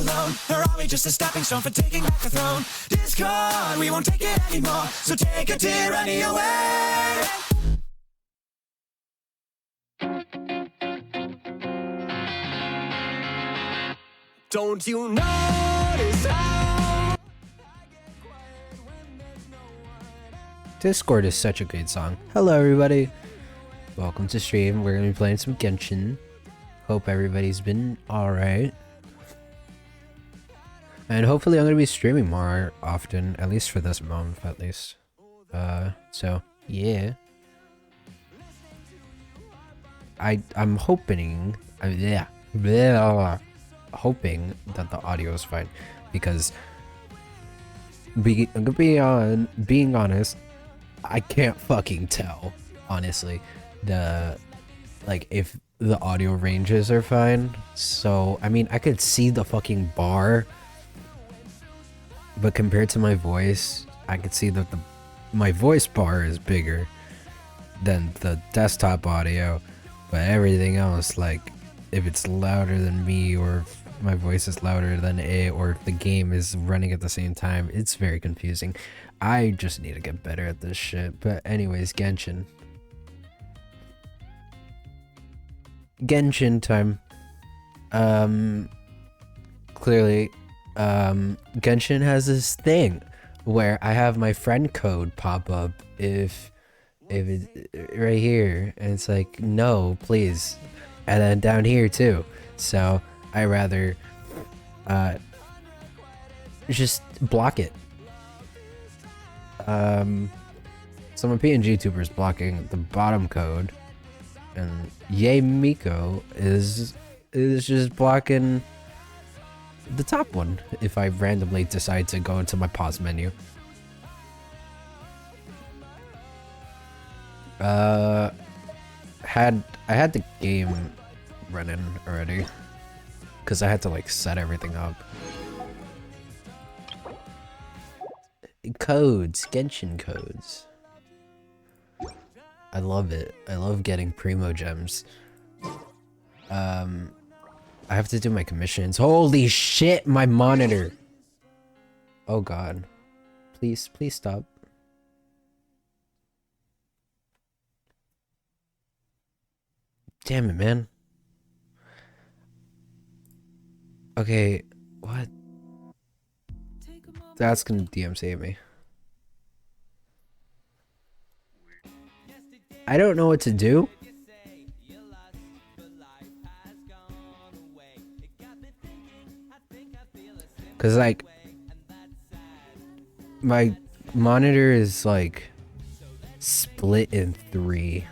alone? Or are we just a stepping stone for taking back the throne? Discord, we won't take it anymore, so take a tyranny away. Don't you notice how Discord is such a good song. Hello everybody, welcome to stream. We're gonna be playing some Genshin. Hope everybody's been alright. And hopefully I'm gonna be streaming more often, at least for this month at least. So yeah. I'm hoping hoping that the audio is fine, because being honest, I can't fucking tell, honestly, if the audio ranges are fine. So I mean, I could see the fucking bar, but compared to my voice, I could see that my voice bar is bigger than the desktop audio, but everything else, like if it's louder than me, or if my voice is louder than it, or if the game is running at the same time, it's very confusing. I just need to get better at this shit. But anyways, Genshin time. Clearly, Genshin has this thing where I have my friend code pop up if it right here, and it's like, no, please, and then down here too. So I rather just block it. So my PNG tuber is blocking the bottom code, and Yay Miko is just blocking the top one if I randomly decide to go into my pause menu. I had the game running already, because I had to like set everything up. Codes, Genshin codes. I love it. I love getting primo gems. I have to do my commissions. Holy shit, my monitor. Oh god. Please stop. Damn it, man. Okay, what? That's gonna DM save me. I don't know what to do. Cause like, my monitor is like split in 3.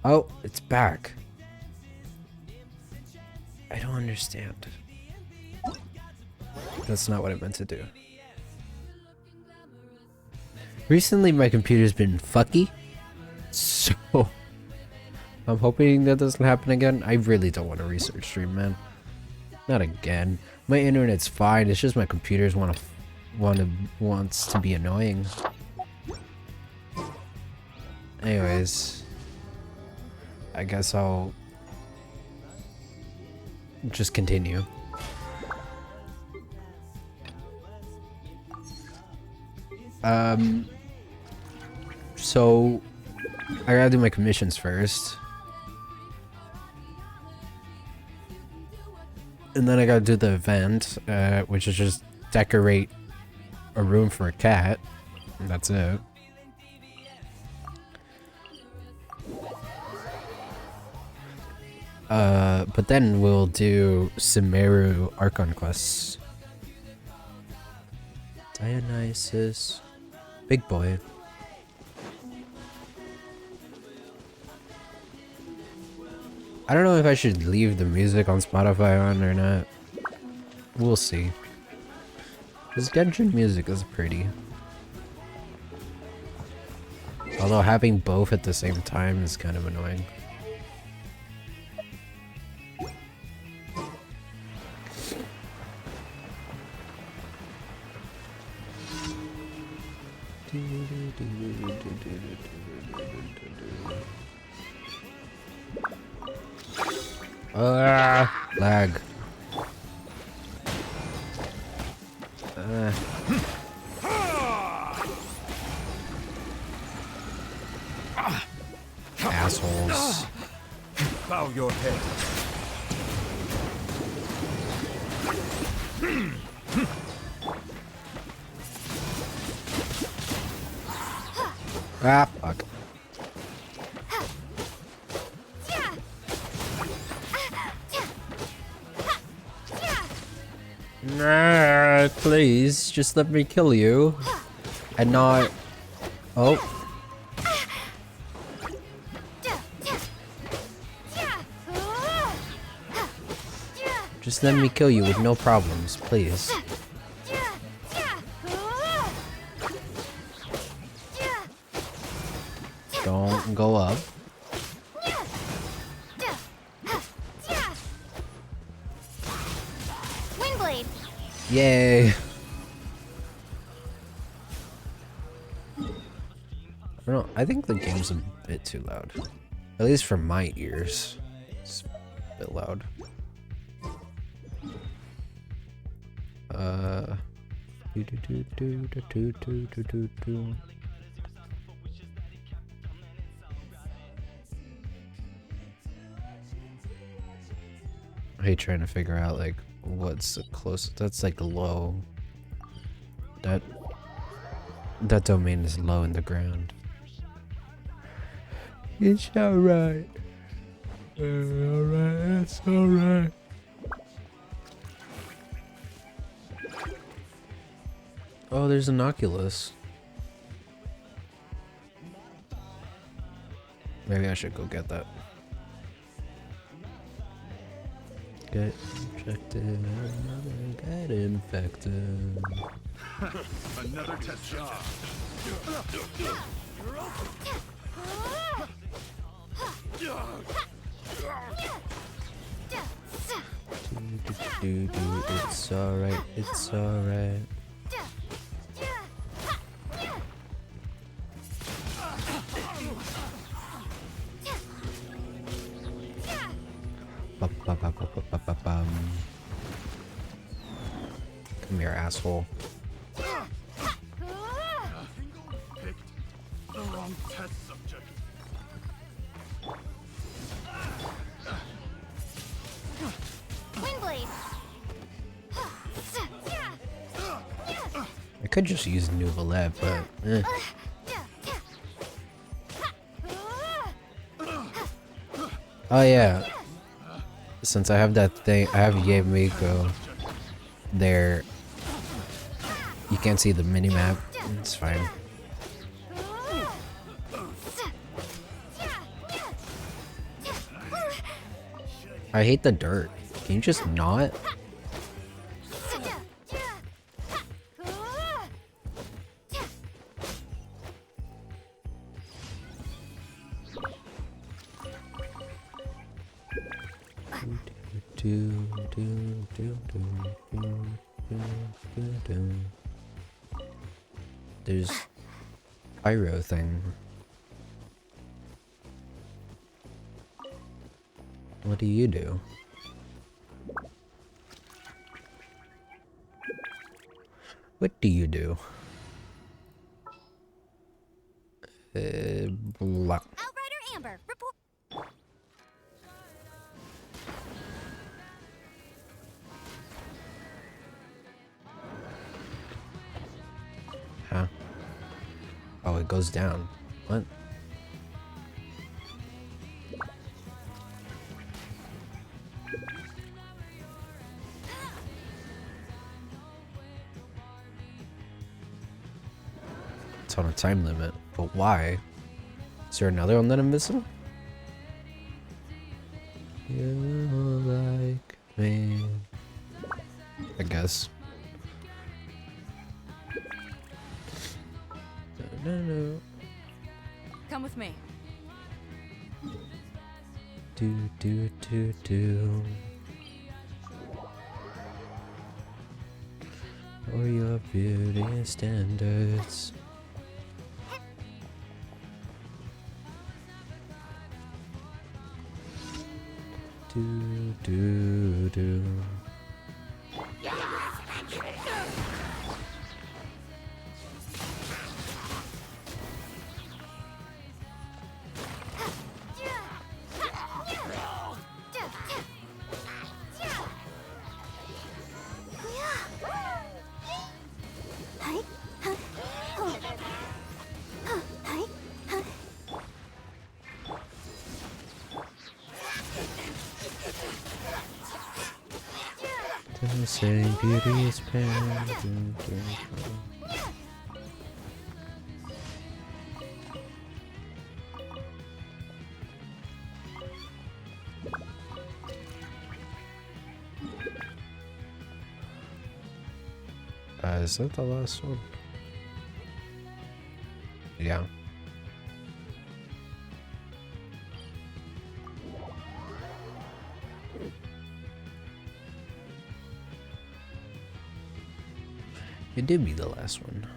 Oh, it's back. I don't understand. That's not what I meant to do. Recently, my computer's been fucky, so I'm hoping that doesn't happen again. I really don't want to research stream, man. Not again. My internet's fine. It's just my computer's wants to be annoying. Anyways, I guess I'll just continue. So I gotta do my commissions first, and then I gotta do the event, which is just decorate a room for a cat, and that's it. But then we'll do Sumeru Archon quests. Dionysus, big boy. I don't know if I should leave the music on Spotify on or not. We'll see. This Genshin music is pretty. Although having both at the same time is kind of annoying. Lag. Assholes. Bow your head. Ah, fuck. Nah, please, just let me kill you. And not... Oh. Just let me kill you with no problems, please. Don't go up. Windblade. Yay. I don't know, I think the game's a bit too loud. At least for my ears. It's a bit loud. I hate trying to figure out like what's the closest. That's like low. That domain is low in the ground. It's alright. Alright, it's alright. Oh, there's an Oculus. Maybe I should go get that. Get infected, get infected. Another test job. It's alright, it's alright. Come here, asshole. Picked the wrong test subject. Windblade. I could just use Nouvelle, but eh. Oh yeah. Since I have that thing, I have Yamiko there. You can't see the minimap. It's fine. I hate the dirt. Can you just not? There's pyro thing. What do you do? What do you do? Blah. Outrider Amber, report. Huh? Oh, it goes down. What? It's on a time limit, but why? Is there another one that I'm missing? You like me, I guess. No. Come with me. Do. Or your beauty standards. do, do, do. The same beauty is pain. Is that the last one? Yeah. It did be the last one.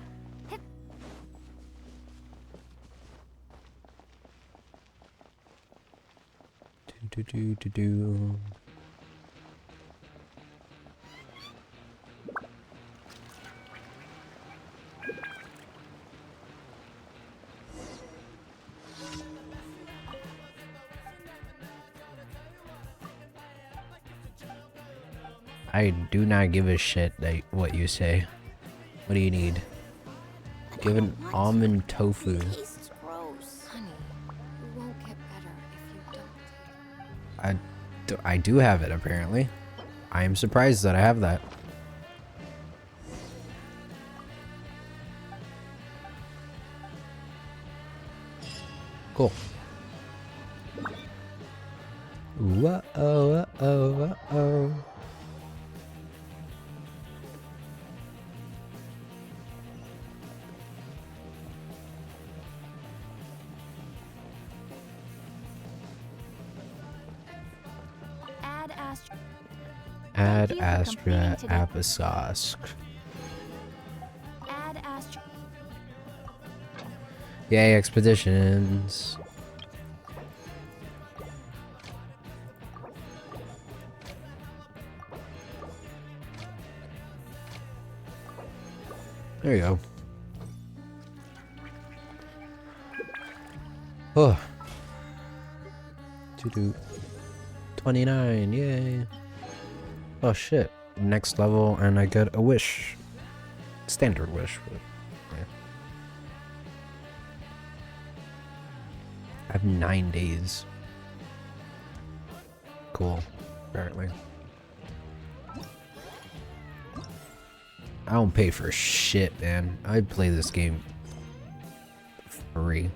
Do do do do do. I do not give a shit that what you say. What do you need? Give an almond tofu. Tastes gross. Honey, it won't get better if you don't. I do have it apparently. I am surprised that I have that. Cool. Uh-oh. Add Astra applesauce. Add Astra. Yay, expeditions. There you go. Oh. 29, yay. Oh shit. Next level and I get a wish. Standard wish. But, yeah. I have 9 days. Cool. Apparently. I don't pay for shit, man. I play this game free.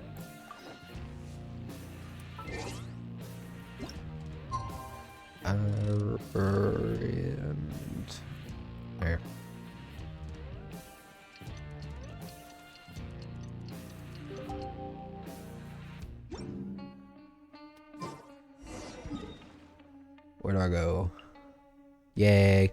And there. Where do I go? Yay.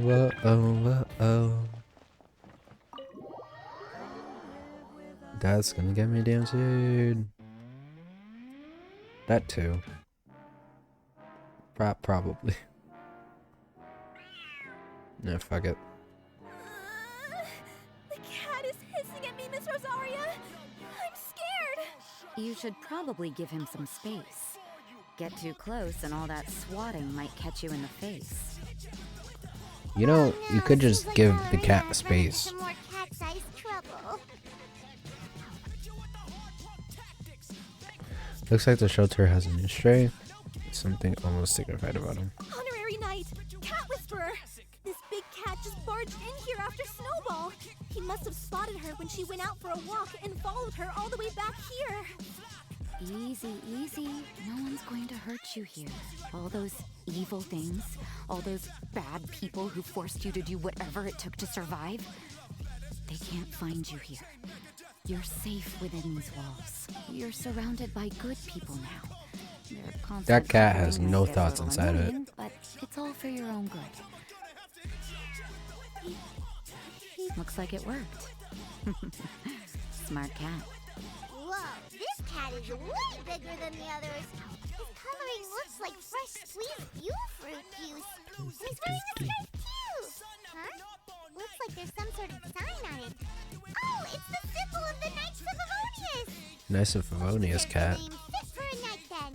Whoa. That's gonna get me down soon. That too. Probably. No, fuck it. The cat is hissing at me, Miss Rosaria. I'm scared. You should probably give him some space. Get too close and all that swatting might catch you in the face. You know, you could just give the cat space. Some more cat-sized trouble. Looks like the shelter has a new stray. Something almost signified about him. Honorary Knight, Cat Whisperer. This big cat just barged in here after Snowball. He must have spotted her when she went out for a walk and followed her all the way back here. Easy, easy. No one's going to hurt you here. All those evil things, all those bad people who forced you to do whatever it took to survive, they can't find you here. You're safe within these walls. You're surrounded by good people now. Your constant That cat has purring no gets a thoughts little inside of it. annoying, but it's all for your own good. Looks like it worked. Smart cat. Whoa, this cat is way bigger than the others. His coloring looks like fresh squeezed fuel fruit juice. He's wearing a skirt too. Huh? Looks like there's some sort of sign on it. Oh, it's the symbol of the Knights of Favonius. Nice of Favonius cat. Name fit for a knight then.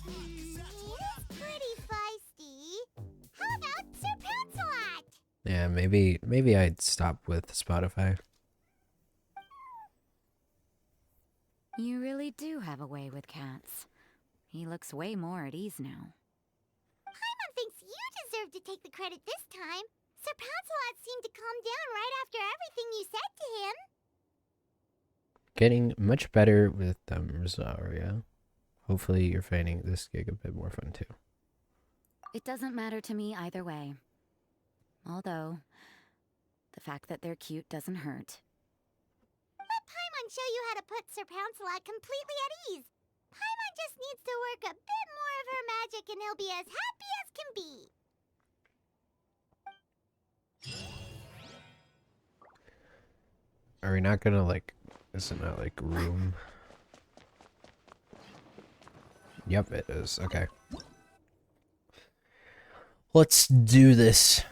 He is pretty feisty. How about Sir Pouncelot? Yeah, maybe I'd stop with Spotify. You really do have a way with cats. He looks way more at ease now. Paimon thinks you deserve to take the credit this time. Sir Pouncelot seemed to calm down right after everything you said to him. Getting much better with Rosaria. Hopefully you're finding this gig a bit more fun too. It doesn't matter to me either way. Although, the fact that they're cute doesn't hurt. Let Paimon show you how to put Sir Pouncelot completely at ease. Paimon just needs to work a bit more of her magic and he'll be as happy as can be. Are we not gonna like, isn't that like room? Yep, it is. Okay. Let's do this.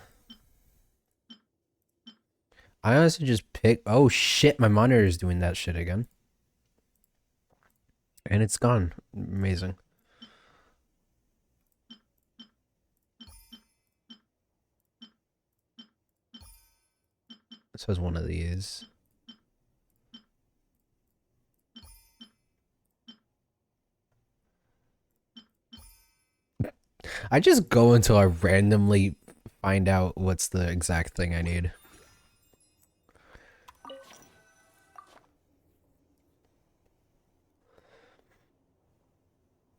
I honestly just pick. Oh shit, my monitor is doing that shit again. And it's gone. Amazing. This has one of these. I just go until I randomly find out what's the exact thing I need.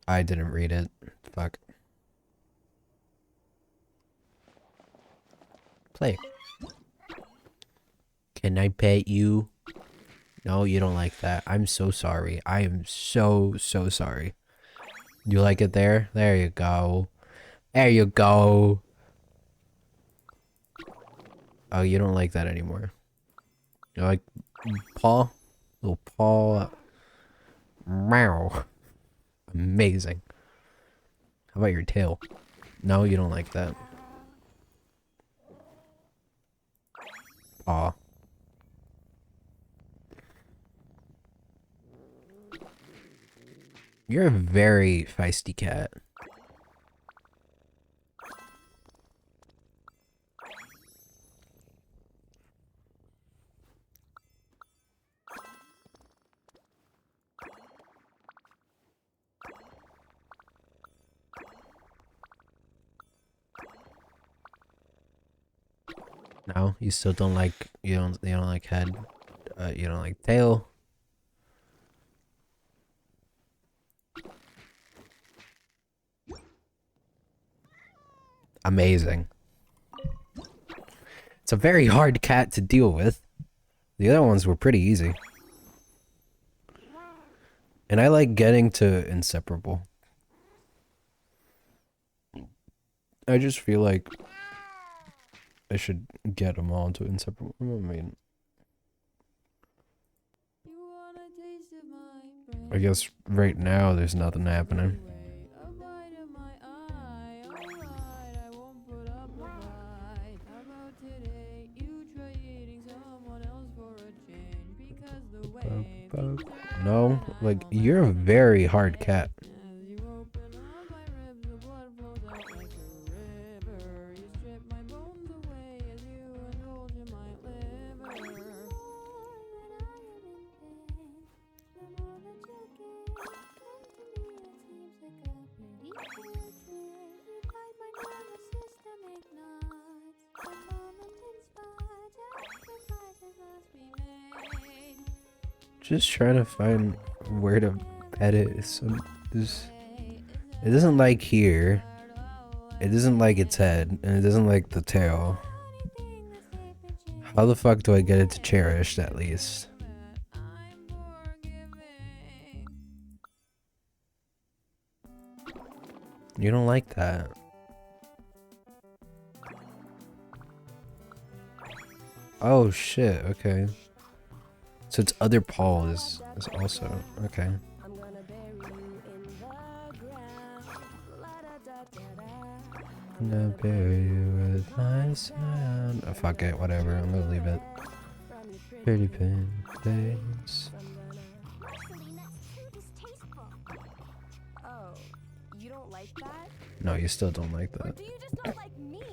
I didn't read it. Fuck. Play. Can I pet you? No, you don't like that. I'm so sorry. I am so sorry. You like it there? There you go. There you go. Oh, you don't like that anymore. You like paw? Little paw. Meow. Amazing. How about your tail? No, you don't like that. Paw. You're a very feisty cat. No, you still don't like you don't like head. You don't like tail. Amazing. It's a very hard cat to deal with. The other ones were pretty easy. And I like getting to inseparable. I just feel like I should get them all to inseparable. I mean, I guess right now there's nothing happening. No, like you're a very hard cat. Just trying to find where to pet it. So it doesn't like here. It doesn't like its head, and it doesn't like the tail. How the fuck do I get it to cherished at least? You don't like that. Oh shit, okay. So it's other Paul is also okay. I'm gonna bury you with my sound. Oh, fuck it, whatever. I'm gonna leave it. Pretty pin face. Marceline, that's too distasteful. Oh, you don't like that? No, you still don't like Or that. do you just not like me?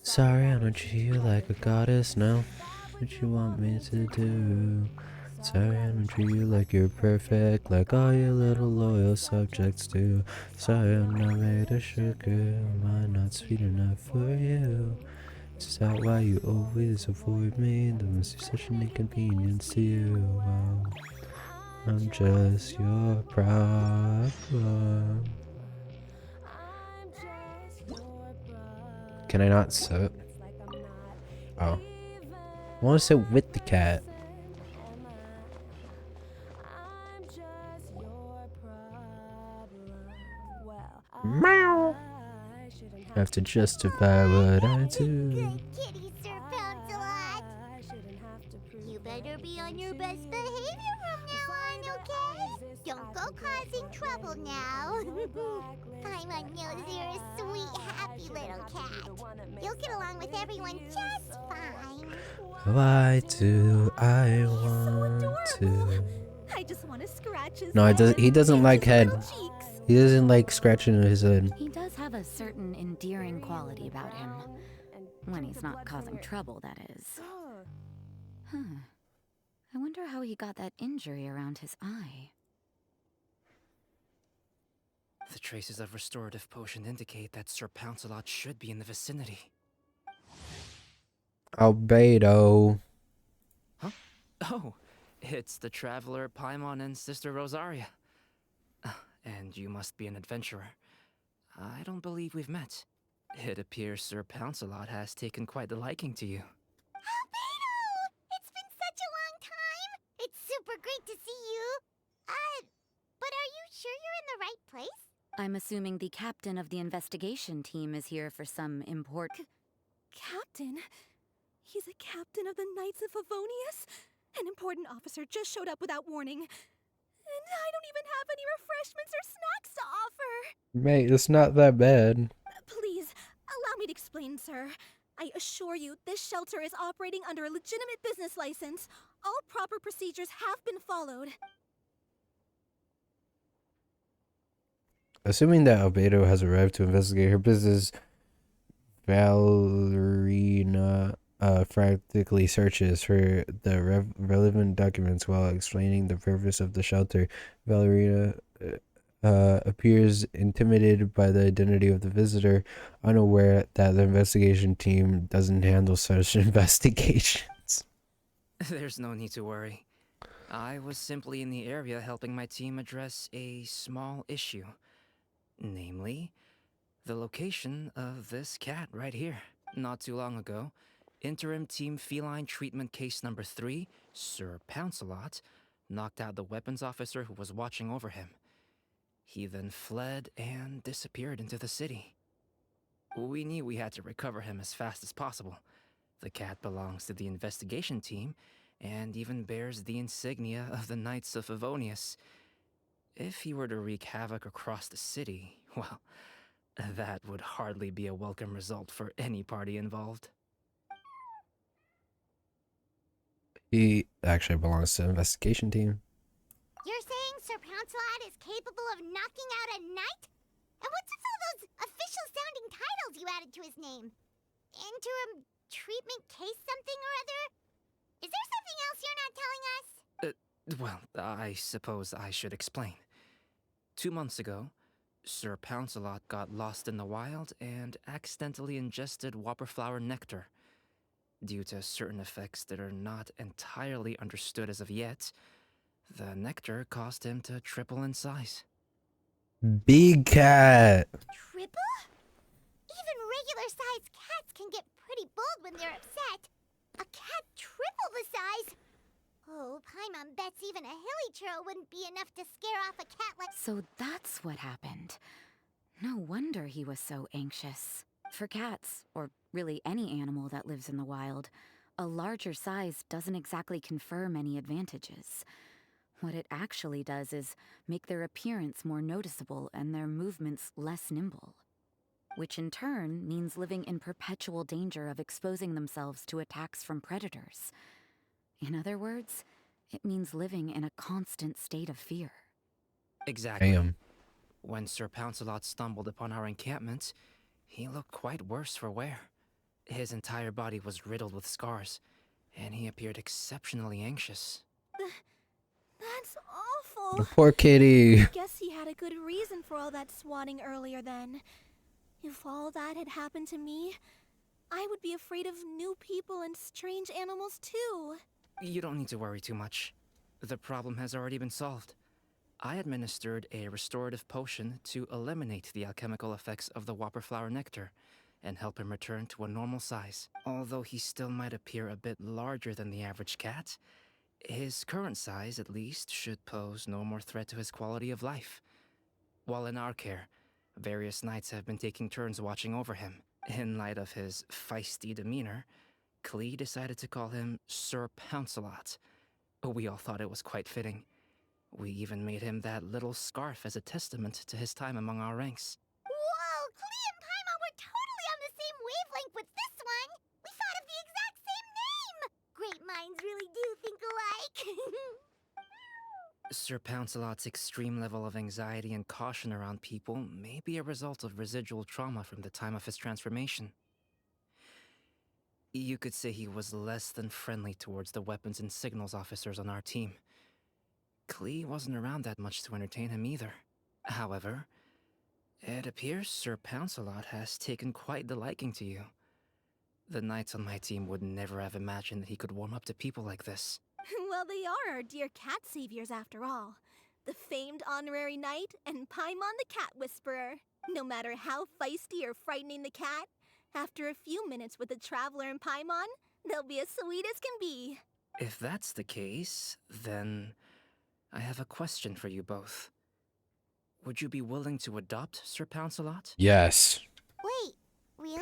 Sorry, I don't treat you like a goddess now. What you want me to do? Sorry, I don't treat you like you're perfect, like all your little loyal subjects do. Sorry, I'm not made of sugar. Am I not sweet enough for you? Is that why you always avoid me? That must be such an inconvenience to you. Well, I'm just your problem. Can I not sit? Oh. I want to sit with the cat. Meow. I have to justify what I do. Good kitty, Sir Pouncelot. You better be on your best behavior from now on, okay? Don't go causing trouble now. Paimon knows you're a sweet, happy little cat. You'll get along with everyone just fine. Why do I want to? I just want to scratch his No, he doesn't like head. cheeks. He doesn't like scratching his head. He does have a certain endearing quality about him. When he's not causing trouble, that is. Huh. I wonder how he got that injury around his eye. The traces of restorative potion indicate that Sir Pouncelot should be in the vicinity. Albedo. Huh? Oh, it's the traveler Paimon and Sister Rosaria. And you must be an adventurer. I don't believe we've met. It appears Sir Pouncelot has taken quite the liking to you. Albedo! It's been such a long time. It's super great to see you. But are you sure you're in the right place? I'm assuming the captain of the investigation team is here for some Captain? He's a captain of the Knights of Favonius? An important officer just showed up without warning. And I don't even have any refreshments or snacks to offer. Mate, it's not that bad. Please, allow me to explain, sir. I assure you, this shelter is operating under a legitimate business license. All proper procedures have been followed. Assuming that Albedo has arrived to investigate her business, Valerina frantically searches for the relevant documents while explaining the purpose of the shelter. Valerina appears intimidated by the identity of the visitor, unaware that the investigation team doesn't handle such investigations. There's no need to worry. I was simply in the area helping my team address a small issue. Namely, the location of this cat right here. Not too long ago, Interim Team Feline Treatment Case Number 3, Sir Pouncelot, knocked out the weapons officer who was watching over him. He then fled and disappeared into the city. We knew we had to recover him as fast as possible. The cat belongs to the investigation team and even bears the insignia of the Knights of Favonius. If he were to wreak havoc across the city, well, that would hardly be a welcome result for any party involved. He actually belongs to the investigation team. You're saying Sir Pouncelot is capable of knocking out a knight? And what's with all those official-sounding titles you added to his name? Interim treatment case something or other? Is there something else you're not telling us? Well, I suppose I should explain. 2 months ago, Sir Pouncelot got lost in the wild and accidentally ingested whopperflower nectar. Due to certain effects that are not entirely understood as of yet, the nectar caused him to triple in size. Big cat. Triple? Even regular-sized cats can get pretty bold when they're upset. A cat triple the size? Oh, Paimon bets even a hilly churl wouldn't be enough to scare off a cat like... So that's what happened. No wonder he was so anxious. For cats, or really any animal that lives in the wild, a larger size doesn't exactly confer many advantages. What it actually does is make their appearance more noticeable and their movements less nimble. Which in turn means living in perpetual danger of exposing themselves to attacks from predators. In other words, it means living in a constant state of fear. Exactly. Damn. When Sir Pouncelot stumbled upon our encampment, he looked quite worse for wear. His entire body was riddled with scars, and he appeared exceptionally anxious. That's awful. The poor kitty. Guess he had a good reason for all that swatting earlier then. If all that had happened to me, I would be afraid of new people and strange animals too. You don't need to worry too much. The problem has already been solved. I administered a restorative potion to eliminate the alchemical effects of the whopper flower nectar and help him return to a normal size. Although he still might appear a bit larger than the average cat, his current size, at least, should pose no more threat to his quality of life. While in our care, various knights have been taking turns watching over him. In light of his feisty demeanor, Klee decided to call him Sir Pouncelot. We all thought it was quite fitting. We even made him that little scarf as a testament to his time among our ranks. Whoa, Klee and Paimon were totally on the same wavelength with this one. We thought of the exact same name. Great minds really do think alike. Sir Pouncelot's extreme level of anxiety and caution around people may be a result of residual trauma from the time of his transformation. You could say he was less than friendly towards the weapons and signals officers on our team. Klee wasn't around that much to entertain him either. However, it appears Sir Pouncelot has taken quite the liking to you. The knights on my team would never have imagined that he could warm up to people like this. Well, they are our dear cat saviors after all. The famed honorary knight and Paimon the cat whisperer. No matter how feisty or frightening the cat, after a few minutes with the traveler and Paimon, they'll be as sweet as can be. If that's the case, then I have a question for you both. Would you be willing to adopt Sir Pouncelot? Yes. Wait, really?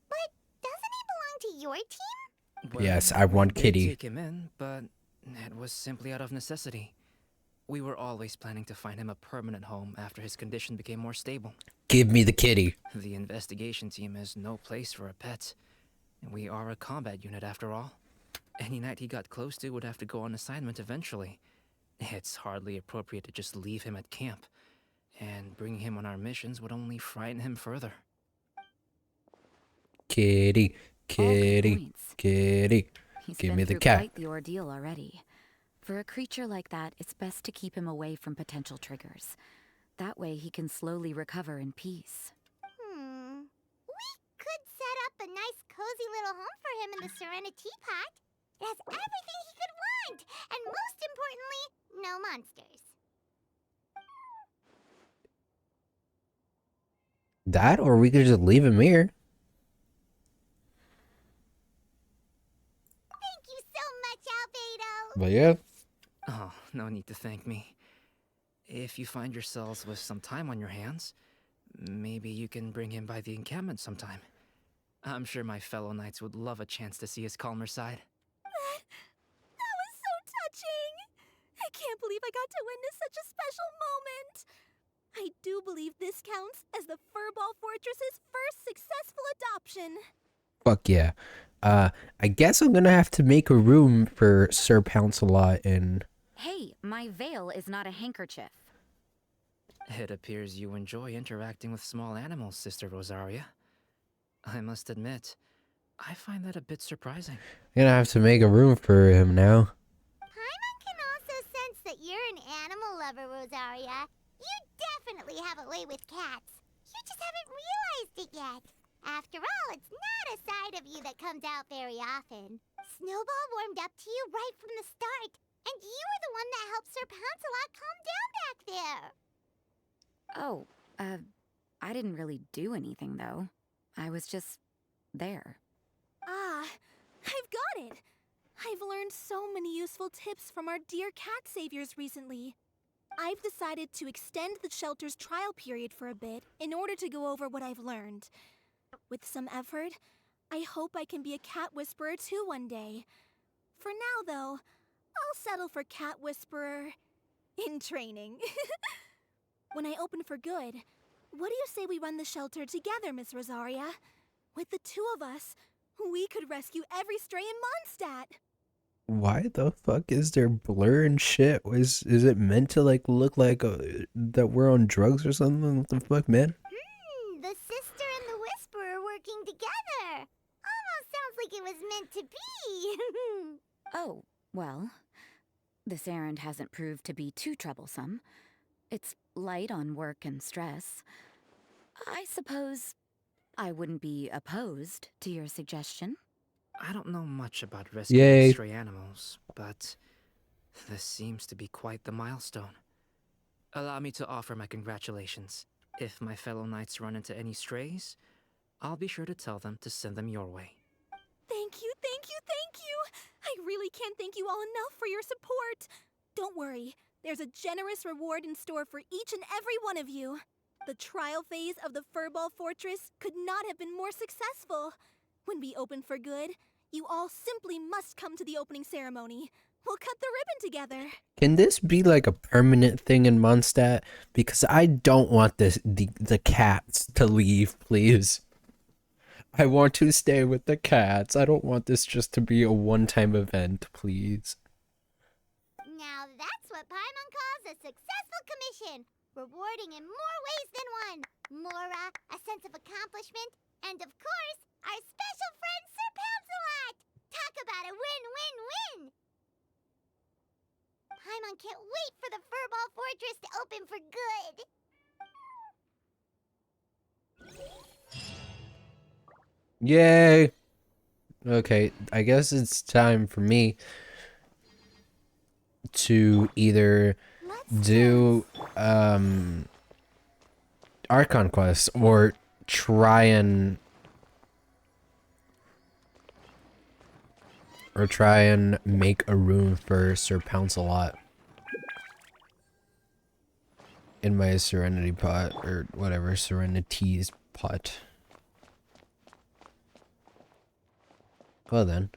But doesn't he belong to your team? Well, Yes, I want we did Kitty. take him in, but it was simply out of necessity. We were always planning to find him a permanent home after his condition became more stable. Give me the kitty. The investigation team is no place for a pet. We are a combat unit after all. Any knight he got close to would have to go on assignment eventually. It's hardly appropriate to just leave him at camp, and bringing him on our missions would only frighten him further. Kitty. All good Kitty. points. Kitty. He's Give been me the through cat. quite the ordeal already. For a creature like that, it's best to keep him away from potential triggers. That way he can slowly recover in peace. We could set up a nice cozy little home for him in the Serenity Pot. It has everything he could want, and most importantly, no monsters. That, or we could just leave him here. Thank you so much, Albedo. But yeah. Oh, no need to thank me. If you find yourselves with some time on your hands, maybe you can bring him by the encampment sometime. I'm sure my fellow knights would love a chance to see his calmer side. That was so touching. I can't believe I got to witness such a special moment. I do believe this counts as the Furball Fortress's first successful adoption. Fuck yeah. I guess I'm gonna have to make a room for Sir Pouncelot in. Hey, my veil is not a handkerchief. It appears you enjoy interacting with small animals, Sister Rosaria. I must admit, I find that a bit surprising. I'm gonna have to make a room for him now. Paimon can also sense that you're an animal lover, Rosaria. You definitely have a way with cats. You just haven't realized it yet. After all, it's not a side of you that comes out very often. Snowball warmed up to you right from the start, and you were the one that helped Sir Pouncelot calm down back there. Oh, I didn't really do anything though. I was just there. Ah, I've got it. I've learned so many useful tips from our dear cat saviors recently. I've decided to extend the shelter's trial period for a bit in order to go over what I've learned. With some effort, I hope I can be a cat whisperer too one day. For now, though, I'll settle for cat whisperer in training. When I open for good, what do you say we run the shelter together, Miss Rosaria? With the two of us, we could rescue every stray in Mondstadt. Why the fuck is there blur and shit? Is it meant to like look like that we're on drugs or something? What the fuck, man? The sister and the whisperer working together. Almost sounds like it was meant to be. Oh, well, this errand hasn't proved to be too troublesome. It's light on work and stress. I suppose I wouldn't be opposed to your suggestion. I don't know much about rescuing Yay. stray animals, but this seems to be quite the milestone. Allow me to offer my congratulations. If my fellow knights run into any strays, I'll be sure to tell them to send them your way. Thank you, thank you, thank you! I really can't thank you all enough for your support. Don't worry, there's a generous reward in store for each and every one of you. The trial phase of the Furball Fortress could not have been more successful. When we open for good, you all simply must come to the opening ceremony. We'll cut the ribbon together. Can this be like a permanent thing in Mondstadt? Because I don't want the cats to leave, please. I want to stay with the cats. I don't want this just to be a one-time event, please. Now that's what Paimon calls a successful commission. Rewarding in more ways than one. Mora, a sense of accomplishment, and of course, our special friend Sir Pouncelot! Talk about a win-win-win! Paimon can't wait for the Furball Fortress to open for good! Yay! Okay, I guess it's time for me to either do Archon quests or try and make a room for Sir Pouncelot in my Serenity pot, or whatever, Serenity's pot. Well then.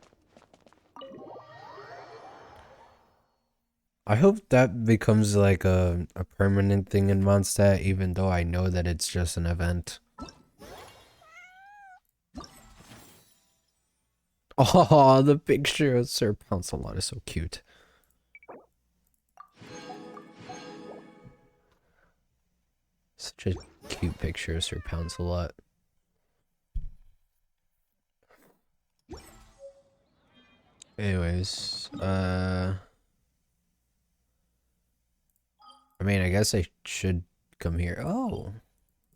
I hope that becomes like a permanent thing in Mondstadt, even though I know that it's just an event. Oh, the picture of Sir Pouncelot is so cute. Such a cute picture of Sir Pouncelot. Anyways, I mean, I guess I should come here. Oh,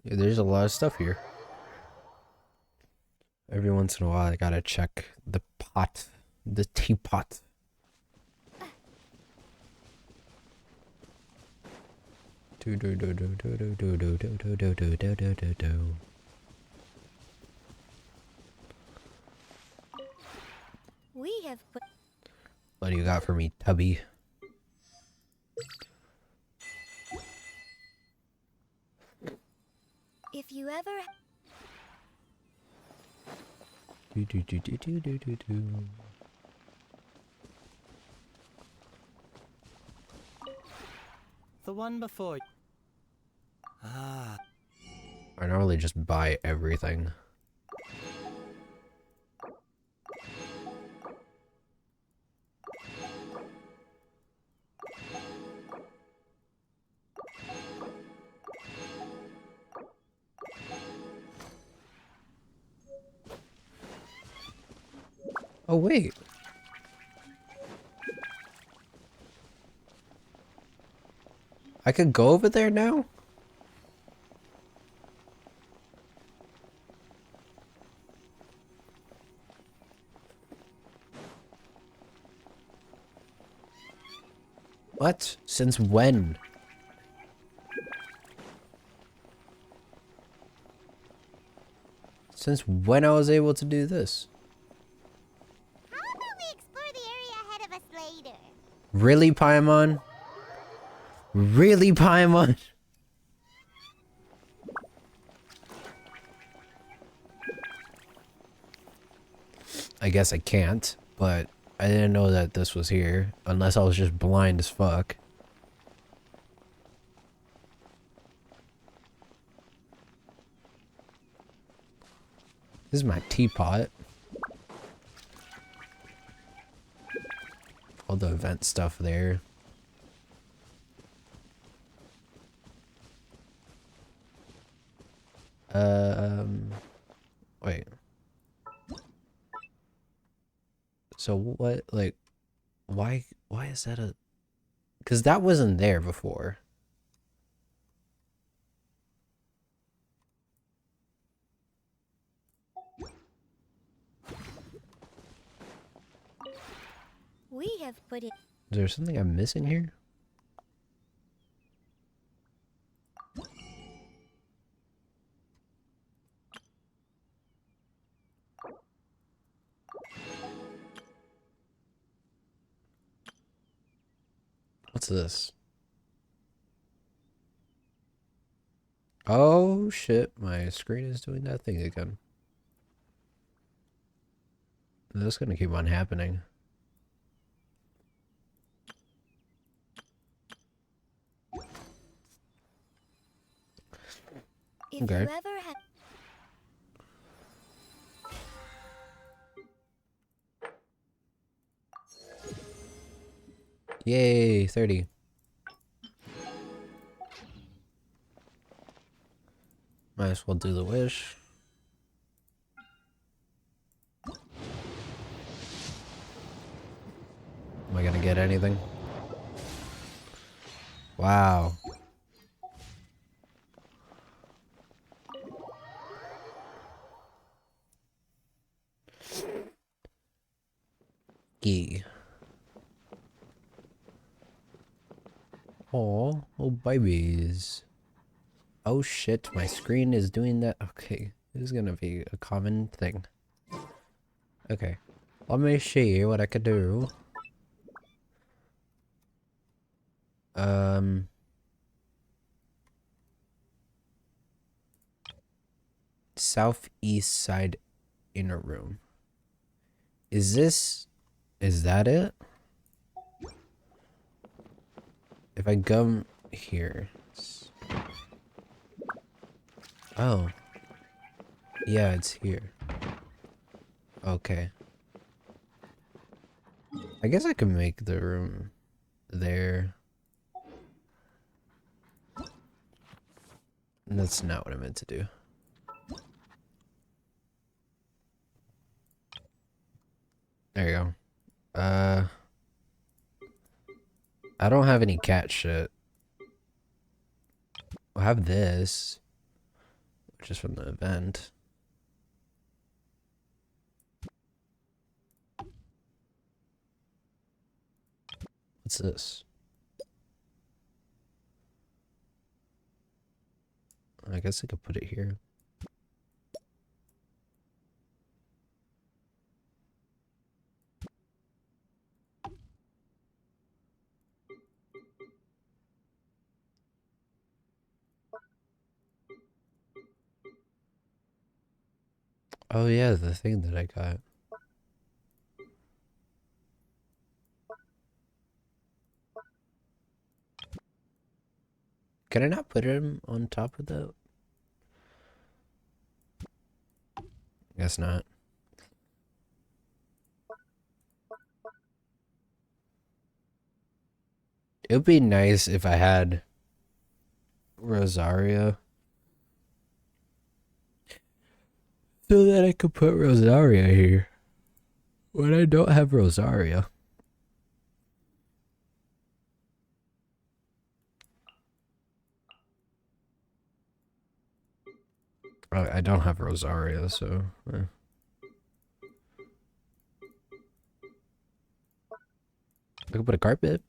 yeah, there's a lot of stuff here. Every once in a while, I gotta check the pot, the teapot. We have put... What do you got for me, Tubby? If you ever... The one before. Ah. I normally just buy everything. Oh, wait. I could go over there now? What? Since when? Since when I was able to do this? How about we explore the area ahead of us later? Really, Paimon? Really, Paimon? I guess I can't, but I didn't know that this was here, unless I was just blind as fuck. This is my teapot. All the event stuff there. Wait. So what, like, why is that a... Because that wasn't there before. We have put it. Is there something I'm missing here? What's this? Oh shit, my screen is doing that thing again. That's gonna keep on happening. If Okay. you ever have. Yay, 30. Might as well do the wish. Am I gonna get anything? Wow. Yee. Oh babies. Oh shit, my screen is doing that. Okay, this is gonna be a common thing. Okay, let me see what I could do. Southeast side inner room. Is that it? If I go here. Oh. Yeah, it's here. Okay. I guess I could make the room there. That's not what I meant to do. There you go. I don't have any cat shit. I'll have this, which is from the event. What's this? I guess I could put it here. Oh yeah, the thing that I got. Can I not put him on top of that? Guess not. It would be nice if I had Rosaria. So that I could put Rosaria here. When I don't have Rosaria. I don't have Rosaria, so... I could put a carpet.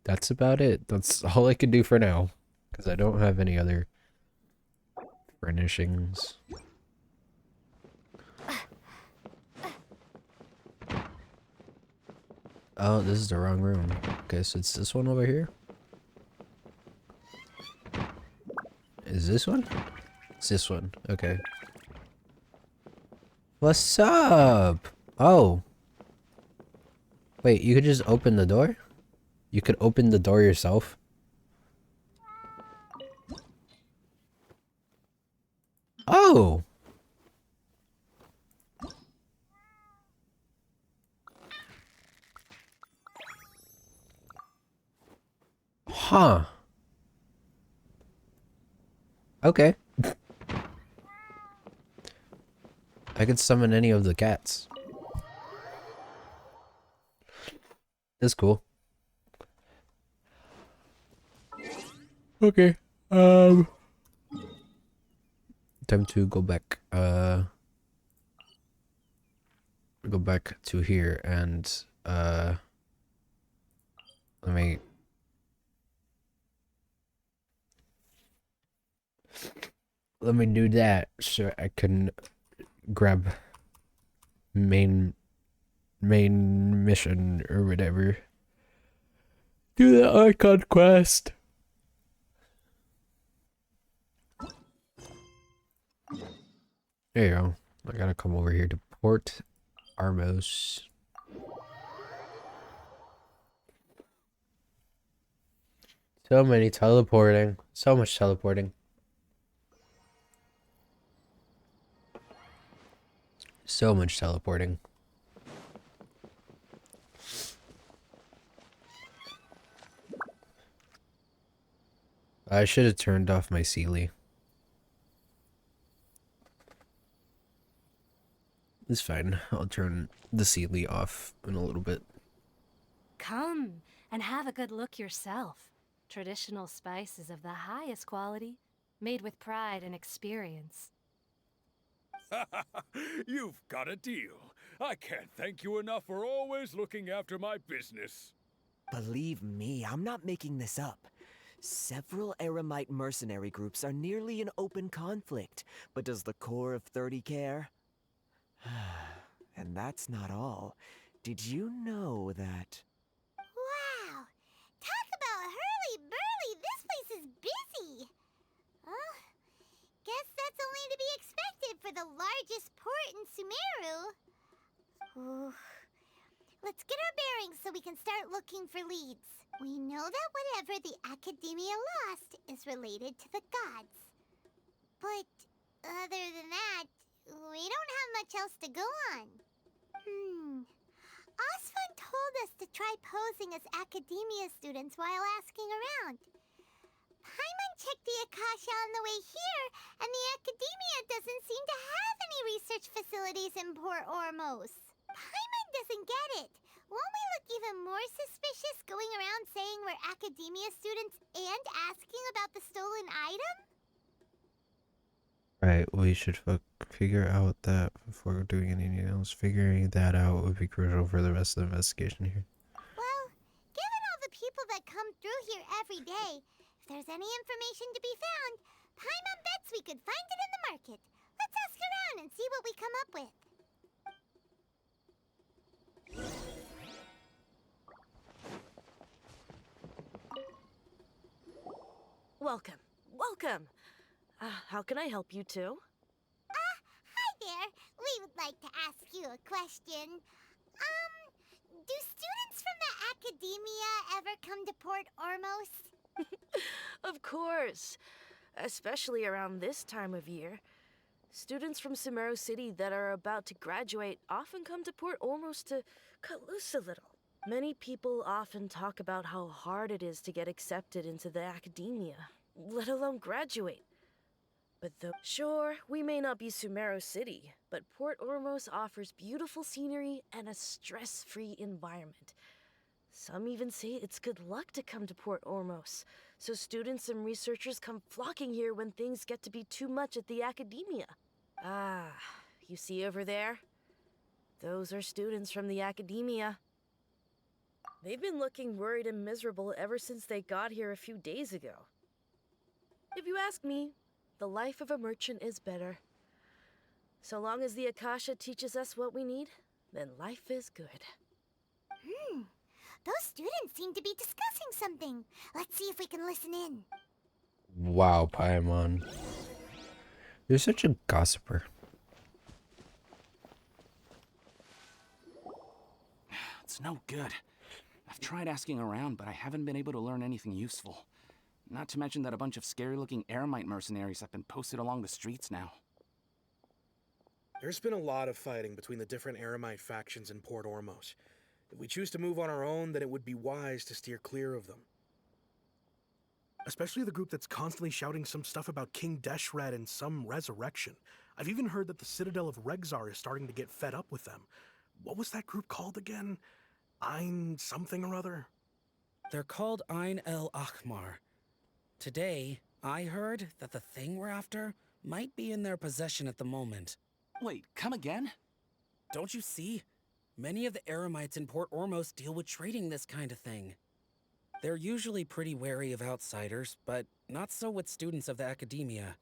That's about it. That's all I can do for now. Because I don't have any other furnishings. Oh, this is the wrong room. Okay, so it's this one over here. Is this one? It's this one. Okay. What's up? Oh. Wait, you could just open the door? You could open the door yourself? Oh! Huh. Okay. I could summon any of the cats. That's cool. Okay. Time to go back. Go back to here and let me do that so I can grab main mission or whatever. Do the icon quest. There you go. I gotta come over here to Port Armos. So many teleporting. So much teleporting. So much teleporting. I should have turned off my Sealy. It's fine. I'll turn the Sealy off in a little bit. Come and have a good look yourself. Traditional spices of the highest quality, made with pride and experience. You've got a deal. I can't thank you enough for always looking after my business. Believe me, I'm not making this up. Several Eremite mercenary groups are nearly in open conflict, but does the core of 30 care? And that's not all. Did you know that... Wow! Talk about hurly-burly! This place is busy! Guess that's only to be expected for the largest port in Sumeru. Ooh. Let's get our bearings so we can start looking for leads. We know that whatever the Academia lost is related to the gods. But other than that, we don't have much else to go on. Osfun told us to try posing as Academia students while asking around. Paimon checked the Akasha on the way here, and the Academia doesn't seem to have any research facilities in Port Ormos. Paimon doesn't get it. Won't we look even more suspicious going around saying we're Academia students and asking about the stolen item? Right, we should figure out that before doing anything else. Figuring that out would be crucial for the rest of the investigation here. Well, given all the people that come through here every day, if there's any information to be found, Paimon bets we could find it in the market. Let's ask around and see what we come up with. Welcome, welcome. How can I help you too? Hi there. We would like to ask you a question. Do students from the Academia ever come to Port Ormos? Of course. Especially around this time of year. Students from Sumeru City that are about to graduate often come to Port Ormos to cut loose a little. Many people often talk about how hard it is to get accepted into the Academia, let alone graduate. But though, sure, we may not be Sumeru City, but Port Ormos offers beautiful scenery and a stress-free environment. Some even say it's good luck to come to Port Ormos, so students and researchers come flocking here when things get to be too much at the Academia. Ah, you see over there? Those are students from the Academia. They've been looking worried and miserable ever since they got here a few days ago. If you ask me, the life of a merchant is better. So long as the Akasha teaches us what we need, then life is good. Those students seem to be discussing something. Let's see if we can listen in. Wow, Paimon. You're such a gossiper. It's no good. I've tried asking around, but I haven't been able to learn anything useful. Not to mention that a bunch of scary-looking Eremite mercenaries have been posted along the streets now. There's been a lot of fighting between the different Eremite factions in Port Ormos. If we choose to move on our own, then it would be wise to steer clear of them. Especially the group that's constantly shouting some stuff about King Deshret and some resurrection. I've even heard that the Citadel of Regzar is starting to get fed up with them. What was that group called again? Ein something or other? They're called Ein El Akhmar. Today, I heard that the thing we're after might be in their possession at the moment. Wait, come again? Don't you see? Many of the Eremites in Port Ormos deal with trading this kind of thing. They're usually pretty wary of outsiders, but not so with students of the academia.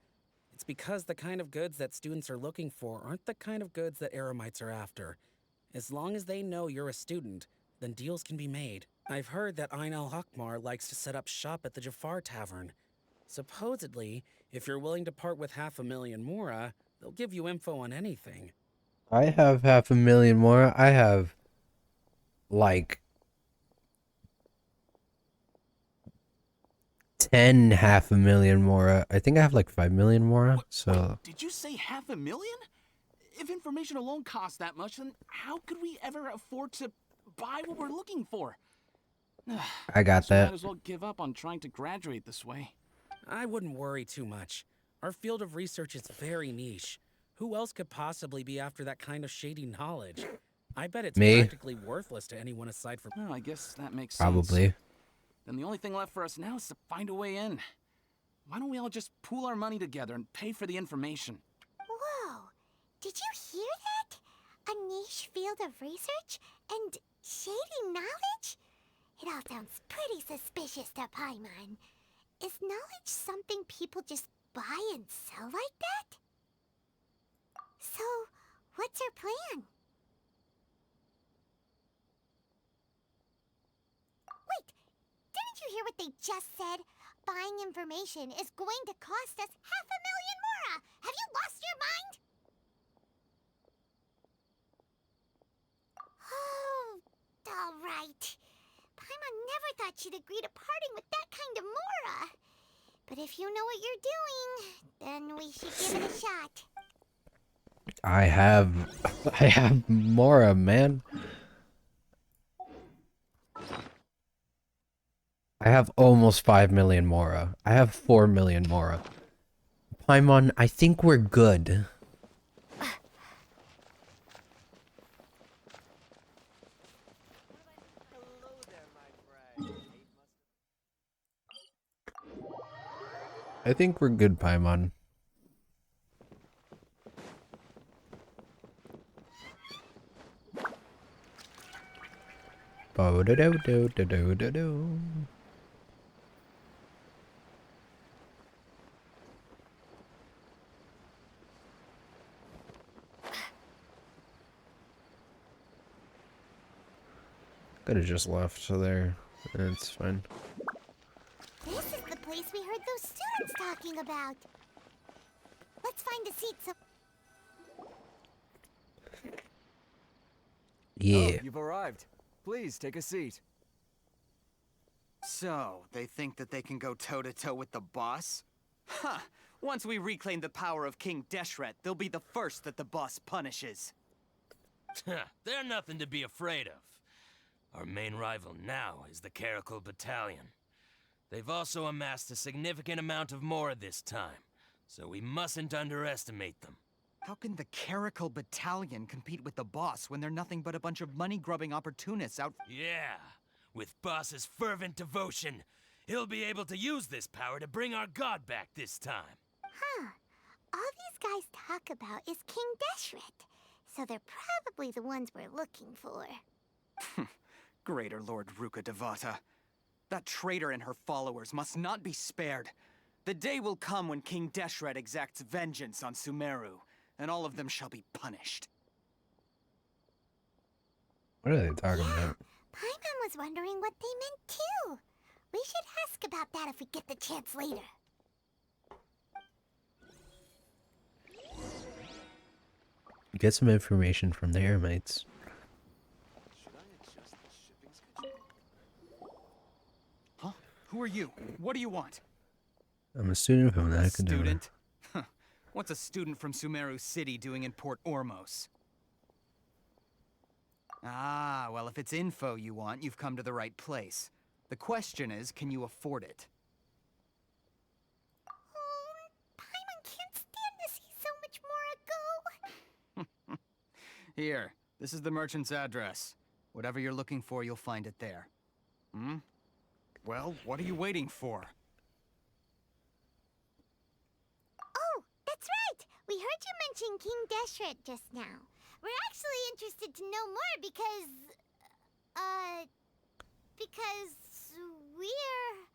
It's because the kind of goods that students are looking for aren't the kind of goods that Eremites are after. As long as they know you're a student, then deals can be made. I've heard that Ein al-Hakmar likes to set up shop at the Jafar Tavern. Supposedly, if you're willing to part with 500,000 Mora, they'll give you info on anything. I have 500,000 more. I have, like, 10 500,000 more. I think I have like 5 million more. So. Wait, did you say 500,000? If information alone costs that much, then how could we ever afford to buy what we're looking for? I got that. Might as well give up on trying to graduate this way. I wouldn't worry too much. Our field of research is very niche. Who else could possibly be after that kind of shady knowledge? I bet it's practically worthless to anyone aside from... Well, I guess that makes Probably. sense. Then the only thing left for us now is to find a way in. Why don't we all just pool our money together and pay for the information? Whoa! Did you hear that? A niche field of research and shady knowledge? It all sounds pretty suspicious to Paimon. Is knowledge something people just buy and sell like that? So, what's our plan? Wait, didn't you hear what they just said? Buying information is going to cost us 500,000 Mora! Have you lost your mind? Oh, all right. Paimon never thought she'd agree to parting with that kind of Mora. But if you know what you're doing, then we should give it a shot. I have Mora, man. I have almost 5 million Mora. I have 4 million Mora. Paimon, I think we're good. I think we're good, Paimon. Bo-do-do-do-do-do-do-do. Could have just left, so there. It's fine. This is the place we heard those students talking about. Let's find a seat so... Yeah. Oh, you've arrived. Please, take a seat. So, they think that they can go toe-to-toe with the boss? Huh! Once we reclaim the power of King Deshret, they'll be the first that the boss punishes. They're nothing to be afraid of. Our main rival now is the Caracal Battalion. They've also amassed a significant amount of Mora this time, so we mustn't underestimate them. How can the Caracal Battalion compete with the boss when they're nothing but a bunch of money-grubbing opportunists out... Yeah, with boss's fervent devotion, he'll be able to use this power to bring our god back this time. Huh. All these guys talk about is King Deshret, so they're probably the ones we're looking for. Greater Lord Ruka Devata. That traitor and her followers must not be spared. The day will come when King Deshret exacts vengeance on Sumeru, and all of them shall be punished. What are they talking about? Paimon was wondering what they meant too. We should ask about that if we get the chance later. Get some information from the Eremites. Huh? Who are you? What do you want? I'm a student from the A academy. student? What's a student from Sumeru City doing in Port Ormos? Ah, well, if it's info you want, you've come to the right place. The question is, can you afford it? Oh, Paimon can't stand to see so much more go. Here, this is the merchant's address. Whatever you're looking for, you'll find it there. Hmm? Well, what are you waiting for? Oh, that's right! We heard you mention King Deshret just now. We're actually interested to know more because... because we're...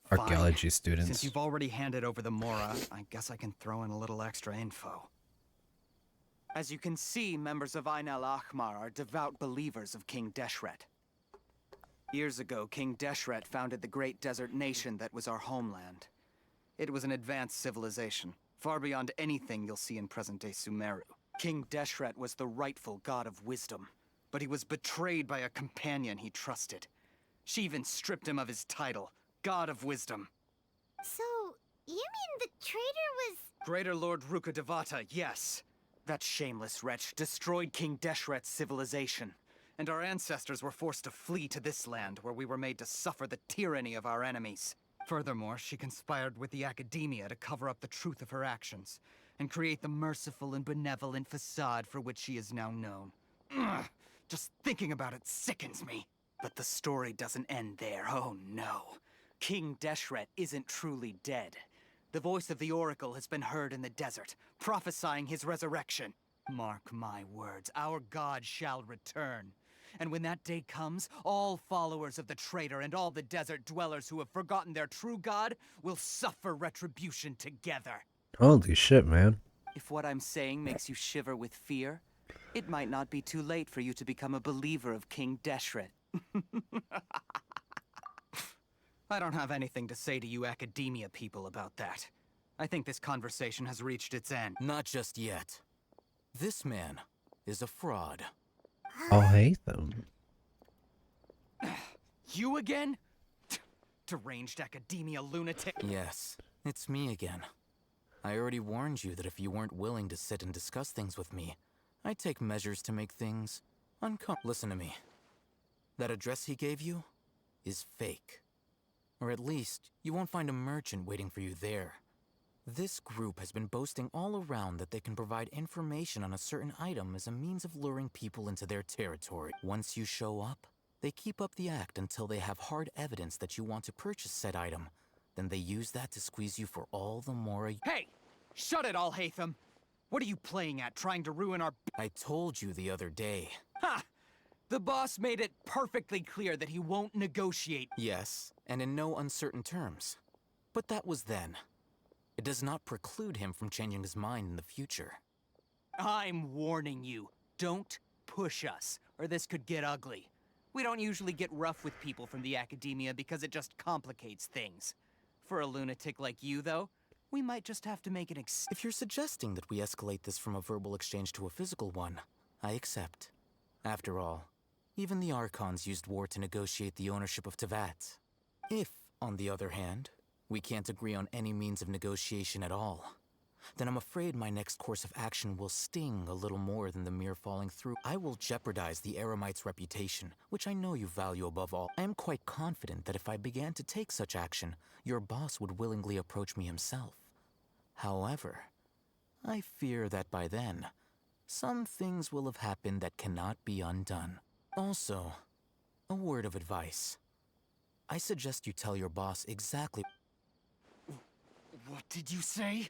Archaeology Fine. students. Since you've already handed over the Mora, I guess I can throw in a little extra info. As you can see, members of Ain al-Ahmar are devout believers of King Deshret. Years ago, King Deshret founded the great desert nation that was our homeland. It was an advanced civilization, far beyond anything you'll see in present-day Sumeru. King Deshret was the rightful god of wisdom, but he was betrayed by a companion he trusted. She even stripped him of his title, God of Wisdom. So, you mean the traitor was... Greater Lord Ruka Devata, yes. That shameless wretch destroyed King Deshret's civilization, and our ancestors were forced to flee to this land where we were made to suffer the tyranny of our enemies. Furthermore, she conspired with the Academia to cover up the truth of her actions, and create the merciful and benevolent facade for which she is now known. Ugh, just thinking about it sickens me. But the story doesn't end there, oh no. King Deshret isn't truly dead. The voice of the Oracle has been heard in the desert, prophesying his resurrection. Mark my words, our god shall return. And when that day comes, all followers of the traitor and all the desert dwellers who have forgotten their true god will suffer retribution together. Holy shit, man. If what I'm saying makes you shiver with fear, it might not be too late for you to become a believer of King Deshret. I don't have anything to say to you Academia people about that. I think this conversation has reached its end. Not just yet. This man is a fraud. I'll hate them. You again? Deranged Academia lunatic. Yes, it's me again. I already warned you that if you weren't willing to sit and discuss things with me, I'd take measures to make things uncomfortable. Listen to me. That address he gave you is fake. Or at least, you won't find a merchant waiting for you there. This group has been boasting all around that they can provide information on a certain item as a means of luring people into their territory. Once you show up, they keep up the act until they have hard evidence that you want to purchase said item. Then they use that to squeeze you for all the more. Hey! Shut it, Alhaitham! What are you playing at, trying to ruin our— I told you the other day. Ha! The boss made it perfectly clear that he won't negotiate. Yes, and in no uncertain terms. But that was then. It does not preclude him from changing his mind in the future. I'm warning you. Don't push us, or this could get ugly. We don't usually get rough with people from the Academia because it just complicates things. For a lunatic like you, though, we might just have to make an If you're suggesting that we escalate this from a verbal exchange to a physical one, I accept. After all, even the Archons used war to negotiate the ownership of Tevat. If, on the other hand, we can't agree on any means of negotiation at all, then I'm afraid my next course of action will sting a little more than the mere falling through. I will jeopardize the Eremite's reputation, which I know you value above all. I am quite confident that if I began to take such action, your boss would willingly approach me himself. However, I fear that by then, some things will have happened that cannot be undone. Also, a word of advice. I suggest you tell your boss exactly— What did you say?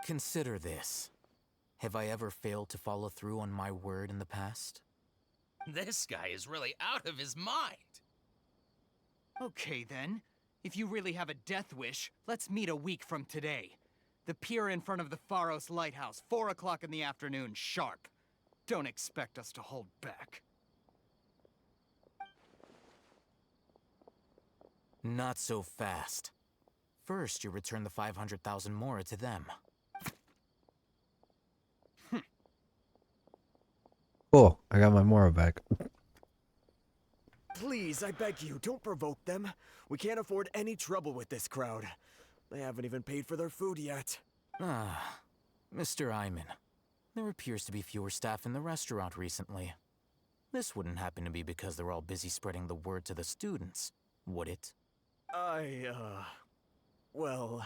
Consider this. Have I ever failed to follow through on my word in the past? This guy is really out of his mind. Okay, then. If you really have a death wish, let's meet a week from today. The pier in front of the Pharos Lighthouse, 4 o'clock in the afternoon, sharp. Don't expect us to hold back. Not so fast. First, you return the 500,000 mora to them. Cool. I got my Mora back. Please, I beg you, don't provoke them. We can't afford any trouble with this crowd. They haven't even paid for their food yet. Ah, Mr. Iman. There appears to be fewer staff in the restaurant recently. This wouldn't happen to be because they're all busy spreading the word to the students, would it? Well...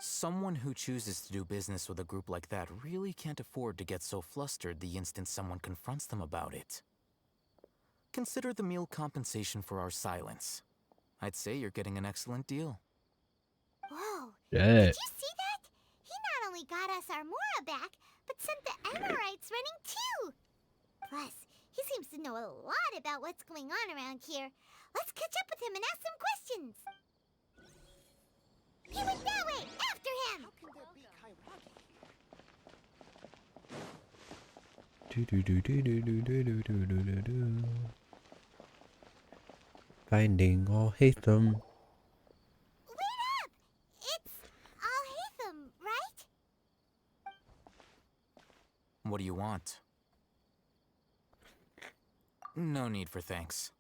Someone who chooses to do business with a group like that really can't afford to get so flustered the instant someone confronts them about it. Consider the meal compensation for our silence. I'd say you're getting an excellent deal. Whoa. Yeah. Did you see that? He not only got us our Mora back, but sent the Emirites running too. Plus, he seems to know a lot about what's going on around here. Let's catch up with him and ask some questions. He went that way! After him! Finding all Hatham. Wait up! It's Al-Haytham, right? What do you want? No need for thanks.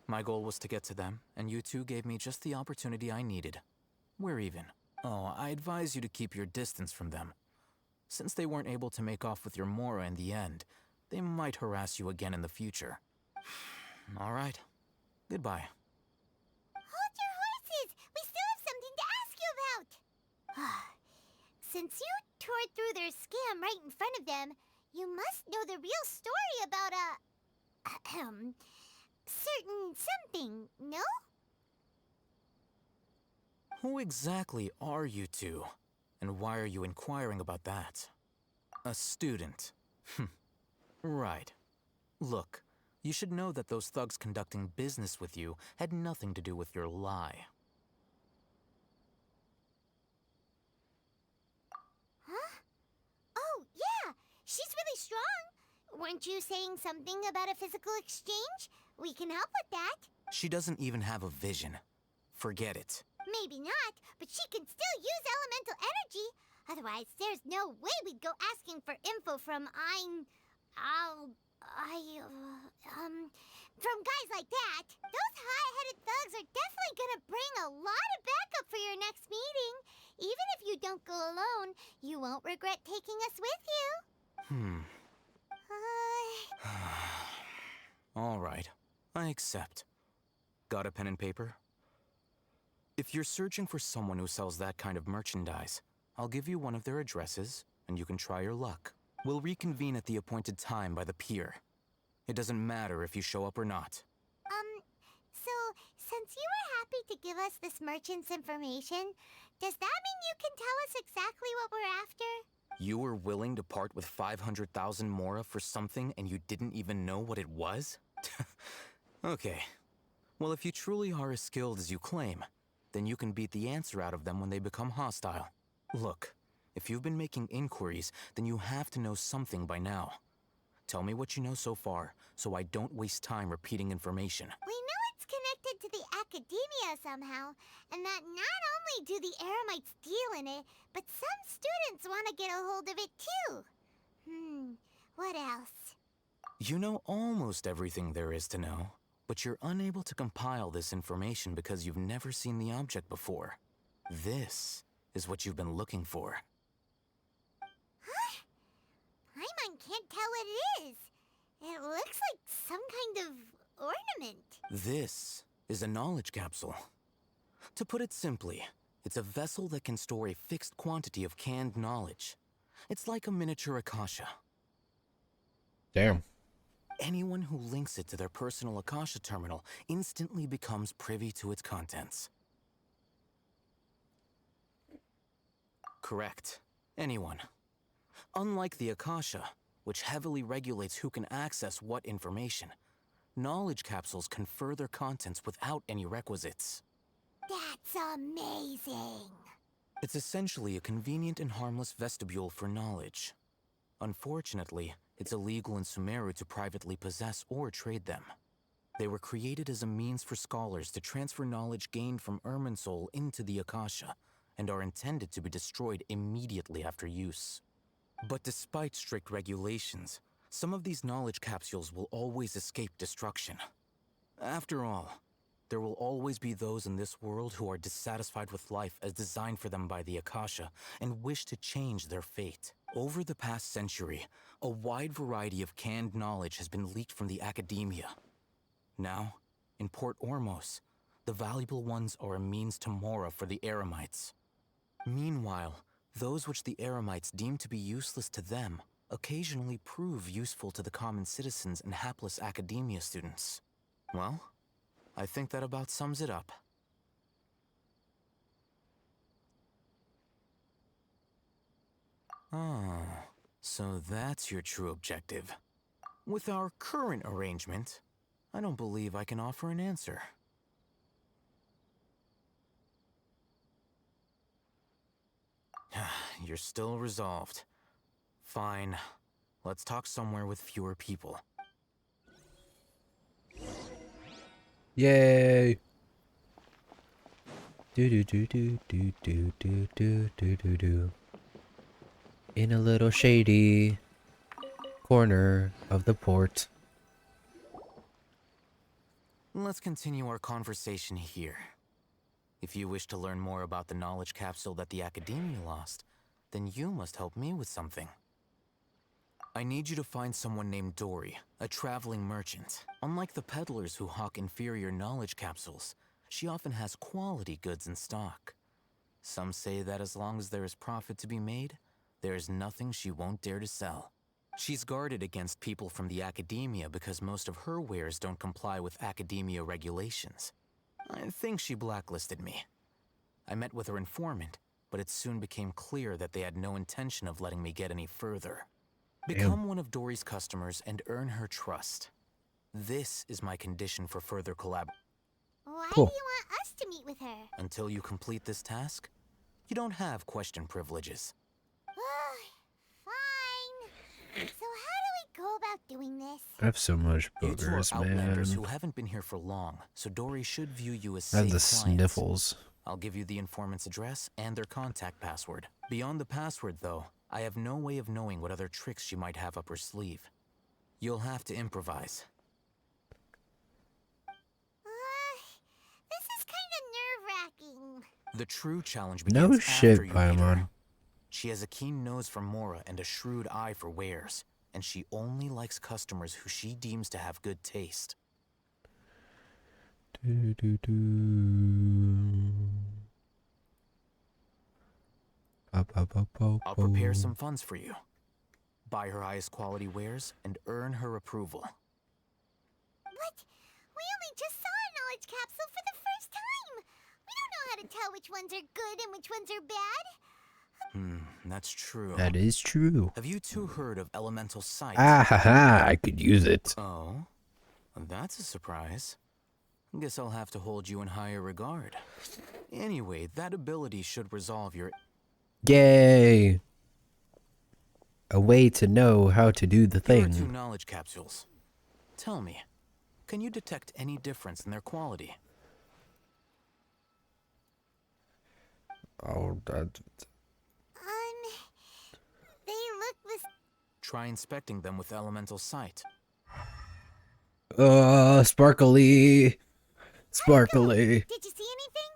My goal was to get to them, and you two gave me just the opportunity I needed. We're even. Oh, I advise you to keep your distance from them. Since they weren't able to make off with your Mora in the end, they might harass you again in the future. All right. Goodbye. Hold your horses! We still have something to ask you about! Since you tore through their scam right in front of them, you must know the real story about certain something, no? Who exactly are you two? And why are you inquiring about that? A student. Right. Look, you should know that those thugs conducting business with you had nothing to do with your lie. Huh? Oh, yeah! She's really strong! Weren't you saying something about a physical exchange? We can help with that. She doesn't even have a vision. Forget it. Maybe not, but she can still use elemental energy. Otherwise, there's no way we'd go asking for info from from guys like that. Those high-headed thugs are definitely gonna bring a lot of backup for your next meeting. Even if you don't go alone, you won't regret taking us with you. All right. I accept. Got a pen and paper? If you're searching for someone who sells that kind of merchandise, I'll give you one of their addresses, and you can try your luck. We'll reconvene at the appointed time by the pier. It doesn't matter if you show up or not. So, since you were happy to give us this merchant's information, does that mean you can tell us exactly what we're after? You were willing to part with 500,000 mora for something and you didn't even know what it was? Okay. Well, if you truly are as skilled as you claim, then you can beat the answer out of them when they become hostile. Look, if you've been making inquiries, then you have to know something by now. Tell me what you know so far, so I don't waste time repeating information. We know it's connected to the academia somehow, and that not only do the Eremites deal in it, but some students want to get a hold of it too. What else? You know almost everything there is to know, but you're unable to compile this information because you've never seen the object before. This is what you've been looking for. Huh? Paimon can't tell what it is. It looks like some kind of ornament. This is a knowledge capsule. To put it simply, it's a vessel that can store a fixed quantity of canned knowledge. It's like a miniature Akasha. Damn. Anyone who links it to their personal Akasha terminal instantly becomes privy to its contents. Correct. Anyone. Unlike the Akasha, which heavily regulates who can access what information, knowledge capsules confer their contents without any requisites. That's amazing. It's essentially a convenient and harmless vestibule for knowledge. Unfortunately, It's illegal in Sumeru to privately possess or trade them. They were created as a means for scholars to transfer knowledge gained from Irminsul into the Akasha, and are intended to be destroyed immediately after use. But despite strict regulations, some of these knowledge capsules will always escape destruction. After all, there will always be those in this world who are dissatisfied with life as designed for them by the Akasha and wish to change their fate. Over the past century, a wide variety of canned knowledge has been leaked from the academia. Now, in Port Ormos, the valuable ones are a means to Mora for the Eremites. Meanwhile, those which the Eremites deem to be useless to them occasionally prove useful to the common citizens and hapless academia students. Well, I think that about sums it up. Oh, so that's your true objective. With our current arrangement, I don't believe I can offer an answer. You're still resolved. Fine. Let's talk somewhere with fewer people. Yay! Do do do do do do do do do do do. In a little shady corner of the port. Let's continue our conversation here. If you wish to learn more about the knowledge capsule that the Academia lost, then you must help me with something. I need you to find someone named Dory, a traveling merchant. Unlike the peddlers who hawk inferior knowledge capsules, she often has quality goods in stock. Some say that as long as there is profit to be made, there is nothing she won't dare to sell. She's guarded against people from the Academia because most of her wares don't comply with Academia regulations. I think she blacklisted me. I met with her informant, but it soon became clear that they had no intention of letting me get any further. Become one of Dory's customers and earn her trust. This is my condition for further collaboration. Why do you want us to meet with her? Until you complete this task, you don't have question privileges. Fine. So how do we go about doing this? I have so much You two are boogers, outlanders man. who haven't been here for long, so Dory should view you as I have safe the clients. sniffles. I'll give you the informant's address and their contact password. Beyond the password, though, I have no way of knowing what other tricks she might have up her sleeve. You'll have to improvise. This is kind of nerve-wracking. The true challenge No begins shit, after you meet her. Paimon. She has a keen nose for Mora and a shrewd eye for wares, and she only likes customers who she deems to have good taste. Do, do, do. I'll prepare some funds for you. Buy her highest quality wares and earn her approval. But we only just saw a knowledge capsule for the first time. We don't know how to tell which ones are good and which ones are bad. That's true. That is true. Have you two heard of elemental sight? Ah ha ha, I could use it. Oh, that's a surprise. Guess I'll have to hold you in higher regard. Anyway, that ability should resolve your... Yay! A way to know how to do the Here are 2 thing. knowledge capsules. Tell me, can you detect any difference in their quality? Oh, that... They look this... Try inspecting them with elemental sight. Sparkly. Sparkly. Did you see anything?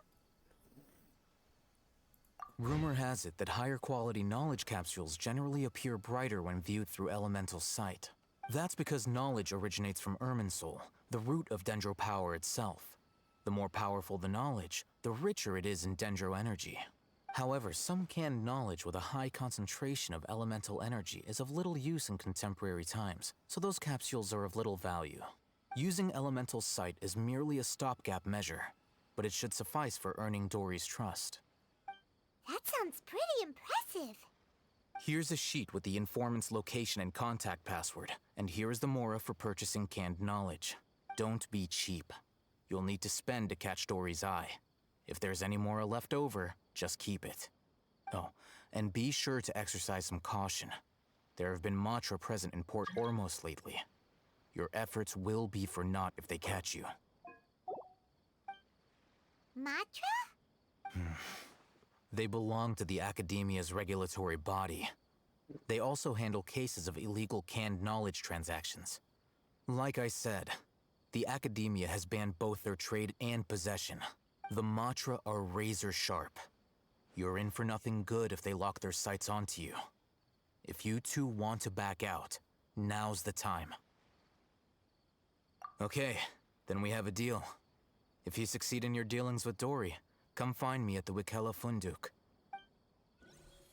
Rumor has it that higher quality knowledge capsules generally appear brighter when viewed through elemental sight. That's because knowledge originates from Irminsul, the root of Dendro power itself. The more powerful the knowledge, the richer it is in Dendro energy. However, some canned knowledge with a high concentration of elemental energy is of little use in contemporary times, so those capsules are of little value. Using elemental sight is merely a stopgap measure, but it should suffice for earning Dory's trust. That sounds pretty impressive. Here's a sheet with the informant's location and contact password, and here is the Mora for purchasing canned knowledge. Don't be cheap. You'll need to spend to catch Dory's eye. If there's any Mora left over, just keep it. Oh, and be sure to exercise some caution. There have been Matra present in Port Ormos lately. Your efforts will be for naught if they catch you. Matra? They belong to the Academia's regulatory body. They also handle cases of illegal canned knowledge transactions. Like I said, the Academia has banned both their trade and possession. The Matra are razor sharp. You're in for nothing good if they lock their sights onto you. If you two want to back out, now's the time. Okay, then we have a deal. If you succeed in your dealings with Dory, come find me at the Wikela Funduk.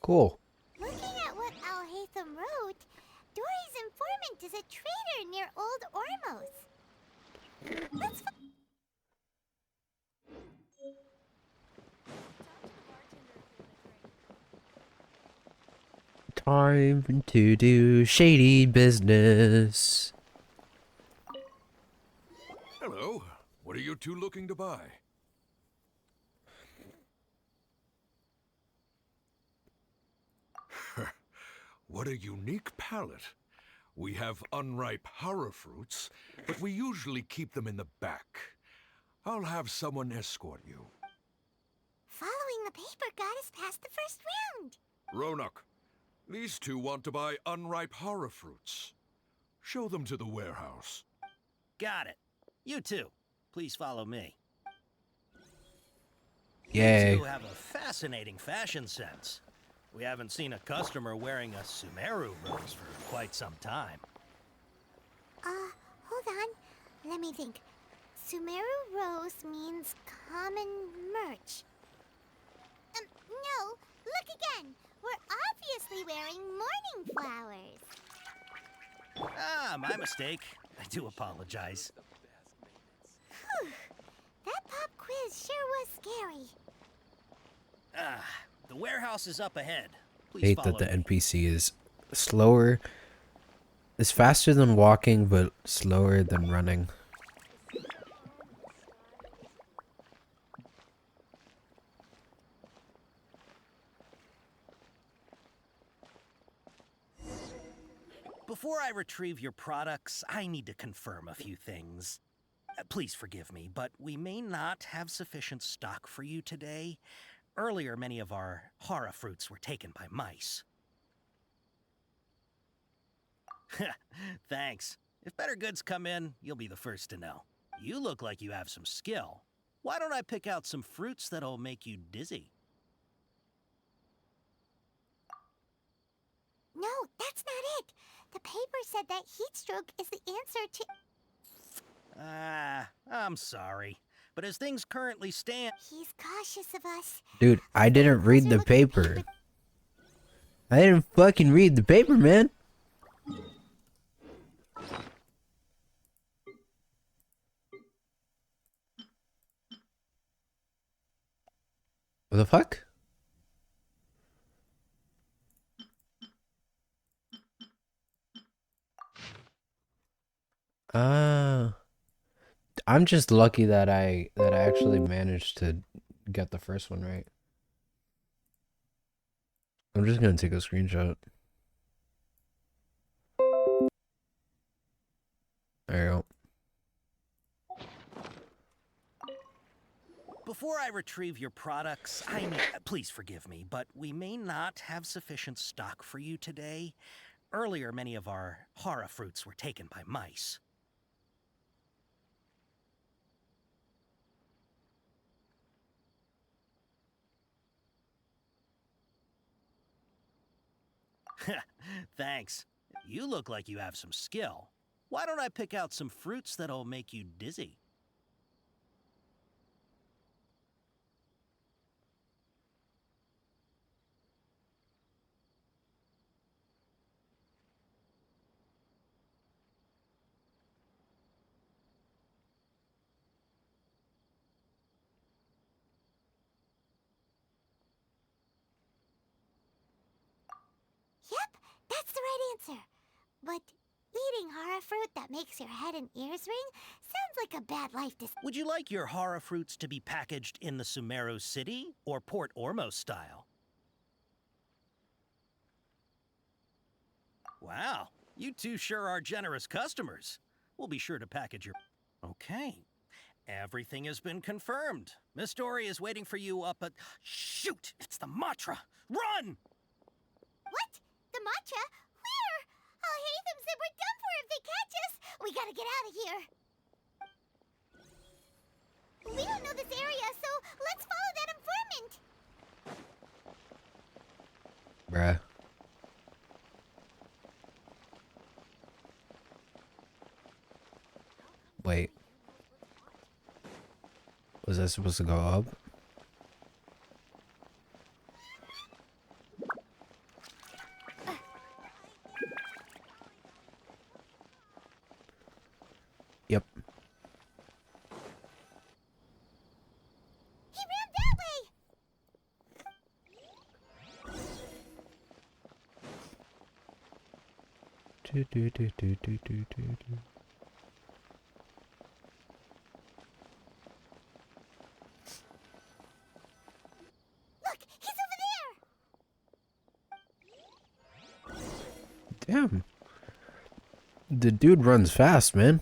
Cool. Looking at what Al-Haytham wrote, Dory's informant is a trader near Old Ormos. Let's Time to do shady business. Hello. What are you two looking to buy? What a unique palette. We have unripe horror fruits, but we usually keep them in the back. I'll have someone escort you. Following the paper got us past the first round. Ronak, these two want to buy unripe horror fruits. Show them to the warehouse. Got it. You two, please follow me. Yay. You two have a fascinating fashion sense. We haven't seen a customer wearing a sumeru rose for quite some time. Hold on. Let me think. Sumeru rose means common merch. No, look again. We're obviously wearing morning flowers. Ah, my mistake. I do apologize. Whew. That pop quiz sure was scary. Ah, the warehouse is up ahead. Please Hate follow that the me. NPC is slower. It's faster than walking, but slower than running. Before I retrieve your products, I need to confirm a few things. Please forgive me, but we may not have sufficient stock for you today. Earlier, many of our hara fruits were taken by mice. Thanks. If better goods come in, you'll be the first to know. You look like you have some skill. Why don't I pick out some fruits that'll make you dizzy? No, that's not it. The paper said that heat stroke is the answer to... I'm sorry. But as things currently stand... He's cautious of us. Dude, I didn't read the paper. I didn't fucking read the paper, man. What the fuck? I'm just lucky that I actually managed to get the first one right. I'm just gonna take a screenshot. There you go. Before I retrieve your products, I need... Please forgive me, but we may not have sufficient stock for you today. Earlier, many of our hara fruits were taken by mice. Thanks. You look like you have some skill. Why don't I pick out some fruits that'll make you dizzy? Yep, that's the right answer. But eating hara fruit that makes your head and ears ring sounds like a bad life decision. Would you like your hara fruits to be packaged in the Sumeru City or Port Ormos style? Wow, you two sure are generous customers. We'll be sure to package your... Okay. Everything has been confirmed. Miss Dory is waiting for you up at... Shoot! It's the Matra! Run! What? The Matra? Where? I'll hate them said we're done for if they catch us. We gotta get out of here. We don't know this area, so let's follow that informant. Bruh. Wait. Was I supposed to go up? Yep. He ran that way. Do, do, do, do, do, do, do, do. Look, he's over there. Damn. The dude runs fast, man.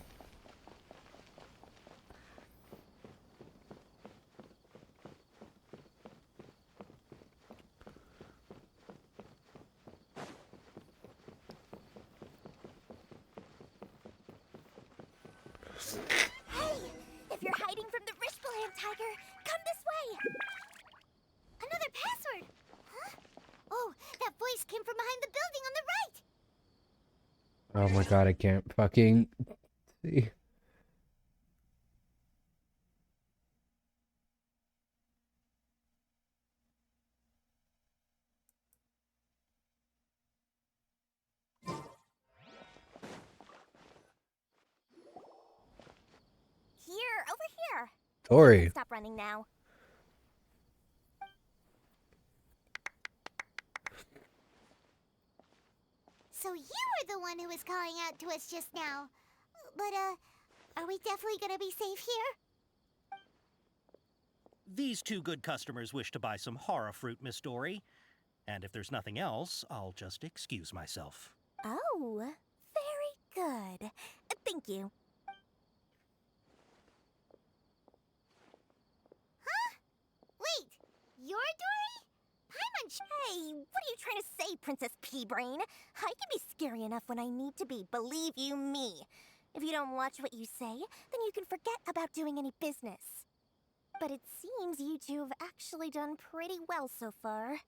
Hey! If you're hiding from the Rishbaland tiger, come this way! Another password. Huh? Oh, that voice came from behind the building on the right. Oh my god, I can't fucking see. Here, over here. Dory. Stop running now. So you were the one who was calling out to us just now. But, are we definitely gonna be safe here? These two good customers wish to buy some horror fruit, Miss Dory. And if there's nothing else, I'll just excuse myself. Oh, very good. Thank you. Huh? Wait, you're Dory? Hey, what are you trying to say, Princess Pea-Brain? I can be scary enough when I need to be, believe you me. If you don't watch what you say, then you can forget about doing any business. But it seems you two have actually done pretty well so far.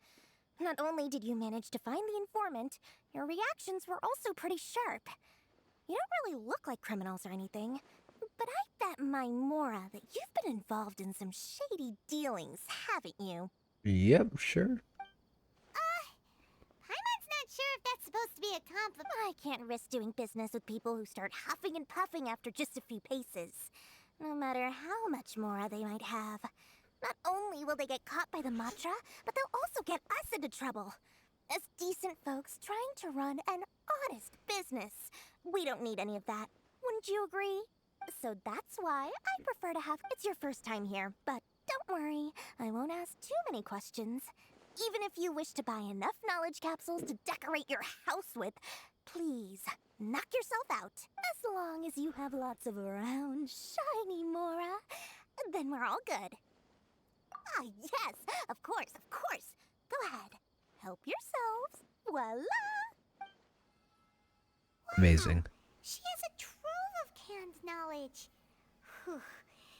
Not only did you manage to find the informant, your reactions were also pretty sharp. You don't really look like criminals or anything, but I bet my Mora that you've been involved in some shady dealings, haven't you? Yep, sure. Paimon's not sure if that's supposed to be a compliment. I can't risk doing business with people who start huffing and puffing after just a few paces. No matter how much Mora they might have. Not only will they get caught by the Matra, but they'll also get us into trouble. As decent folks trying to run an honest business. We don't need any of that. Wouldn't you agree? So that's why I prefer to have... It's your first time here, but don't worry. I won't ask too many questions. Even if you wish to buy enough knowledge capsules to decorate your house with, please, knock yourself out. As long as you have lots of round, shiny Mora, then we're all good. Ah, yes, of course, of course. Go ahead. Help yourselves. Voila! Amazing. She has a trove of canned knowledge. Whew.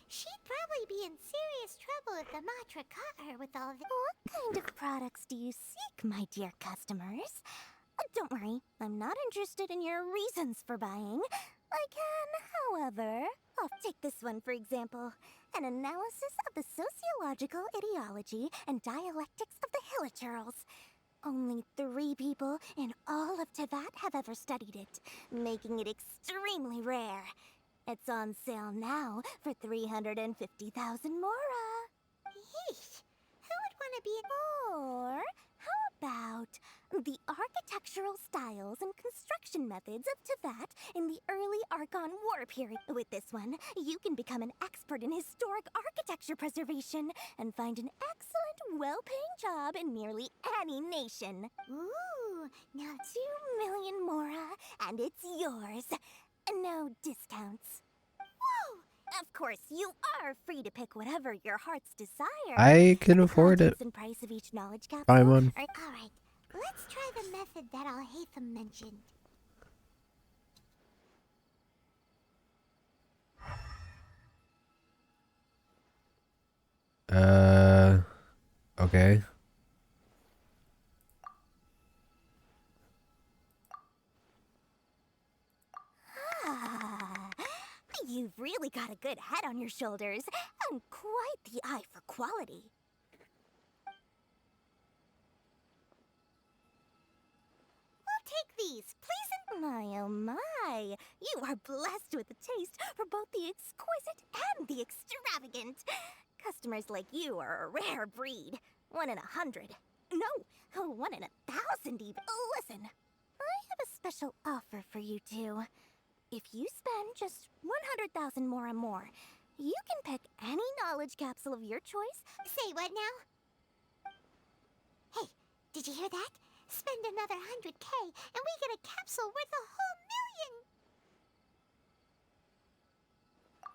She'd probably be in serious trouble if the Matra caught her with all the... What kind of products do you seek, my dear customers? Don't worry, I'm not interested in your reasons for buying. I can, however... Oh, take this one, for example. An analysis of the sociological ideology and dialectics of the Hilichurls. Only 3 people in all of Tevat have ever studied it, making it extremely rare. It's on sale now for 350,000 Mora. Yeesh. Who would want to be... Or how about the architectural styles and construction methods of Tevat in the early Archon War period? With this one, you can become an expert in historic architecture preservation and find an excellent, well-paying job in nearly any nation. Ooh, Now 2,000,000 Mora, and it's yours. No discounts. Whoa! Of course, you are free to pick whatever your heart's desire. I can The afford it. contents and price of each knowledge capsule Paimon. are... Alright, let's try the method that Al-Haytham mentioned. Okay. Ah, you've really got a good head on your shoulders, and quite the eye for quality. We'll take these, please. My, oh my. You are blessed with a taste for both the exquisite and the extravagant. Customers like you are a rare breed. 1 in 100. No, 1 in 1,000 even. Listen, I have a special offer for you two. If you spend just 100,000 more and more, you can pick any knowledge capsule of your choice. Say what now? Hey, did you hear that? Spend another 100K and we get a capsule worth a whole million!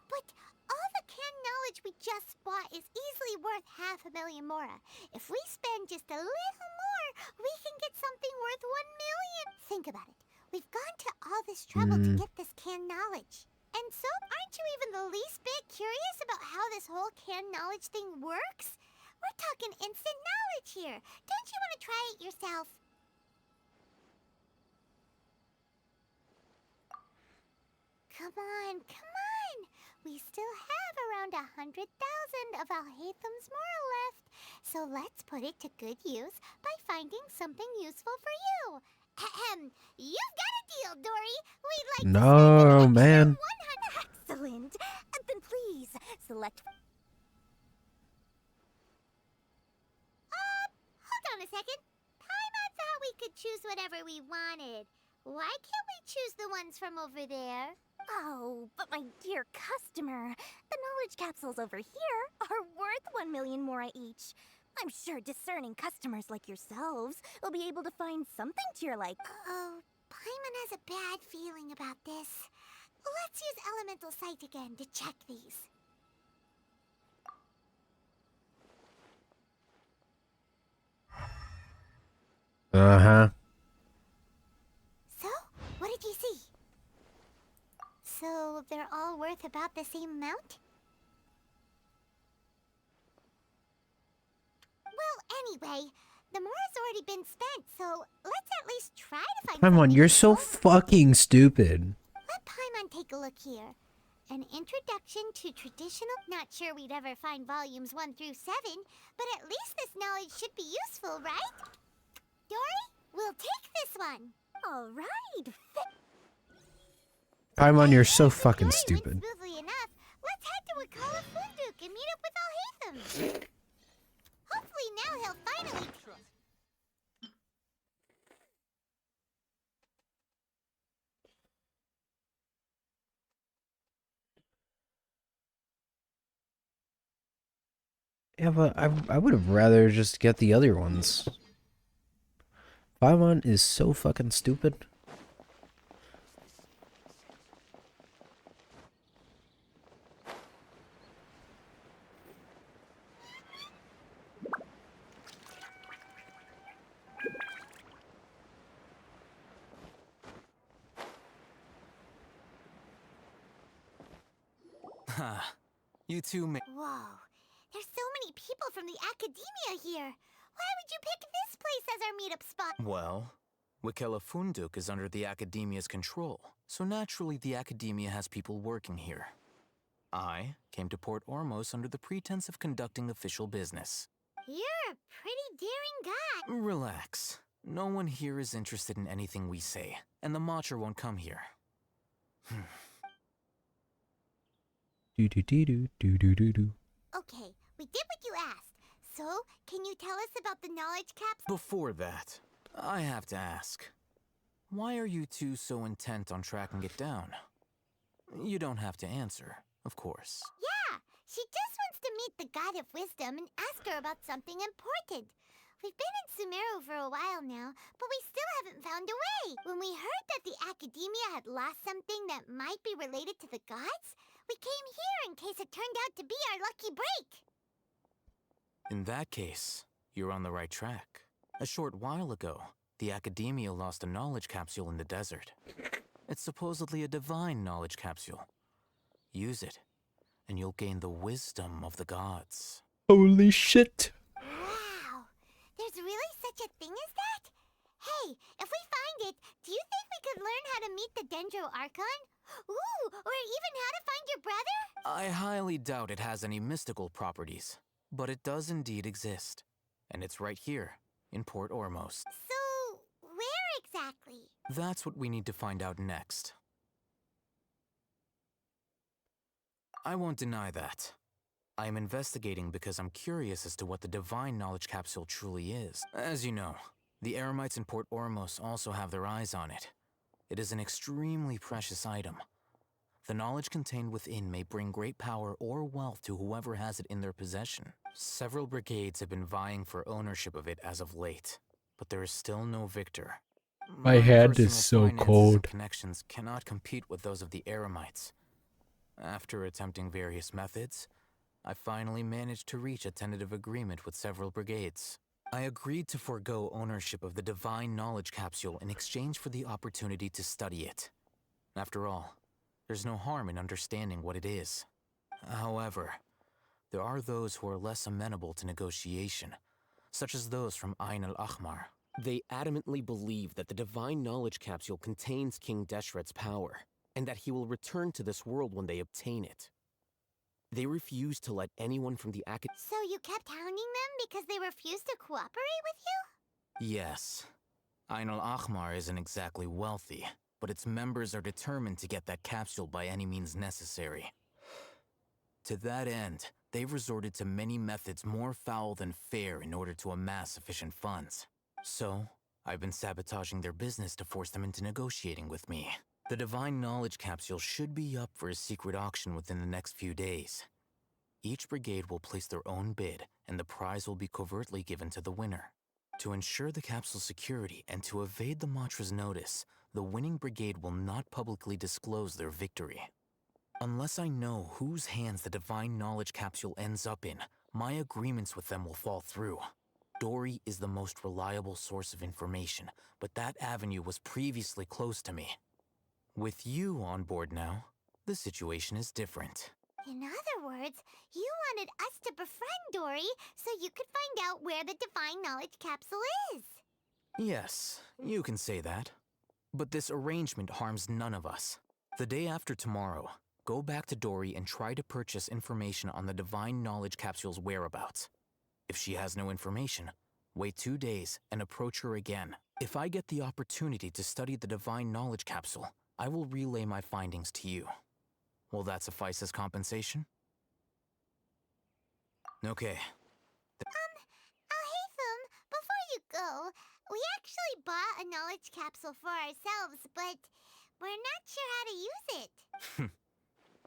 But all the canned knowledge we just bought is easily worth 500,000 Mora. If we spend just a little more, we can get something worth 1,000,000. Think about it. We've gone to all this trouble to get this canned knowledge. And so, aren't you even the least bit curious about how this whole canned knowledge thing works? We're talking instant knowledge here. Don't you want to try it yourself? Come on, come on! We still have around 100,000 of Al-Haytham's Mora left. So let's put it to good use by finding something useful for you. Ahem. You've got a deal, Dory. We'd like to No, spend an man. extra 100. Excellent. Then please, select... Hold on a second. Paimon thought we could choose whatever we wanted. Why can't we choose the ones from over there? Oh, but my dear customer, the knowledge capsules over here are worth 1,000,000 Mora each. I'm sure discerning customers like yourselves will be able to find something to your like. Oh, Paimon has a bad feeling about this. Let's use Elemental Sight again to check these. Uh-huh. So, what did you see? So, they're all worth about the same amount? Well, anyway, the Mora's already been spent, so let's at least try to find Paimon, you're so fucking stupid. Let Paimon take a look here. An introduction to traditional... Not sure we'd ever find volumes 1 through 7, but at least this knowledge should be useful, right? Dory, we'll take this one. All right. Paimon, you're so fucking stupid. Smoothly enough, let's head to Wakala Funduk and meet up with Al-Haytham. Hopefully now he'll finally... Yeah, but I would have rather just get the other ones. Paimon is so fucking stupid. You two may... Whoa, there's so many people from the academia here. Why would you pick this place as our meetup spot? Well, Wakela Funduk is under the Academia's control, so naturally the Academia has people working here. I came to Port Ormos under the pretense of conducting official business. You're a pretty daring guy. Relax. No one here is interested in anything we say, and the Matcher won't come here. Do-do-do-do-do-do-do. Okay, we did what you asked. So, can you tell us about the knowledge capsule? Before that, I have to ask. Why are you two so intent on tracking it down? You don't have to answer, of course. Yeah, she just wants to meet the God of Wisdom and ask her about something important. We've been in Sumeru for a while now, but we still haven't found a way. When we heard that the Academia had lost something that might be related to the gods, we came here in case it turned out to be our lucky break. In that case, you're on the right track. A short while ago, the Academia lost a knowledge capsule in the desert. It's supposedly a divine knowledge capsule. Use it, and you'll gain the wisdom of the gods. Holy shit! Wow! There's really such a thing as that? Hey, if we find it, do you think we could learn how to meet the Dendro Archon? Ooh, or even how to find your brother? I highly doubt it has any mystical properties, but it does indeed exist. And it's right here, in Port Ormos. So, where exactly? That's what we need to find out next. I won't deny that. I am investigating because I'm curious as to what the divine knowledge capsule truly is. As you know, the Eremites in Port Ormos also have their eyes on it. It is an extremely precious item. The knowledge contained within may bring great power or wealth to whoever has it in their possession. Several brigades have been vying for ownership of it as of late, but there is still no victor. My hand is personal so finances and cold. connections cannot compete with those of the Eremites. After attempting various methods, I finally managed to reach a tentative agreement with several brigades. I agreed to forego ownership of the divine knowledge capsule in exchange for the opportunity to study it. After all, there's no harm in understanding what it is. However, there are those who are less amenable to negotiation, such as those from Ain al-Ahmar. They adamantly believe that the divine knowledge capsule contains King Deshret's power, and that he will return to this world when they obtain it. They refuse to let anyone from the So you kept hounding them because they refused to cooperate with you? Yes. Ain al-Ahmar isn't exactly wealthy, but its members are determined to get that capsule by any means necessary. To that end, they've resorted to many methods more foul than fair in order to amass sufficient funds. So, I've been sabotaging their business to force them into negotiating with me. The divine knowledge capsule should be up for a secret auction within the next few days. Each brigade will place their own bid, and the prize will be covertly given to the winner. To ensure the capsule's security and to evade the Matra's notice, the winning brigade will not publicly disclose their victory. Unless I know whose hands the divine knowledge capsule ends up in, my agreements with them will fall through. Dory is the most reliable source of information, but that avenue was previously closed to me. With you on board now, the situation is different. In other words, you wanted us to befriend Dory so you could find out where the divine knowledge capsule is. Yes, you can say that. But this arrangement harms none of us. The day after tomorrow, go back to Dory and try to purchase information on the divine knowledge capsule's whereabouts. If she has no information, wait 2 days and approach her again. If I get the opportunity to study the divine knowledge capsule, I will relay my findings to you. Will that suffice as compensation? Okay. Alhaitham, before you go, we actually bought a knowledge capsule for ourselves, but we're not sure how to use it.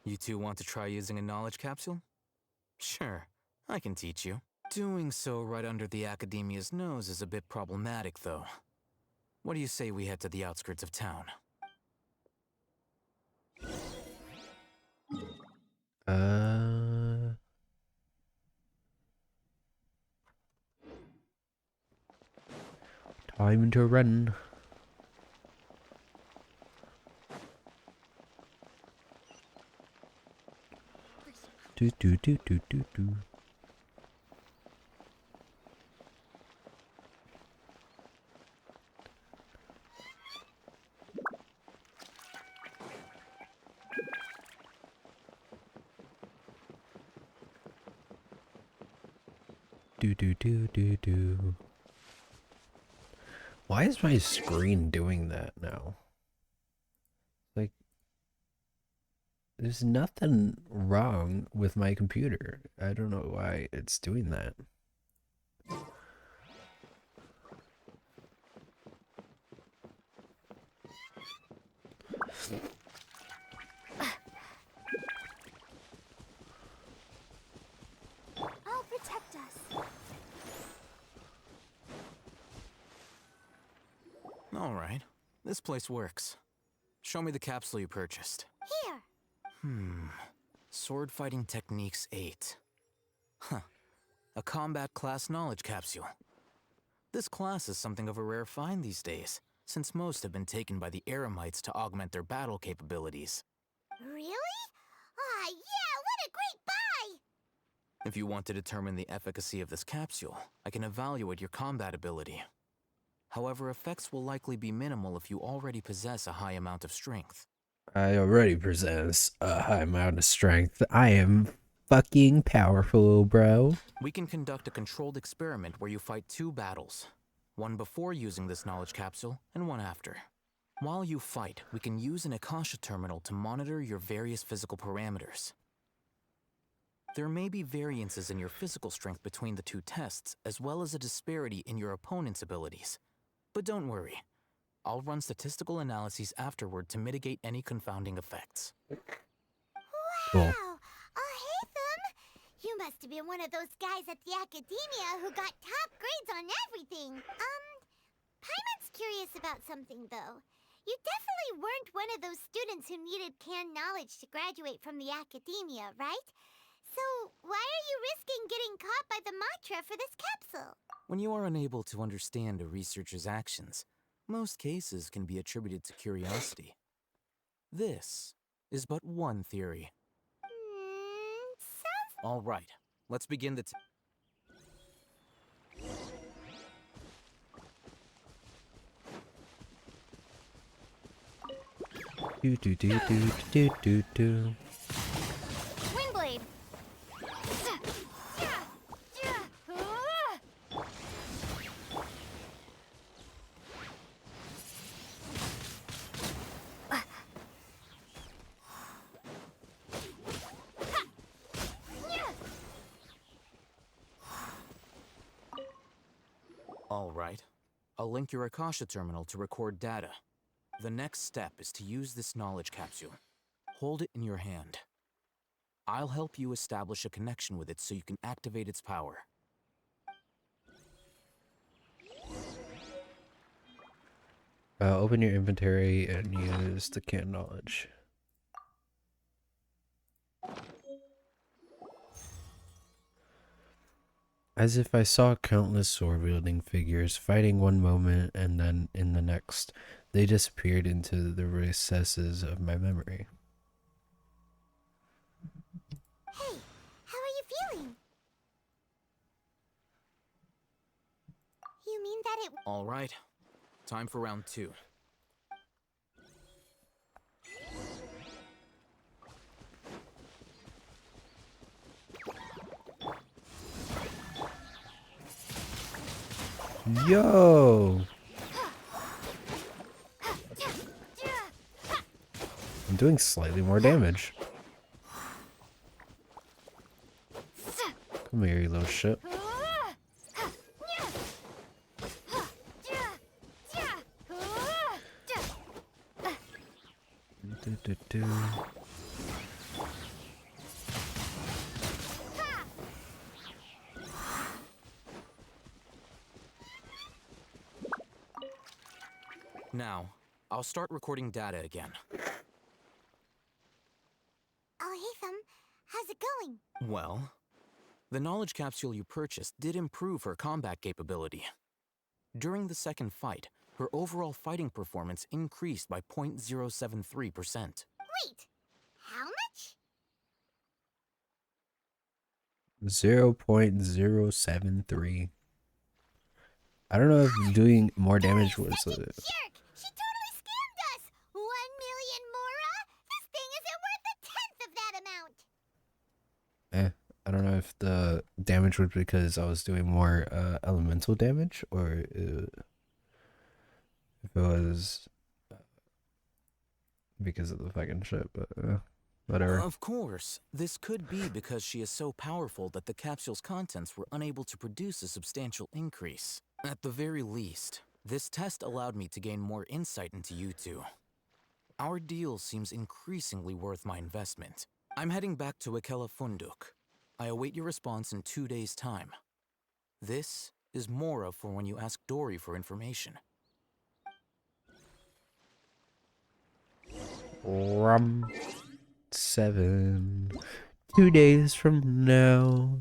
You two want to try using a knowledge capsule? Sure, I can teach you. Doing so right under the Academia's nose is a bit problematic, though. What do you say we head to the outskirts of town? Time to run. Do do do do do do. Do do do do do. Why is my screen doing that now? Like, there's nothing wrong with my computer. I don't know why it's doing that. I'll protect us. All right. This place works. Show me the capsule you purchased. Here. Sword Fighting Techniques 8. Huh. A combat class knowledge capsule. This class is something of a rare find these days, since most have been taken by the Eremites to augment their battle capabilities. Really? Ah, yeah, what a great buy! If you want to determine the efficacy of this capsule, I can evaluate your combat ability. However, effects will likely be minimal if you already possess a high amount of strength. I already possess a high amount of strength. I am fucking powerful, bro. We can conduct a controlled experiment where you fight 2 battles. One before using this knowledge capsule, and one after. While you fight, we can use an Akasha terminal to monitor your various physical parameters. There may be variances in your physical strength between the 2 tests, as well as a disparity in your opponent's abilities. But don't worry. I'll run statistical analyses afterward to mitigate any confounding effects. Cool. Wow! Oh, hey, Thumb! You must have been one of those guys at the academia who got top grades on everything. Paimon's curious about something, though. You definitely weren't one of those students who needed canned knowledge to graduate from the academia, right? So, why are you risking getting caught by the Matra for this capsule? When you are unable to understand a researcher's actions, most cases can be attributed to curiosity. This is but one theory. Sounds... All right, let's begin the... Do do do do do do do. Wingblade! All right. I'll link your Akasha terminal to record data. The next step is to use this knowledge capsule. Hold it in your hand. I'll help you establish a connection with it so you can activate its power. Open your inventory and use the canned knowledge. As if I saw countless sword-wielding figures fighting one moment and then in the next, they disappeared into the recesses of my memory. Hey, how are you feeling? You mean that it... All right. Time for round 2. Yo! I'm doing slightly more damage. Come here, you little shit. Do, do, do. Now, I'll start recording data again. Oh, hey, Thumb. How's it going? Well, the knowledge capsule you purchased did improve her combat capability. During the second fight, her overall fighting performance increased by 0.073%. Wait, how much? 0.073. I don't know if doing more damage was Jerk! She totally scammed us! 1 million mora? This thing isn't worth a tenth of that amount! I don't know if the damage was because I was doing more elemental damage or if it was because of the fucking shit, but whatever. Of course, this could be because she is so powerful that the capsule's contents were unable to produce a substantial increase. At the very least, this test allowed me to gain more insight into you two. Our deal seems increasingly worth my investment. I'm heading back to Akela Funduk. I await your response in 2 days' time. This is Mora for when you ask Dory for information. Rum 7. 2 days from now.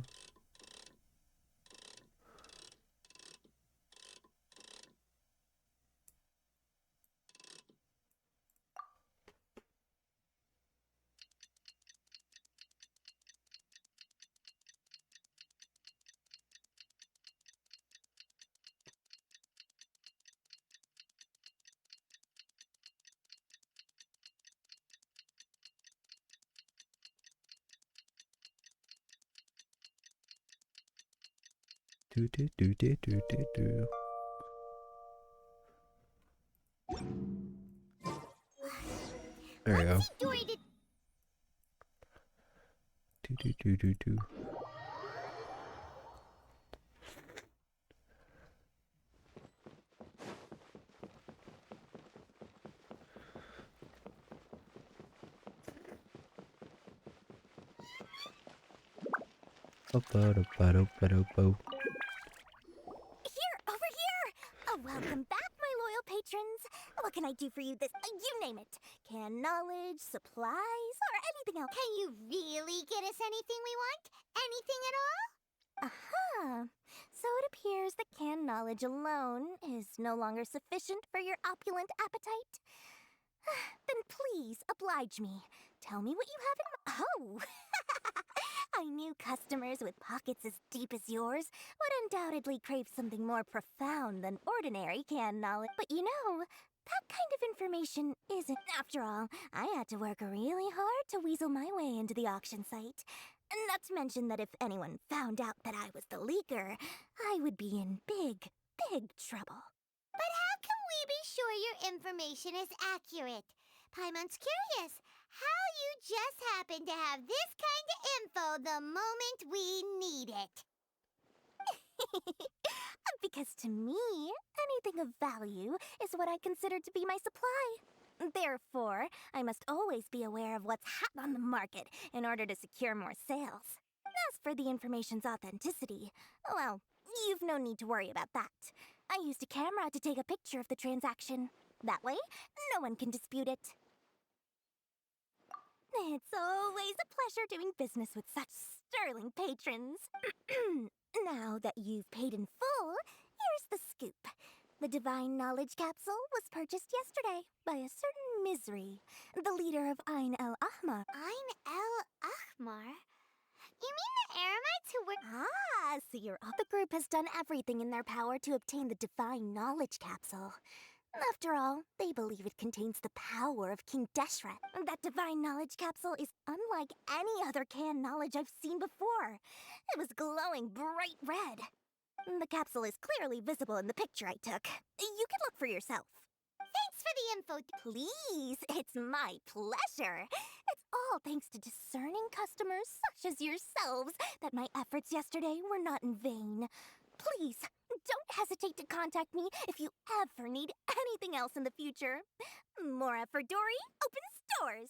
Do do do do do do do. There we go. Do do do do do. Ba-ba-da-ba-da-ba-da-bo. Here, over here! Welcome back, my loyal patrons. What can I do for you this? You name it. Canned knowledge, supplies, or anything else. Can you really get us anything we want? Anything at all? Aha! So it appears that canned knowledge alone is no longer sufficient for your opulent appetite. Then please oblige me. Tell me what you have in. Oh! I knew customers with pockets as deep as yours would undoubtedly crave something more profound than ordinary canned knowledge. But you know, that kind of information isn't. After all, I had to work really hard to weasel my way into the auction site. Not to mention that if anyone found out that I was the leaker, I would be in big, big trouble. But how can we be sure your information is accurate? Paimon's curious how you just happen to have this kind of info the moment we need it. Because to me, anything of value is what I consider to be my supply. Therefore, I must always be aware of what's hot on the market in order to secure more sales. As for the information's authenticity, well, you've no need to worry about that. I used a camera to take a picture of the transaction. That way, no one can dispute it. It's always a pleasure doing business with such sterling patrons. Now that you've paid in full, here's the scoop. The Divine Knowledge Capsule was purchased yesterday by a certain Misery, the leader of Ain el Ahmar. Ain el Ahmar? You mean the Eremites who were... Ah, so the group has done everything in their power to obtain the Divine Knowledge Capsule. After all, they believe it contains the power of King Deshret. That Divine Knowledge Capsule is unlike any other canned knowledge I've seen before. It was glowing bright red. The capsule is clearly visible in the picture I took. You can look for yourself. Thanks for the info. Please, it's my pleasure. It's all thanks to discerning customers such as yourselves that my efforts yesterday were not in vain. Please, don't hesitate to contact me if you ever need anything else in the future. Mora for Dory opens doors.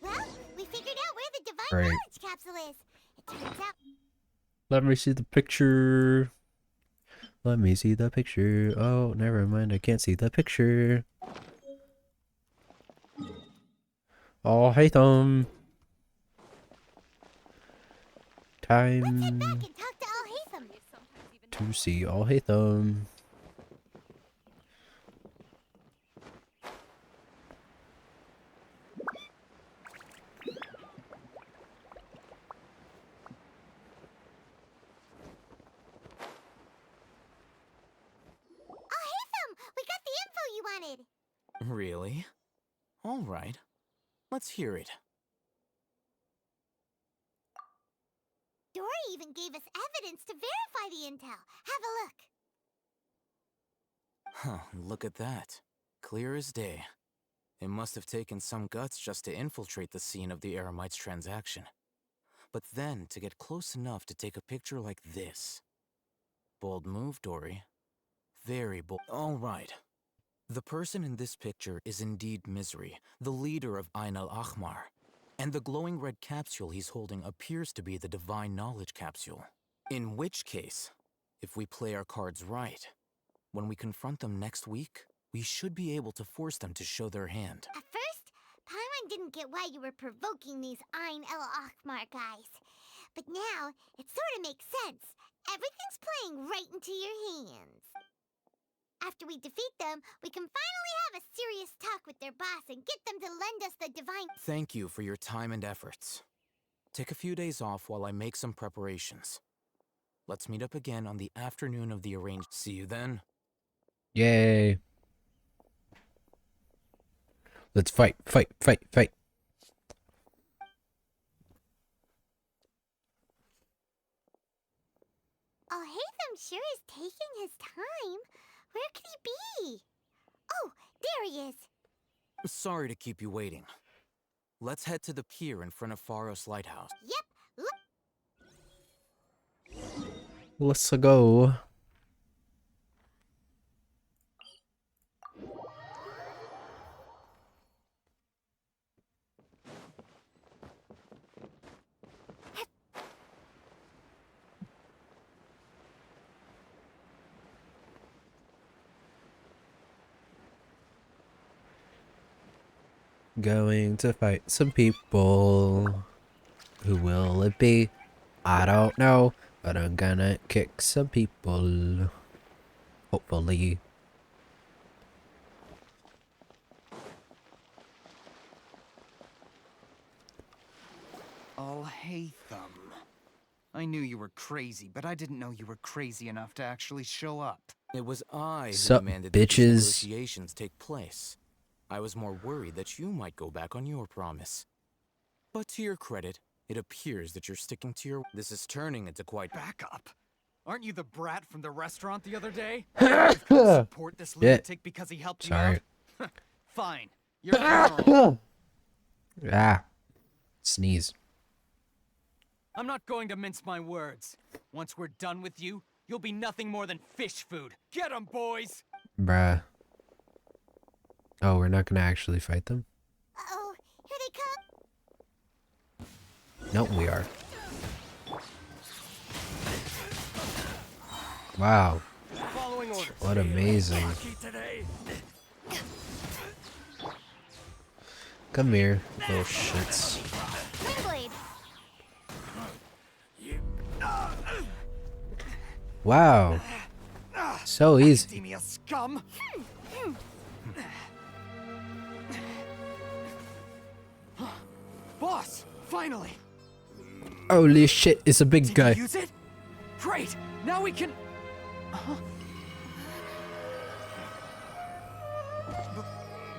Well, we figured out where the Divine Right. Knowledge Capsule is. It turns out... Let me see the picture. Let me see the picture. Oh, never mind. I can't see the picture. Oh, hey, Tom. Time to see All Hatham. We got the info you wanted. Really? All right. Let's hear it. Dory even gave us evidence to verify the intel. Have a look. Huh, look at that. Clear as day. It must have taken some guts just to infiltrate the scene of the Eremites' transaction. But then to get close enough to take a picture like this. Bold move, Dory. Very bold. All right. The person in this picture is indeed Misery, the leader of Ain al-Ahmar. And the glowing red capsule he's holding appears to be the Divine Knowledge Capsule. In which case, if we play our cards right, when we confront them next week, we should be able to force them to show their hand. At first, Paimon didn't get why you were provoking these Ein El Achmar guys. But now, it sort of makes sense. Everything's playing right into your hands. After we defeat them, we can finally have a serious talk with their boss and get them to lend us the divine... Thank you for your time and efforts. Take a few days off while I make some preparations. Let's meet up again on the afternoon of the arranged... See you then. Yay. Let's fight, fight, fight, fight. Oh, Hatham sure is taking his time. Where could he be? Oh, there he is. Sorry to keep you waiting. Let's head to the pier in front of Faros Lighthouse. Yep, Let's go. Going to fight some people. Who will it be? I don't know, but I'm gonna kick some people. Hopefully. Alhaitham. I knew you were crazy, but I didn't know you were crazy enough to actually show up. It was I who Sup, demanded that these bitches? negotiations take place. I was more worried that you might go back on your promise. But to your credit, it appears that you're sticking to your... This is turning into quite... Back up! Aren't you the brat from the restaurant the other day? Support this Shit. lunatic because he helped Sorry. you out? Fine. You're funeral. Ah. Sneeze. I'm not going to mince my words. Once we're done with you, you'll be nothing more than fish food. Get 'em, boys! Bruh. Oh, we're not gonna actually fight them? Uh-oh, here they come. Nope, we are. Wow. What amazing. Come here, little shits. Windblade. Wow. So easy. Academia scum! Boss! Finally! Holy shit, it's a big guy. Use it? Great! Now we can...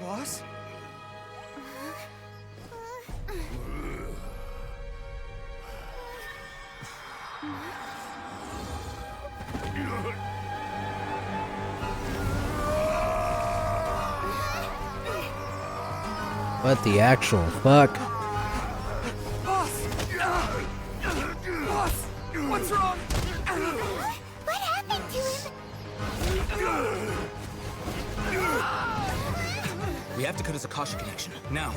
Boss? What the actual fuck? Boss! Boss! What's wrong? What happened to him? We have to cut his Akasha connection. Now.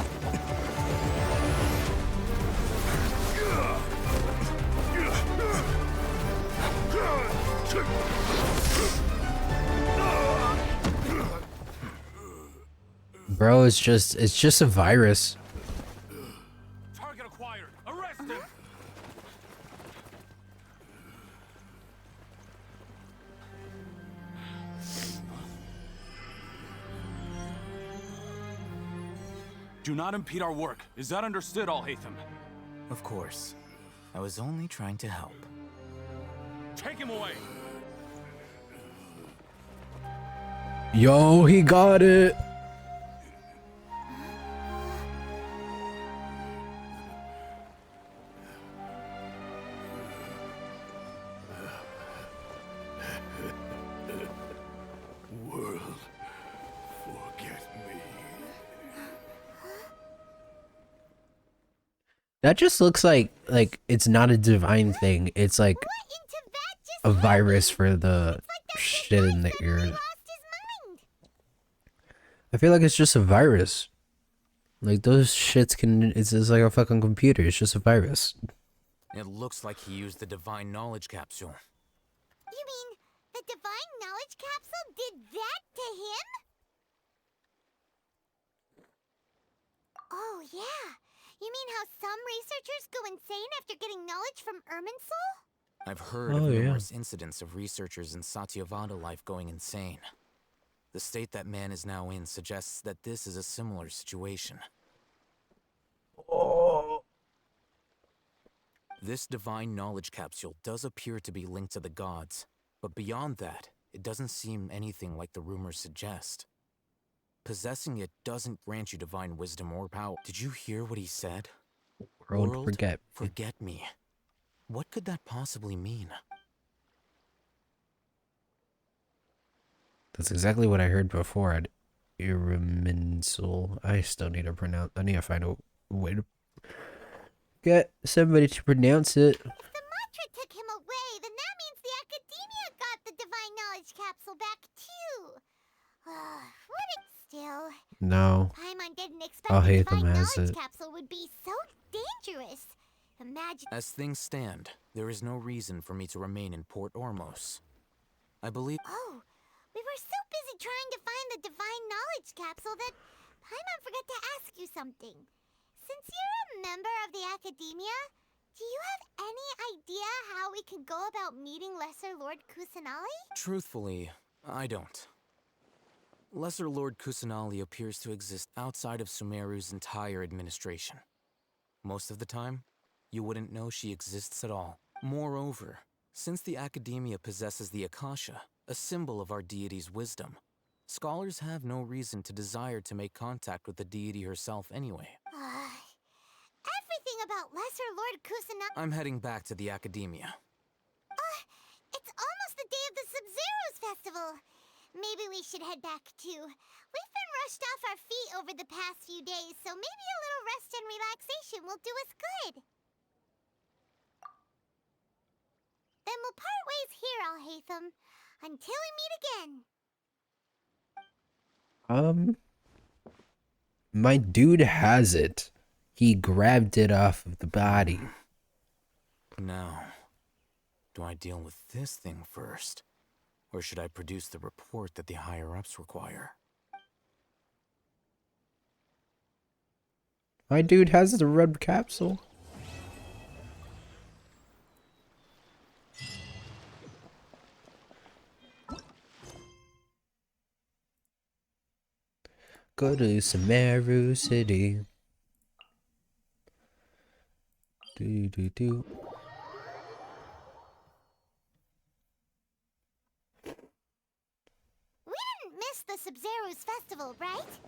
Bro, it's just a virus. Target acquired. Arrest him. Do not impede our work. Is that understood, Alhaitham? Of course. I was only trying to help. Take him away. Yo, he got it. World, forget me. That just looks like it's not a divine thing. It's like a virus for the shit in the ear. I feel like it's just a virus. Like those shits can. It's just like a fucking computer. It's just a virus. It looks like he used the divine knowledge capsule. You mean the divine knowledge capsule did that to him? Oh, yeah. You mean how some researchers go insane after getting knowledge from Irminsul? I've heard of numerous incidents of researchers in Satyavada life going insane. The state that man is now in suggests that this is a similar situation. This divine knowledge capsule does appear to be linked to the gods, but beyond that, it doesn't seem anything like the rumors suggest. Possessing it doesn't grant you divine wisdom or power. Did you hear what he said? World forget. Forget me. What could that possibly mean? That's exactly what I heard before at Irminsul. I still need to pronounce. I need to find a way to get somebody to pronounce it. If the mantra took him away, then that means the Academia got the divine knowledge capsule back too. Would it still? No. Paimon didn't expect I'll the hate them divine as knowledge it. capsule would be so dangerous. Imagine. As things stand, there is no reason for me to remain in Port Ormos. I believe. Oh, we were so busy trying to find the divine knowledge capsule that Paimon forgot to ask you something. Since you're a member of the Academia, do you have any idea how we can go about meeting Lesser Lord Kusanali? Truthfully, I don't. Lesser Lord Kusanali appears to exist outside of Sumeru's entire administration. Most of the time, you wouldn't know she exists at all. Moreover, since the Academia possesses the Akasha, a symbol of our deity's wisdom, scholars have no reason to desire to make contact with the deity herself anyway. Everything about Lesser Lord Kusanali. I'm heading back to the Academia. It's almost the day of the Sub-Zero's festival. Maybe we should head back too. We've been rushed off our feet over the past few days, so maybe a little rest and relaxation will do us good. Then we'll part ways here, Alhaitham, until we meet again. My dude has it. He grabbed it off of the body. Now, do I deal with this thing first? Or should I produce the report that the higher-ups require? My dude has the red capsule. Go to Sumeru City. Do. We didn't miss the Sub-Zero's festival, right?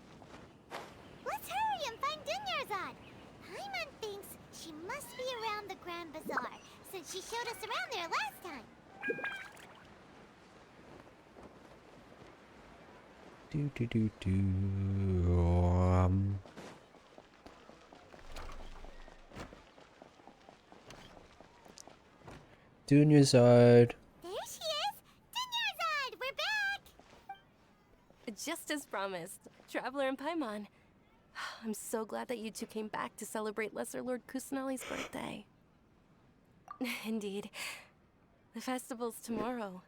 Let's hurry and find Dunyarzad. Paimon thinks she must be around the Grand Bazaar, since she showed us around there last time. Do. Dunyarzad. There she is! Dunyarzad, we're back! Just as promised, Traveler and Paimon. I'm so glad that you two came back to celebrate Lesser Lord Kusanali's birthday. Indeed. The festival's tomorrow.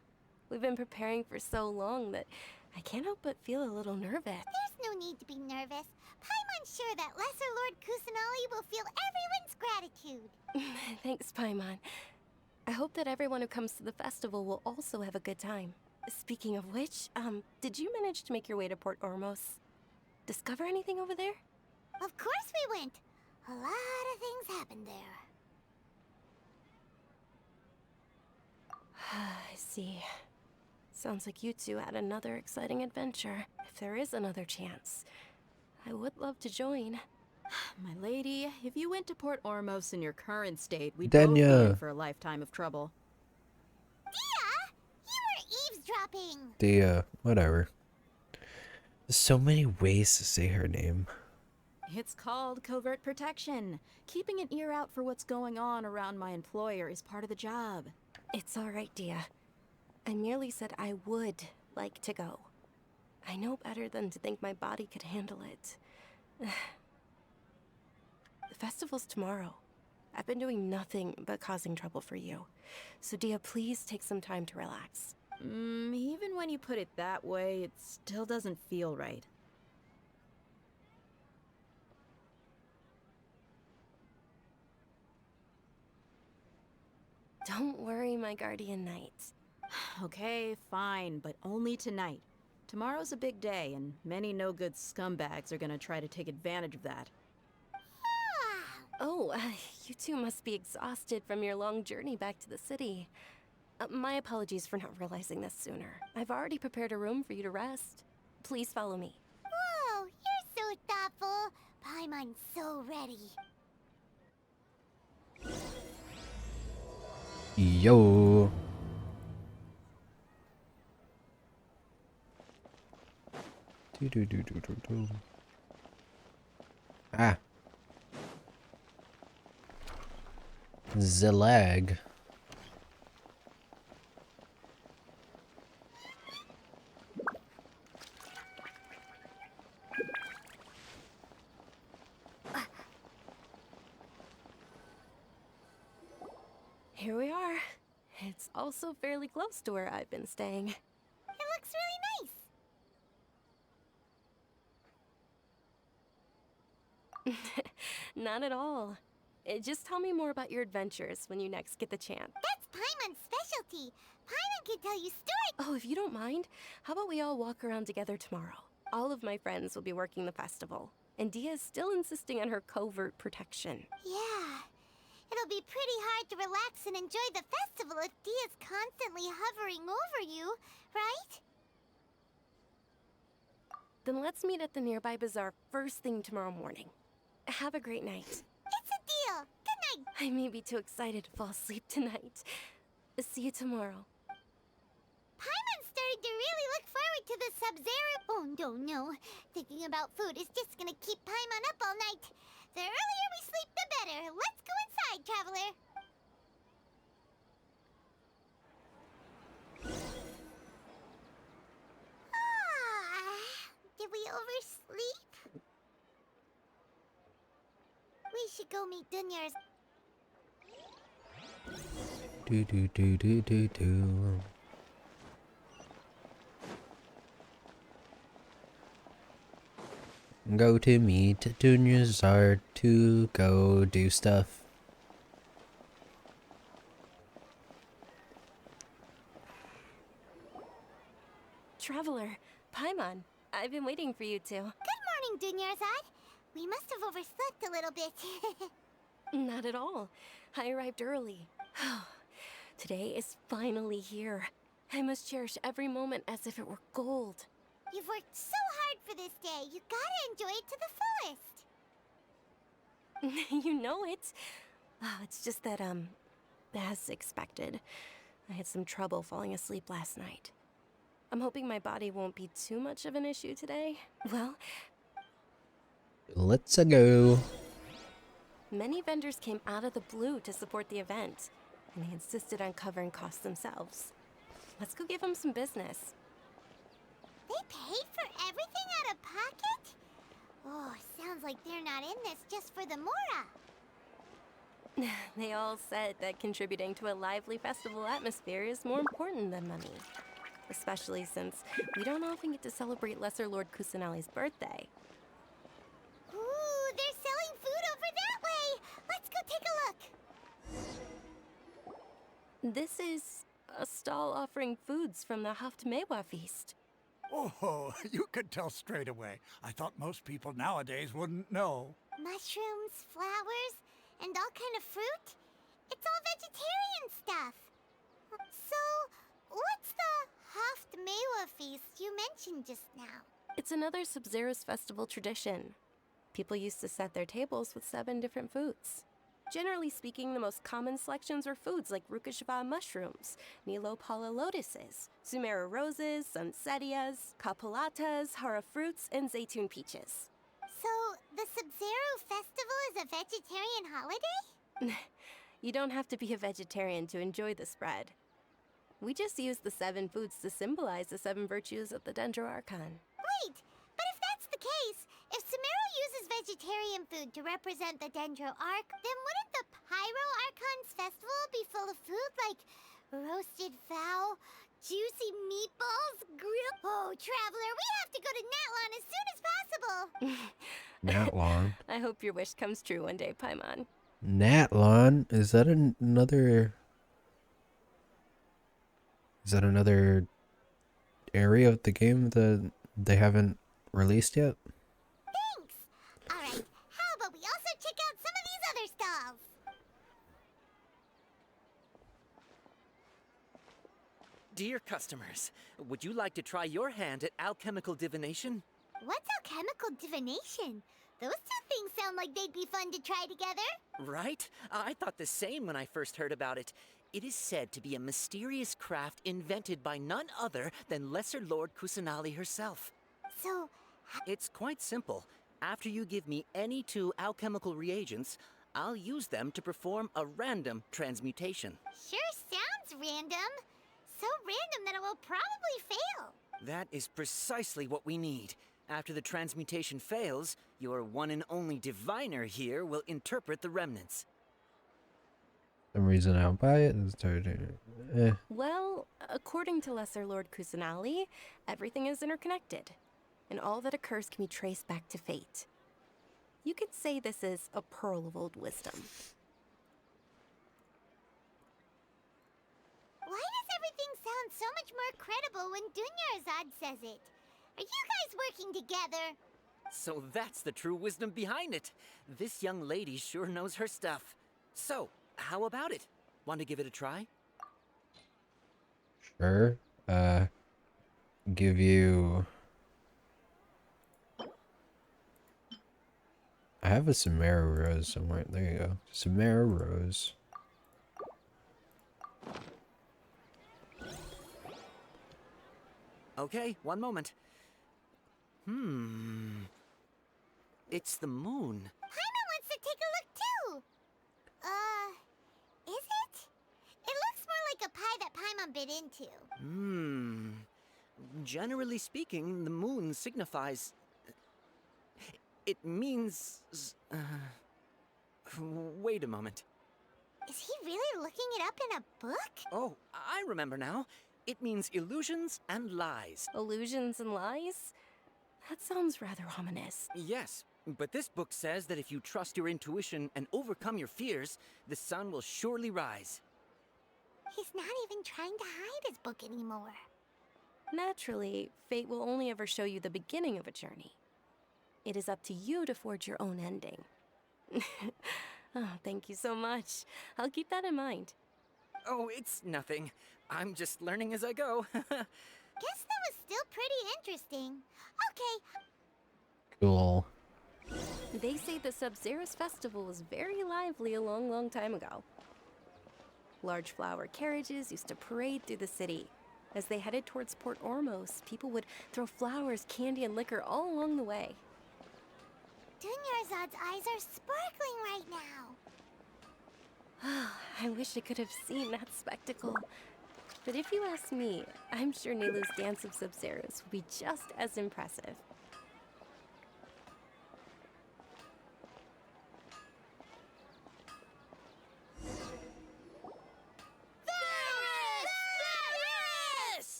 We've been preparing for so long that I can't help but feel a little nervous. There's no need to be nervous. Paimon's sure that Lesser Lord Kusanali will feel everyone's gratitude. Thanks, Paimon. I hope that everyone who comes to the festival will also have a good time. Speaking of which, did you manage to make your way to Port Ormos? Discover anything over there? Of course we went. A lot of things happened there. I see. Sounds like you two had another exciting adventure. If there is another chance, I would love to join. My lady, if you went to Port Ormos in your current state, we'd both be in for a lifetime of trouble. Dia! You were eavesdropping! Whatever. There's so many ways to say her name. It's called covert protection. Keeping an ear out for what's going on around my employer is part of the job. It's all right, Dia. I merely said I would like to go. I know better than to think my body could handle it. The festival's tomorrow. I've been doing nothing but causing trouble for you. So Dia, please take some time to relax. Even when you put it that way, it still doesn't feel right. Don't worry, my guardian knight. Okay, fine, but only tonight. Tomorrow's a big day, and many no-good scumbags are gonna try to take advantage of that. Oh, you two must be exhausted from your long journey back to the city. My apologies for not realizing this sooner. I've already prepared a room for you to rest. Please follow me. Whoa, you're so thoughtful. Paimon's so ready. Yo. Do. Ah. The lag. Here we are. It's also fairly close to where I've been staying. It looks really nice. Not at all. Just tell me more about your adventures when you next get the chance. That's Paimon's specialty. Paimon can tell you stories. Oh, if you don't mind, how about we all walk around together tomorrow? All of my friends will be working the festival, and Dia's still insisting on her covert protection. Yeah. It'll be pretty hard to relax and enjoy the festival if Dia's constantly hovering over you, right? Then let's meet at the nearby bazaar first thing tomorrow morning. Have a great night. It's a deal. Good night. I may be too excited to fall asleep tonight. See you tomorrow. Paimon's starting to really look forward to the Sub-Zero. Oh, no. Thinking about food is just gonna keep Paimon up all night. The earlier we sleep, the better. Let's go inside, Traveler. Did we oversleep? We should go meet Dunya's. Do. Go to meet Dunya's art to go do stuff. Traveler, Paimon, I've been waiting for you two. Good morning, Dunyarzad. We must have overslept a little bit. Not at all. I arrived early. Today is finally here. I must cherish every moment as if it were gold. You've worked so hard for this day. You gotta enjoy it to the fullest. You know it. It's just that, as expected, I had some trouble falling asleep last night. I'm hoping my body won't be too much of an issue today. Well, let's go. Many vendors came out of the blue to support the event, and they insisted on covering costs themselves. Let's go give them some business. They paid for everything out of pocket? Oh, sounds like they're not in this just for the Mora. They all said that contributing to a lively festival atmosphere is more important than money. Especially since we don't often get to celebrate Lesser Lord Kusanali's birthday. Ooh, they're selling food over that way! Let's go take a look! This is a stall offering foods from the Haftmewa feast. Oh, you could tell straight away. I thought most people nowadays wouldn't know. Mushrooms, flowers, and all kind of fruit? It's all vegetarian stuff. So, what's the Haftmewa feast you mentioned just now? It's another Sub-Zero's festival tradition. People used to set their tables with 7 different foods. Generally speaking, the most common selections were foods like Rukashva mushrooms, Nilopala lotuses, sumeru roses, sunsettias, kapulatas, hara fruits, and zaytun peaches. So, the Sub-Zero festival is a vegetarian holiday? You don't have to be a vegetarian to enjoy the spread. We just use the 7 foods to symbolize the 7 virtues of the Dendro Archon. Wait, but if that's the case, if Sumeru uses vegetarian food to represent the Dendro Arc, then wouldn't the Pyro Archon's festival be full of food like roasted fowl, juicy meatballs, grilled... Oh, Traveler, we have to go to Natlon as soon as possible! Natlon? I hope your wish comes true one day, Paimon. Natlon? Is that another Is that another area of the game that they haven't released yet? Thanks! Alright, how about we also check out some of these other stalls? Dear customers, would you like to try your hand at alchemical divination? What's alchemical divination? Those two things sound like they'd be fun to try together. Right? I thought the same when I first heard about it. It is said to be a mysterious craft invented by none other than Lesser Lord Kusanali herself. So, it's quite simple. After you give me any 2 alchemical reagents, I'll use them to perform a random transmutation. Sure sounds random. So random that it will probably fail. That is precisely what we need. After the transmutation fails, your one and only diviner here will interpret the remnants. Some reason I don't buy it. Well, according to Lesser Lord Kusanali, everything is interconnected, and all that occurs can be traced back to fate. You could say this is a pearl of old wisdom. Why does everything sound so much more credible when Dunyarzad says it? Are you guys working together? So that's the true wisdom behind it. This young lady sure knows her stuff. So, how about it? Want to give it a try? Sure. Give you... I have a sumeru rose somewhere. There you go. Sumeru rose. Okay, one moment. It's the moon. Paimon wants to take a look too. Is it? It looks more like a pie that Paimon bit into. Generally speaking, the moon signifies... It means... Wait a moment. Is he really looking it up in a book? Oh, I remember now. It means illusions and lies. Illusions and lies? That sounds rather ominous. Yes, but this book says that if you trust your intuition and overcome your fears, the sun will surely rise. He's not even trying to hide his book anymore. Naturally, fate will only ever show you the beginning of a journey. It is up to you to forge your own ending. Oh, thank you so much. I'll keep that in mind. Oh, it's nothing. I'm just learning as I go. Guess that was still pretty interesting. Okay. Cool. They say the Sub-Zerus festival was very lively a long, long time ago. Large flower carriages used to parade through the city. As they headed towards Port Ormos, people would throw flowers, candy, and liquor all along the way. Dunyarzad's eyes are sparkling right now. I wish I could have seen that spectacle. But if you ask me, I'm sure Nelu's Dance of Sub-Zerus would be just as impressive.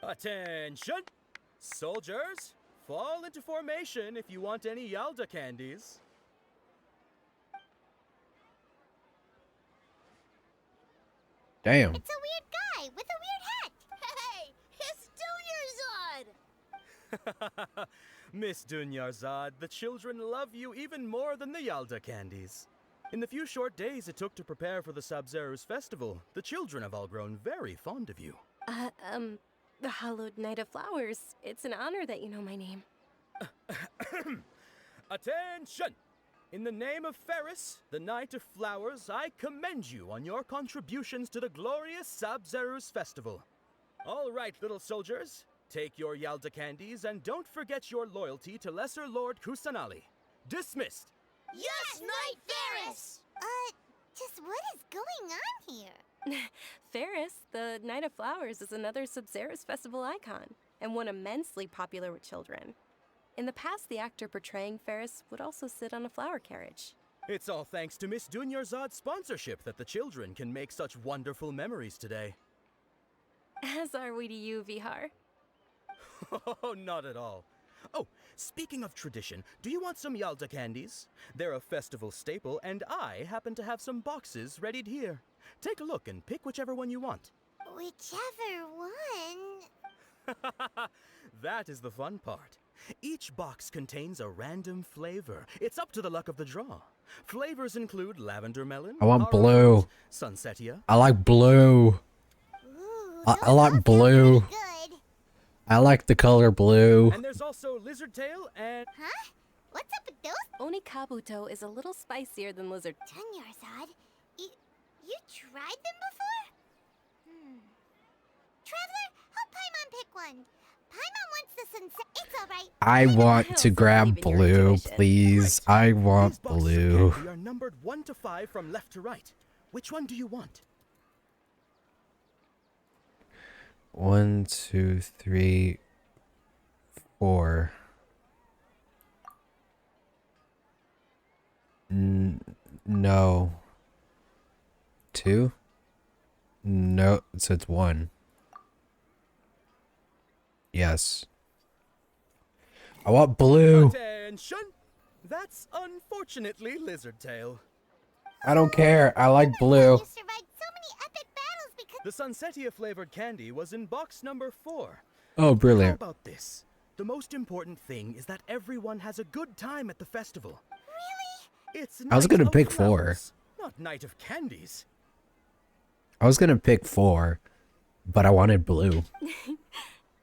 Attention! Soldiers, fall into formation if you want any Yalda candies. Damn. It's a weird guy with a weird hat. Hey, it's Dunyarzad! Miss Dunyarzad, the children love you even more than the Yalda candies. In the few short days it took to prepare for the Sub-Zerus festival, the children have all grown very fond of you. The Hallowed Knight of Flowers. It's an honor that you know my name. Attention! In the name of Ferris, the Knight of Flowers, I commend you on your contributions to the glorious Sub-Zerus festival. All right, little soldiers, take your Yalda candies and don't forget your loyalty to Lesser Lord Kusanali. Dismissed! Yes, Knight Ferris! Just what is going on here? Ferris, the Knight of Flowers, is another Sub-Zerus festival icon, and one immensely popular with children. In the past, the actor portraying Ferris would also sit on a flower carriage. It's all thanks to Miss Dunyarzad's sponsorship that the children can make such wonderful memories today. As are we to you, Vihar. Oh, not at all. Oh, speaking of tradition, do you want some Yalda candies? They're a festival staple, and I happen to have some boxes readied here. Take a look and pick whichever one you want. Well, Whichever one. That is the fun part. Each box contains a random flavor. It's up to the luck of the draw. Flavors include lavender melon, I want Ara blue. fruit, Sunsetia. I like blue. I like blue. I like the color blue. And there's also lizard tail and... Huh? What's up with those? Onikabuto is a little spicier than lizard. Dunyarzad, you tried them before? Traveler, help Paimon pick one. Paimon wants the sunset. It's alright. I want to grab blue, please. I want blue. We are numbered 1 to 5 from left to right. Which one do you want? 1, 2, 3, 4. No. 2? No, so it's 1. Yes. I want blue. Attention! That's unfortunately lizard tail. I don't care. I like blue. The Sunsetia flavored candy was in box number 4. Oh, brilliant. How about this? The most important thing is that everyone has a good time at the festival. Really? It's I was Night gonna of pick 4. Flowers, not Night of Candies. I was gonna pick 4, but I wanted blue.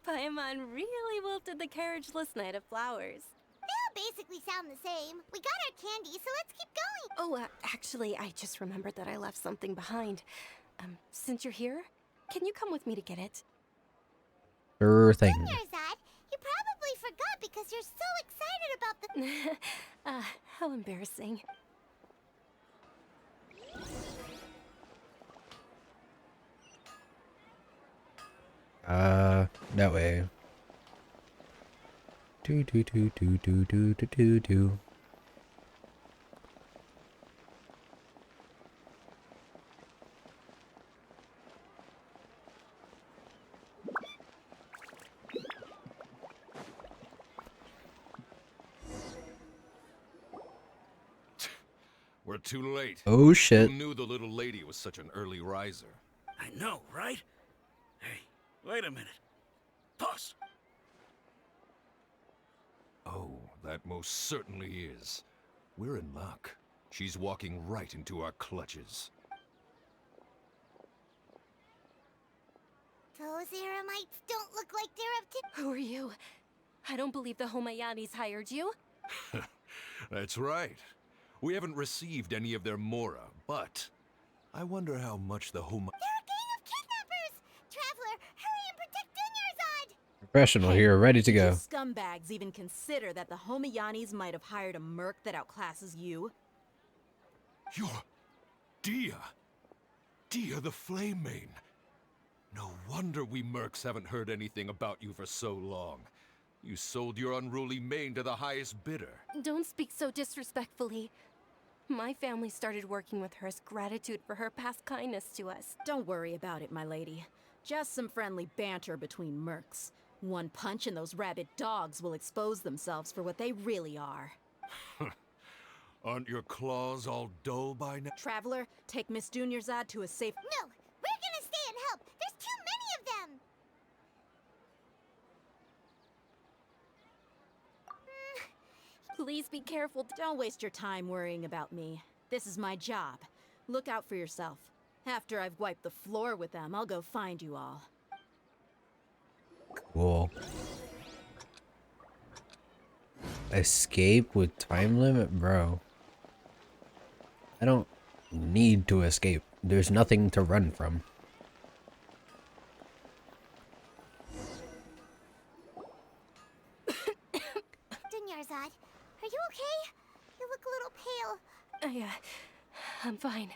Paimon really wilted the carriageless Night of Flowers. They all basically sound the same. We got our candy, so let's keep going. Oh, actually, I just remembered that I left something behind. Since you're here, can you come with me to get it? Sure thing. Dunyarzad, you probably forgot because you're so excited about the... How embarrassing. That way. Do do do do do do do do do. We're too late. Oh, shit. Who knew the little lady was such an early riser? I know, right? Hey, wait a minute. Pause. Oh, that most certainly is. We're in luck. She's walking right into our clutches. Those Eremites don't look like they're up to... Who are you? I don't believe the Homayanis hired you. That's right. We haven't received any of their mora, but I wonder how much the They're a gang of kidnappers! Traveler, hurry and protect Dunyarzad! Professional here, ready to go. You scumbags even consider that the Homayanis might have hired a merc that outclasses you? You're... Dia! Dia the Flame Mane! No wonder we mercs haven't heard anything about you for so long. You sold your unruly mane to the highest bidder. Don't speak so disrespectfully. My family started working with her as gratitude for her past kindness to us. Don't worry about it, my lady. Just some friendly banter between mercs. One punch and those rabid dogs will expose themselves for what they really are. Aren't your claws all dull by now? Traveler, take Miss Dunyarzad to a safe... No! We're gonna stay and help! There's too many of them! Please be careful. Don't waste your time worrying about me. This is my job. Look out for yourself. After I've wiped the floor with them, I'll go find you all. Cool. Escape with time limit? Bro. I don't need to escape. There's nothing to run from. Dunyarzad, are you okay? You look a little pale. I'm fine.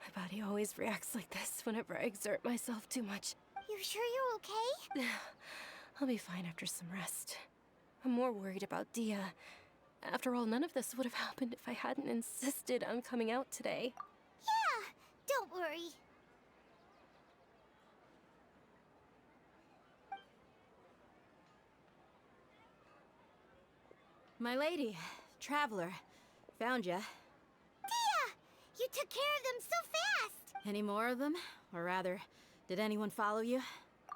My body always reacts like this whenever I exert myself too much. You sure you're okay? I'll be fine after some rest. I'm more worried about Dia. After all, none of this would have happened if I hadn't insisted on coming out today. Yeah, don't worry. My lady, Traveler, found ya. Dia! You took care of them so fast! Any more of them? Or rather, Did anyone follow you?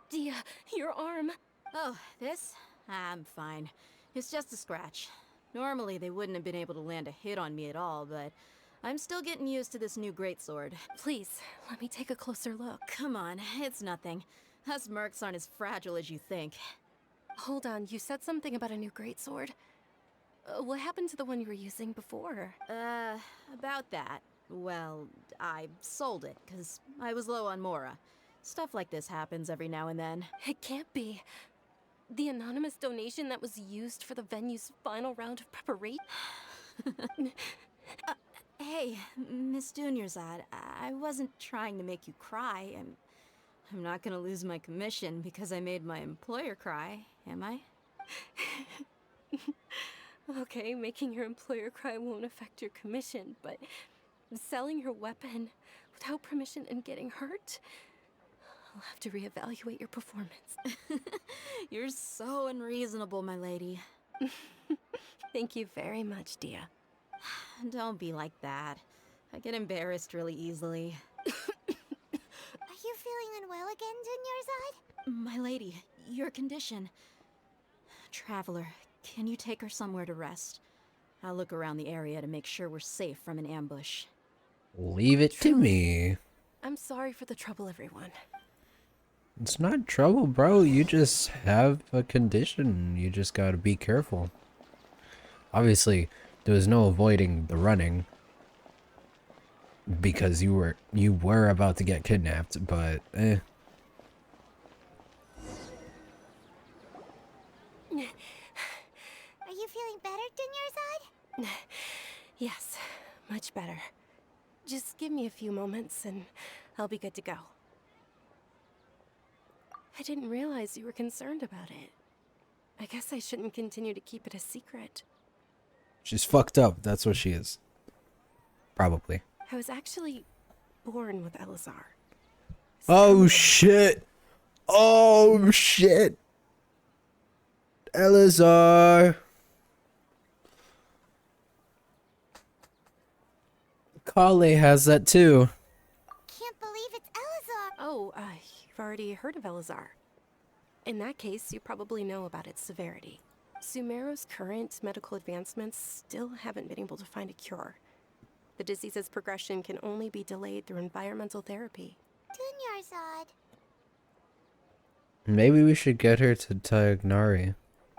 Dia, your arm. Oh, this? I'm fine. It's just a scratch. Normally, they wouldn't have been able to land a hit on me at all, but I'm still getting used to this new greatsword. Please, let me take a closer look. Come on, it's nothing. Us mercs aren't as fragile as you think. Hold on, you said something about a new greatsword. What happened to the one you were using before? About that. Well, I sold it, because I was low on Mora. Stuff like this happens every now and then. It can't be. The anonymous donation that was used for the venue's final round of preparation? Hey, Miss Dunyarzad, I wasn't trying to make you cry. I'm not gonna lose my commission because I made my employer cry, am I? Okay, making your employer cry won't affect your commission, but selling your weapon without permission and getting hurt? I'll have to reevaluate your performance. You're so unreasonable, my lady. Thank you very much, Dia. Don't be like that. I get embarrassed really easily. Are you feeling unwell again, Dunyarzad? My lady, your condition. Traveler, can you take her somewhere to rest? I'll look around the area to make sure we're safe from an ambush. Leave it to me. I'm sorry for the trouble, everyone. It's not trouble, bro. You just have a condition. You just gotta be careful. Obviously, there was no avoiding the running because you were about to get kidnapped, but Are you feeling better, Dunyarzad? Yes, much better. Just give me a few moments and I'll be good to go. I didn't realize you were concerned about it. I guess I shouldn't continue to keep it a secret. she's fucked up. That's what she is. Probably. I was actually born with Elazar. Oh shit! Oh shit! Elazar! Kale has that too. Can't believe it's Elazar. Oh, you've already heard of Elazar. In that case, you probably know about its severity. Sumeru's current medical advancements still haven't been able to find a cure. The disease's progression can only be delayed through environmental therapy. Dunyarzad. Maybe we should get her to Tagnari.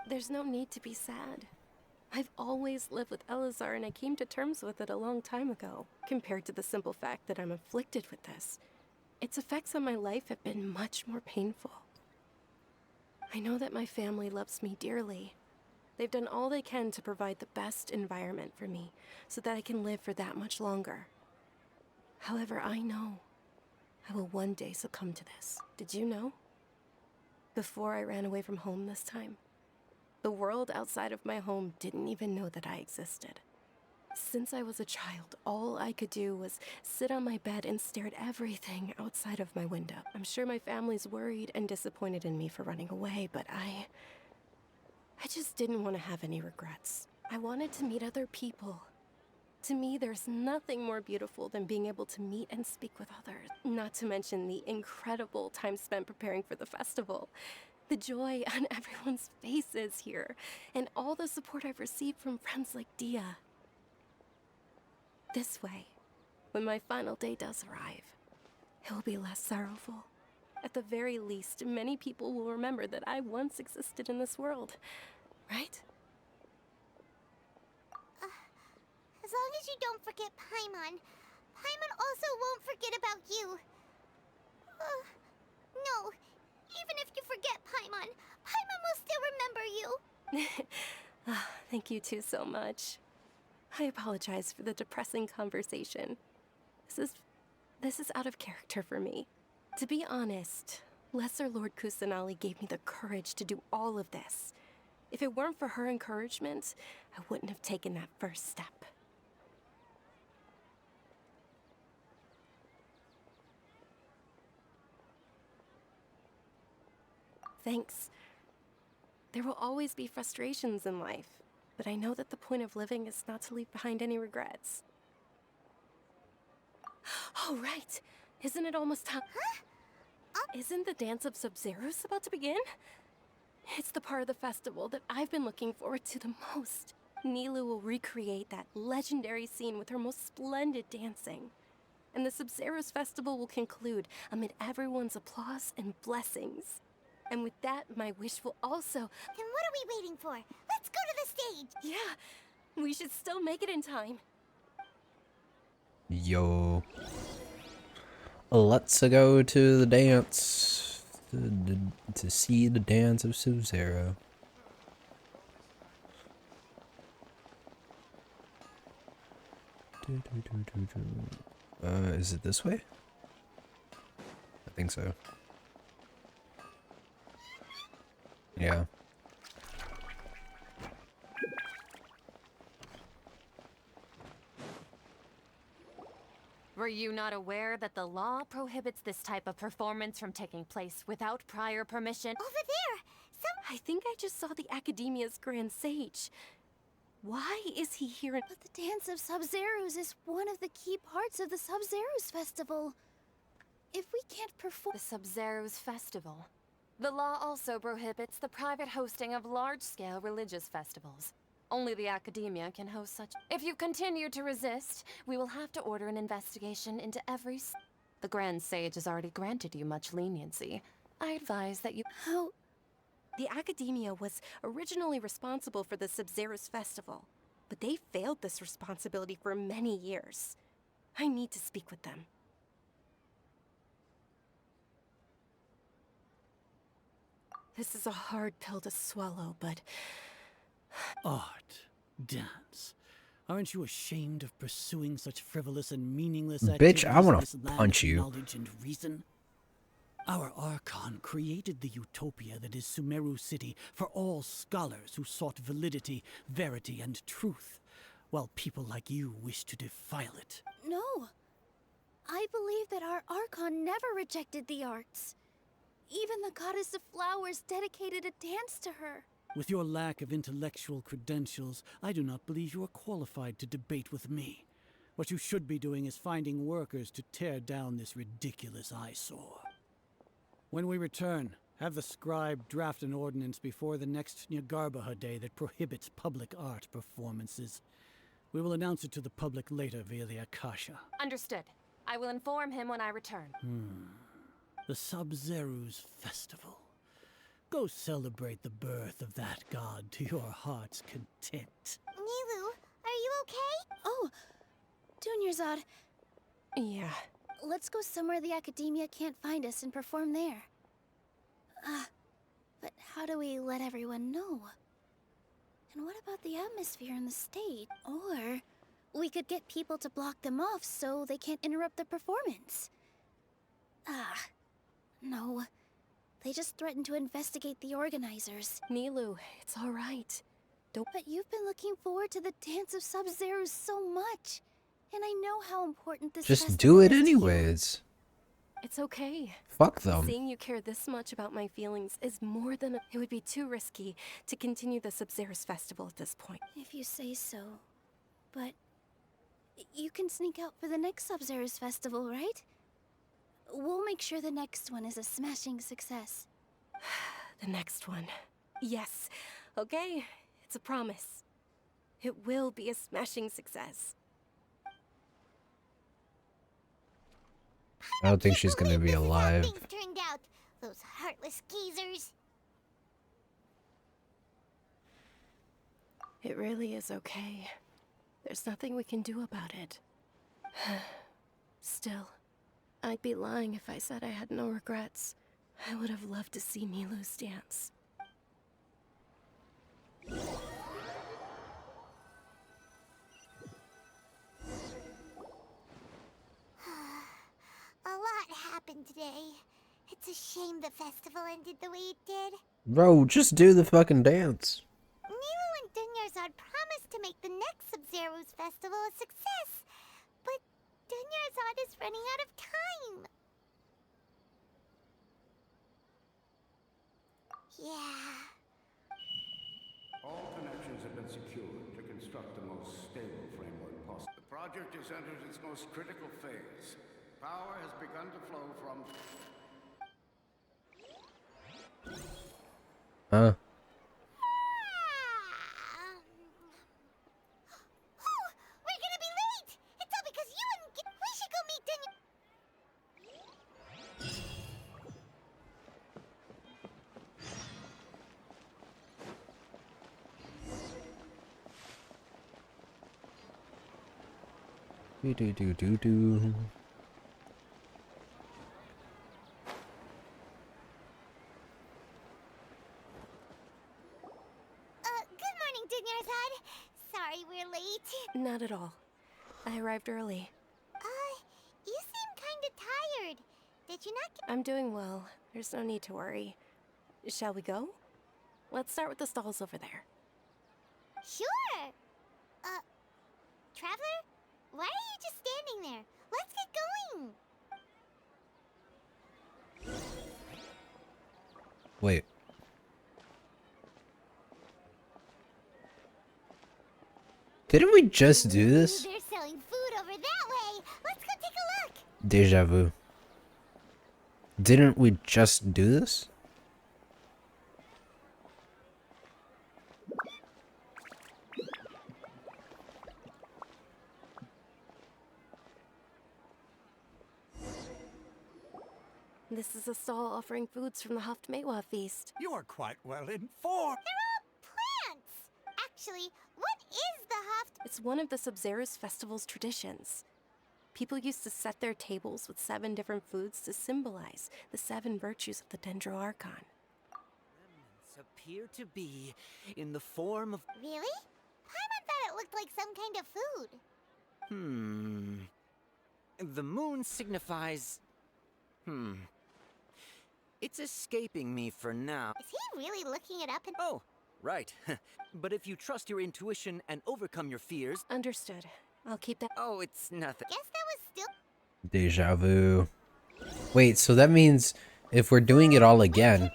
There's no need to be sad. I've always lived with Elazar and I came to terms with it a long time ago. Compared to the simple fact that I'm afflicted with this, its effects on my life have been much more painful. I know that my family loves me dearly. They've done all they can to provide the best environment for me so that I can live for that much longer. However, I know I will one day succumb to this. Did you know? Before I ran away from home this time, the world outside of my home didn't even know that I existed. Since I was a child, all I could do was sit on my bed and stare at everything outside of my window. I'm sure my family's worried and disappointed in me for running away, but I just didn't want to have any regrets. I wanted to meet other people. To me, there's nothing more beautiful than being able to meet and speak with others. Not to mention the incredible time spent preparing for the festival. The joy on everyone's faces here, and all the support I've received from friends like Dia. This way, when my final day does arrive, it will be less sorrowful. At the very least, many people will remember that I once existed in this world, right? As long as you don't forget Paimon, Paimon also won't forget about you. No, even if you forget Paimon, Paimon will still remember you. Thank you two so much. I apologize for the depressing conversation. This is out of character for me. To be honest, Lesser Lord Kusanali gave me the courage to do all of this. If it weren't for her encouragement, I wouldn't have taken that first step. Thanks. There will always be frustrations in life, but I know that the point of living is not to leave behind any regrets. Oh, right. Isn't it almost time? Huh? Isn't the Dance of Sub-Zerus about to begin? It's the part of the festival that I've been looking forward to the most. Nilu will recreate that legendary scene with her most splendid dancing. And the Sub-Zerus festival will conclude amid everyone's applause and blessings. And with that, my wish will also... Then what are we waiting for? Let's go to the stage! Yeah, we should still make it in time. Yo. Let's go to the dance. To see the dance of Sub-Zero. Is it this way? I think so. Yeah. Were you not aware that the law prohibits this type of performance from taking place without prior permission? Over there! I think I just saw the Academia's Grand Sage. Why is he here? But the Dance of Sub-Zerus is one of the key parts of the Sub-Zerus festival. If we can't perform... The Sub-Zerus festival. The law also prohibits the private hosting of large-scale religious festivals. Only the Academia can host such. If you continue to resist, we will have to order an investigation into every... The Grand Sage has already granted you much leniency. I advise that you... How... The Academia was originally responsible for the Sub-Zerus festival, but they failed this responsibility for many years. I need to speak with them. This is a hard pill to swallow, but... Art. Dance. Aren't you ashamed of pursuing such frivolous and meaningless Bitch, activities I wanna in this land punch of you. knowledge and reason? Our Archon created the utopia that is Sumeru City for all scholars who sought validity, verity, and truth, while people like you wish to defile it. No. I believe that our Archon never rejected the arts. Even the Goddess of Flowers dedicated a dance to her. With your lack of intellectual credentials, I do not believe you are qualified to debate with me. What you should be doing is finding workers to tear down this ridiculous eyesore. When we return, have the scribe draft an ordinance before the next Nyargarbaha Day that prohibits public art performances. We will announce it to the public later via the Akasha. Understood. I will inform him when I return. The Sub-Zerus Festival. Go celebrate the birth of that god to your heart's content. Nilu, are you okay? Oh, Dunyarzad. Yeah. Let's go somewhere the Academia can't find us and perform there. But how do we let everyone know? And what about the atmosphere and the stage? Or we could get people to block them off so they can't interrupt the performance. No. They just threatened to investigate the organizers. Nilu, it's all right. But you've been looking forward to the Dance of Sub-Zerus so much. And I know how important this Just festival do it is to you. anyways. It's okay. Fuck them. Seeing you care this much about my feelings is more than... It would be too risky to continue the Sub-Zerus festival at this point. If you say so. But you can sneak out for the next Sub-Zerus festival, right? We'll make sure the next one is a smashing success. The next one. Yes. Okay, it's a promise. It will be a smashing success. I don't think she's gonna be alive. Things turned out. Those heartless geezers. It really is okay. There's nothing we can do about it. Still, I'd be lying if I said I had no regrets. I would have loved to see Nilu's dance. A lot happened today. It's a shame the festival ended the way it did. Bro, just do the fucking dance. Nilu and Dunyarzad promised to make the next Sub-Zerus festival a success, but Dunyarzad is running out of time. Yeah. All connections have been secured to construct the most stable framework possible. The project has entered its most critical phase. Power has begun to flow from... Huh? We're gonna be late! It's all because you wouldn't get. We should go meet Daniel. Do do do do do. Good morning, Dinyarzad. Sorry we're late. Not at all. I arrived early. You seem kinda tired. Did you not get. I'm doing well. There's no need to worry. Shall we go? Let's start with the stalls over there. Sure! Traveler? Why are you just standing there? Let's get going! Wait. Didn't we just do this? They're selling food over that way. Let's go take a look. Deja vu. Didn't we just do this? This is a stall offering foods from the Haft Mewa feast. You are quite well informed. They're all plants. Actually, what is the Haft? It's one of the Sabzerus festival's traditions. People used to set their tables with 7 different foods to symbolize the 7 virtues of the Dendroarchon. Remnants appear to be in the form of. Really? Paimon thought it looked like some kind of food. The moon signifies. It's escaping me for now. Is he really looking it up and. Oh, right. But if you trust your intuition and overcome your fears. Understood. I'll keep that. Oh, it's nothing. Guess that was still. Deja vu. Wait, so that means if we're doing it all again,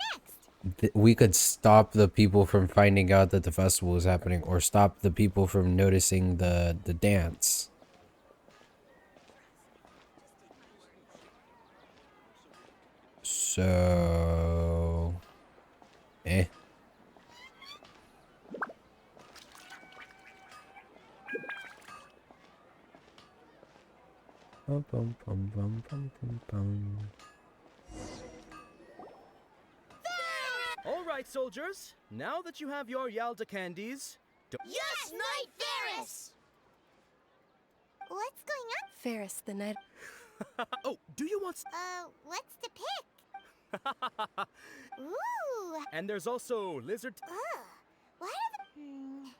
we could stop the people from finding out that the festival is happening, or stop the people from noticing the dance. So... Bum, bum, bum, bum, bum, bum, bum. All right, soldiers. Now that you have your Yalda candies... Yes, Knight Ferris! What's going on? Ferris, the night. Oh, do you want... What's to pick? Ooh! And there's also lizard... What are the...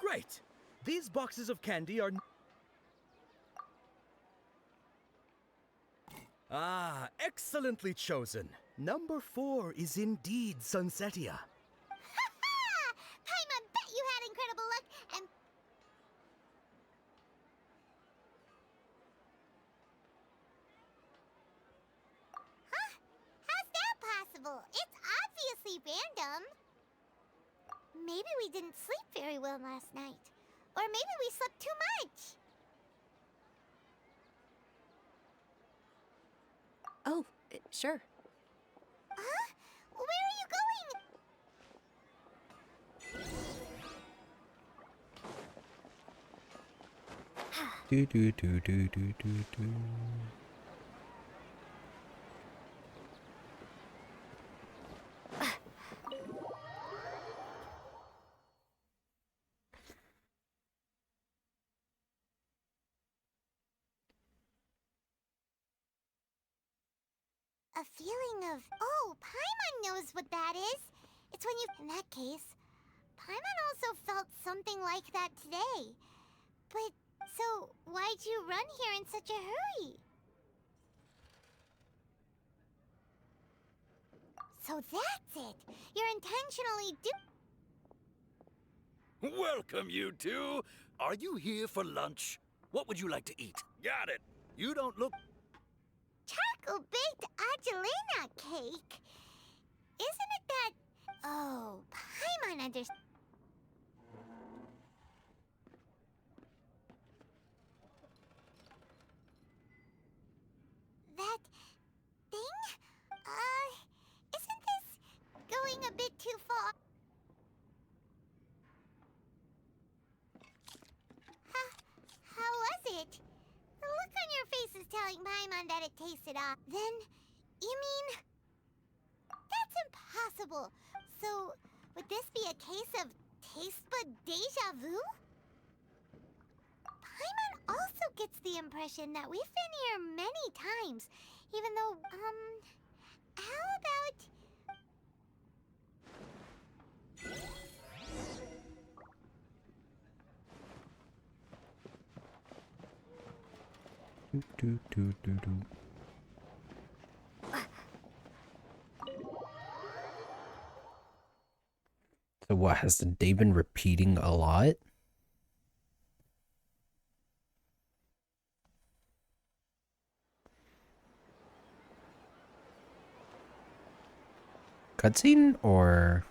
Great! These boxes of candy are... Ah, excellently chosen. Number 4 is indeed Sunsetia. Paimon bet you had incredible luck and... Huh? How's that possible? It's obviously random. Maybe we didn't sleep very well last night. Or maybe we slept too much. Oh, sure. Huh? Where are you going? Do do do do do do do. A feeling of, oh, Paimon knows what that is. It's when you, in that case, Paimon also felt something like that today. But, so, why'd you run here in such a hurry? So that's it. You're intentionally Welcome, you two. Are you here for lunch? What would you like to eat? Got it. You don't look... Charcoal-baked Angelina cake? Isn't it that... Oh, Paimon understands. That... thing? Isn't this going a bit too far. How was it? The look on your face is telling Paimon that it tasted off. Then, you mean... That's impossible. So, would this be a case of taste bud deja vu? Paimon also gets the impression that we've been here many times, even though, how about... Do, do, do, do. So what, has the day been repeating a lot? Cutscene or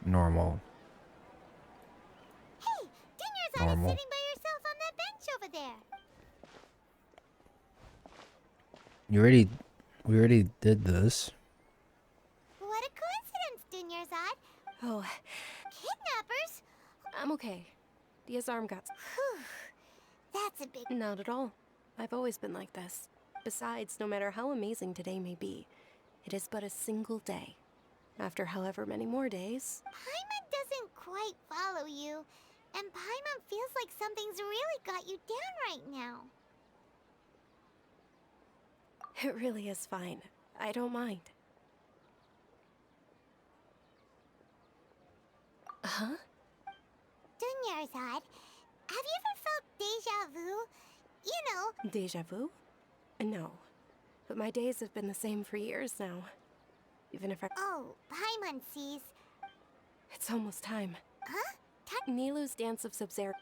normal? Hey, Dinner's Normal. sitting by yourself on that bench over there. We already did this. What a coincidence, Dunyarzad. Oh, Kidnappers? I'm okay. Dia's arm got... Whew. That's a big... Not at all. I've always been like this. Besides, no matter how amazing today may be, it is but a single day. After however many more days... Paimon doesn't quite follow you, and Paimon feels like something's really got you down right now. It really is fine. I don't mind. Huh? Dunyarzad, have you ever felt deja vu? You know... Deja vu? No. But my days have been the same for years now. Even if I... Oh, Paimon sees... It's almost time. Huh? Nilu's Dance of Sub-Zero...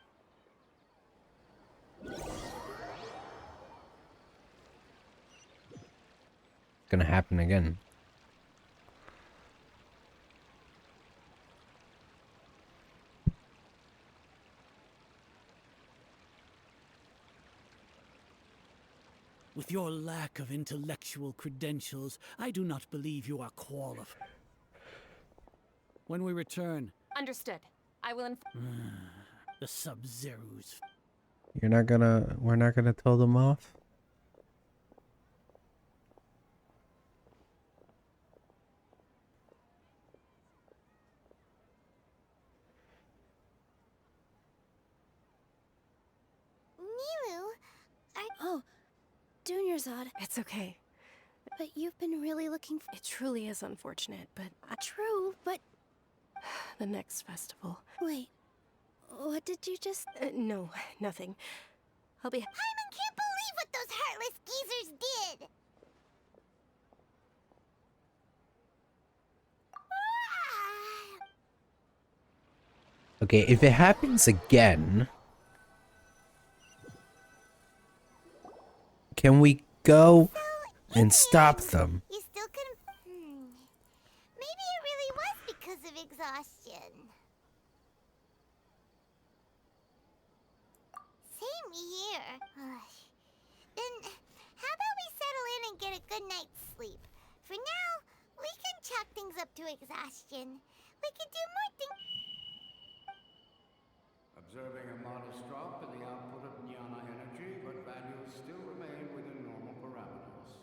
Gonna happen again. With your lack of intellectual credentials, I do not believe you are qualified. When we return... Understood. I will the Sub-Zerus. We're not gonna tell them off? Nilu, Oh, Dunyarzad. It's okay. But you've been really looking for... It truly is unfortunate, but... True, but... The next festival... Wait, what did you just... no, nothing. I'll be... Paimon can't believe what those heartless geezers did! Okay, if it happens again... Can we go and stop them? You still couldn't... Maybe it really was because of exhaustion. Same here. Then, how about we settle in and get a good night's sleep? For now, we can chalk things up to exhaustion. We can do more things... Observing a modest drop in the output of jnana energy, but values still remain within normal parameters.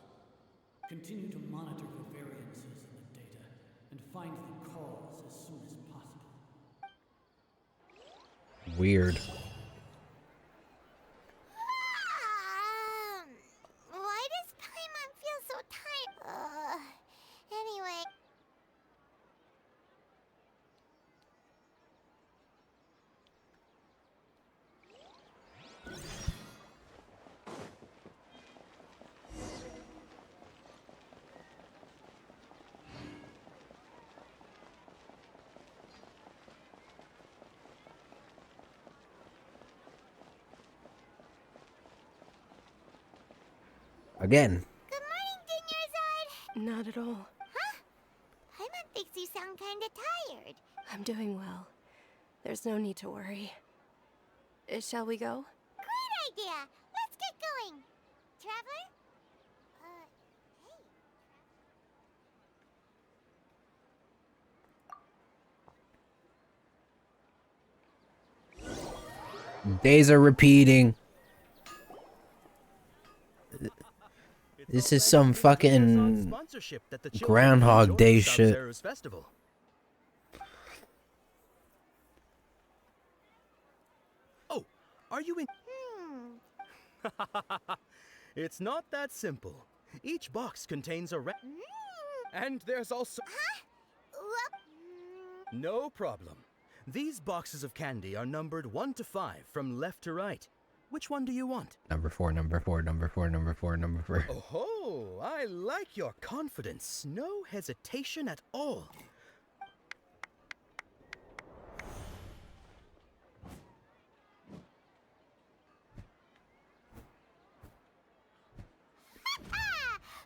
Continue to monitor for variances in the data and find the cause as soon as possible. Weird. Why does Paimon feel so tired? Anyway... Again. Good morning, Dunyarzad! Not at all. Huh? Paimon thinks you sound kinda tired. I'm doing well. There's no need to worry. Shall we go? Great idea! Let's get going! Traveler? hey. Days are repeating. This is some fucking Groundhog Day shit. Oh, are you in? It's not that simple. Each box contains a and there's also no problem. These boxes of candy are numbered 1 to 5 from left to right. Which one do you want? Number 4, number 4, number 4, number 4, number 4. Oh, I like your confidence. No hesitation at all.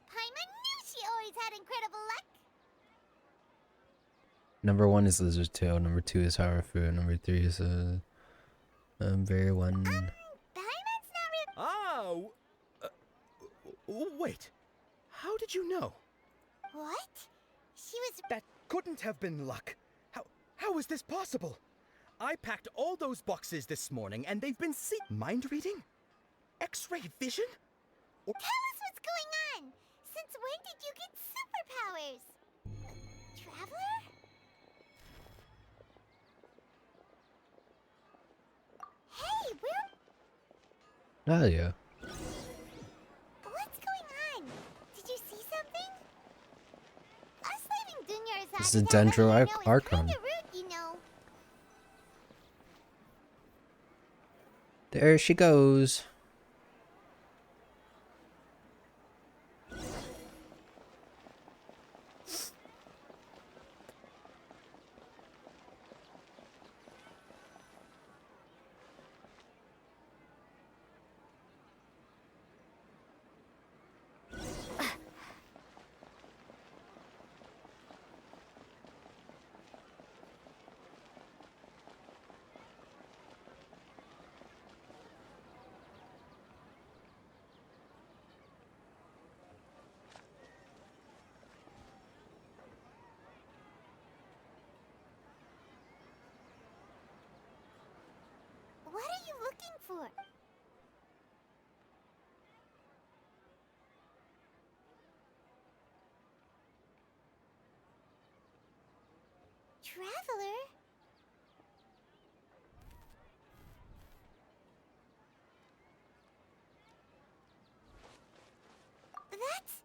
Paimon knew she always had incredible luck. Number 1 is lizard tail. Number 2 is Harafu. Number 3 is berry one. Paimon's not Wait. How did you know? What? She was... That couldn't have been luck. How is this possible? I packed all those boxes this morning and they've been mind reading? X-ray vision? Tell us what's going on! Since when did you get superpowers? Traveler? Hey, Oh yeah. What's going on? Did you see something? Us leaving Dunyarzad This is Dendro Archon. kinda rude, you know. There she goes. What are you looking for? Traveler? That's...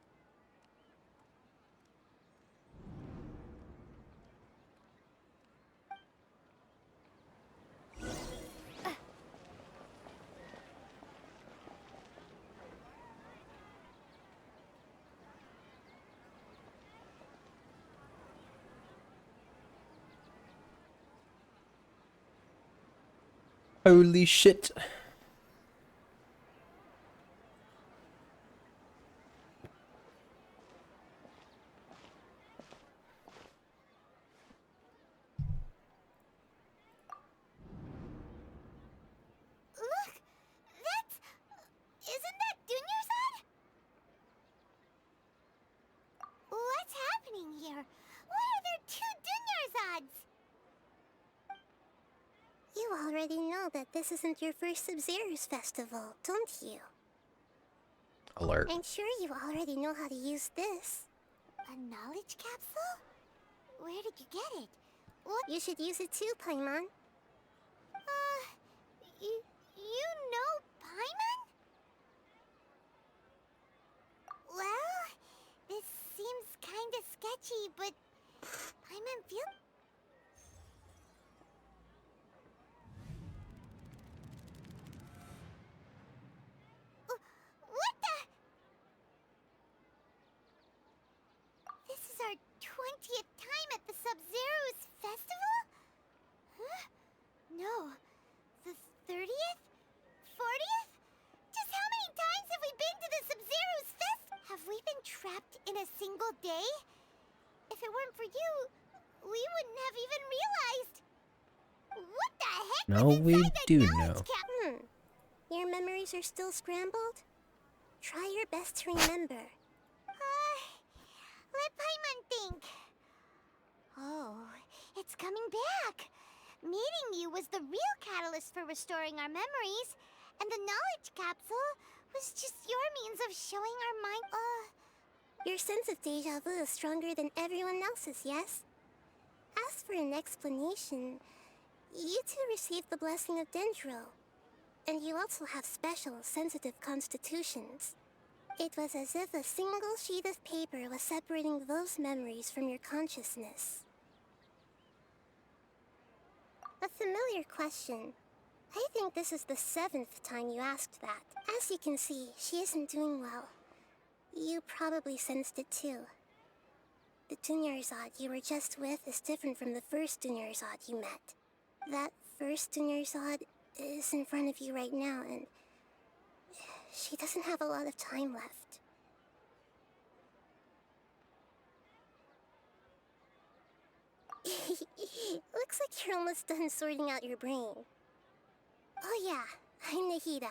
Holy shit. Look! That's... Isn't that Dunyarzad? What's happening here? Why are there 2 Dunyarzads? You already know that this isn't your first Sub-Zero's festival, don't you? Alert. I'm sure you already know how to use this. A knowledge capsule? Where did you get it? What? You should use it too, Paimon. You know Paimon? Well, this seems kinda sketchy, but Paimon feels... What the? This is our 20th time at the Sub-Zero's festival? Huh? No. The 30th? 40th? Just how many times have we been to the Sub-Zero's fest? Have we been trapped in a single day? If it weren't for you, we wouldn't have even realized. What the heck? No, we do know. Your memories are still scrambled? Try your best to remember. Let Paimon think. Oh, it's coming back. Meeting you was the real catalyst for restoring our memories, and the knowledge capsule was just your means of showing our mind. Your sense of deja vu is stronger than everyone else's, yes? As for an explanation, you two received the blessing of Dendro, and you also have special, sensitive constitutions. It was as if a single sheet of paper was separating those memories from your consciousness. A familiar question. I think this is the 7th time you asked that. As you can see, she isn't doing well. You probably sensed it too. The Dunyarzad you were just with is different from the first Dunyarzad you met. That first Dunyarzad is in front of you right now, and she doesn't have a lot of time left. Looks like you're almost done sorting out your brain. Oh yeah, I'm Nahida.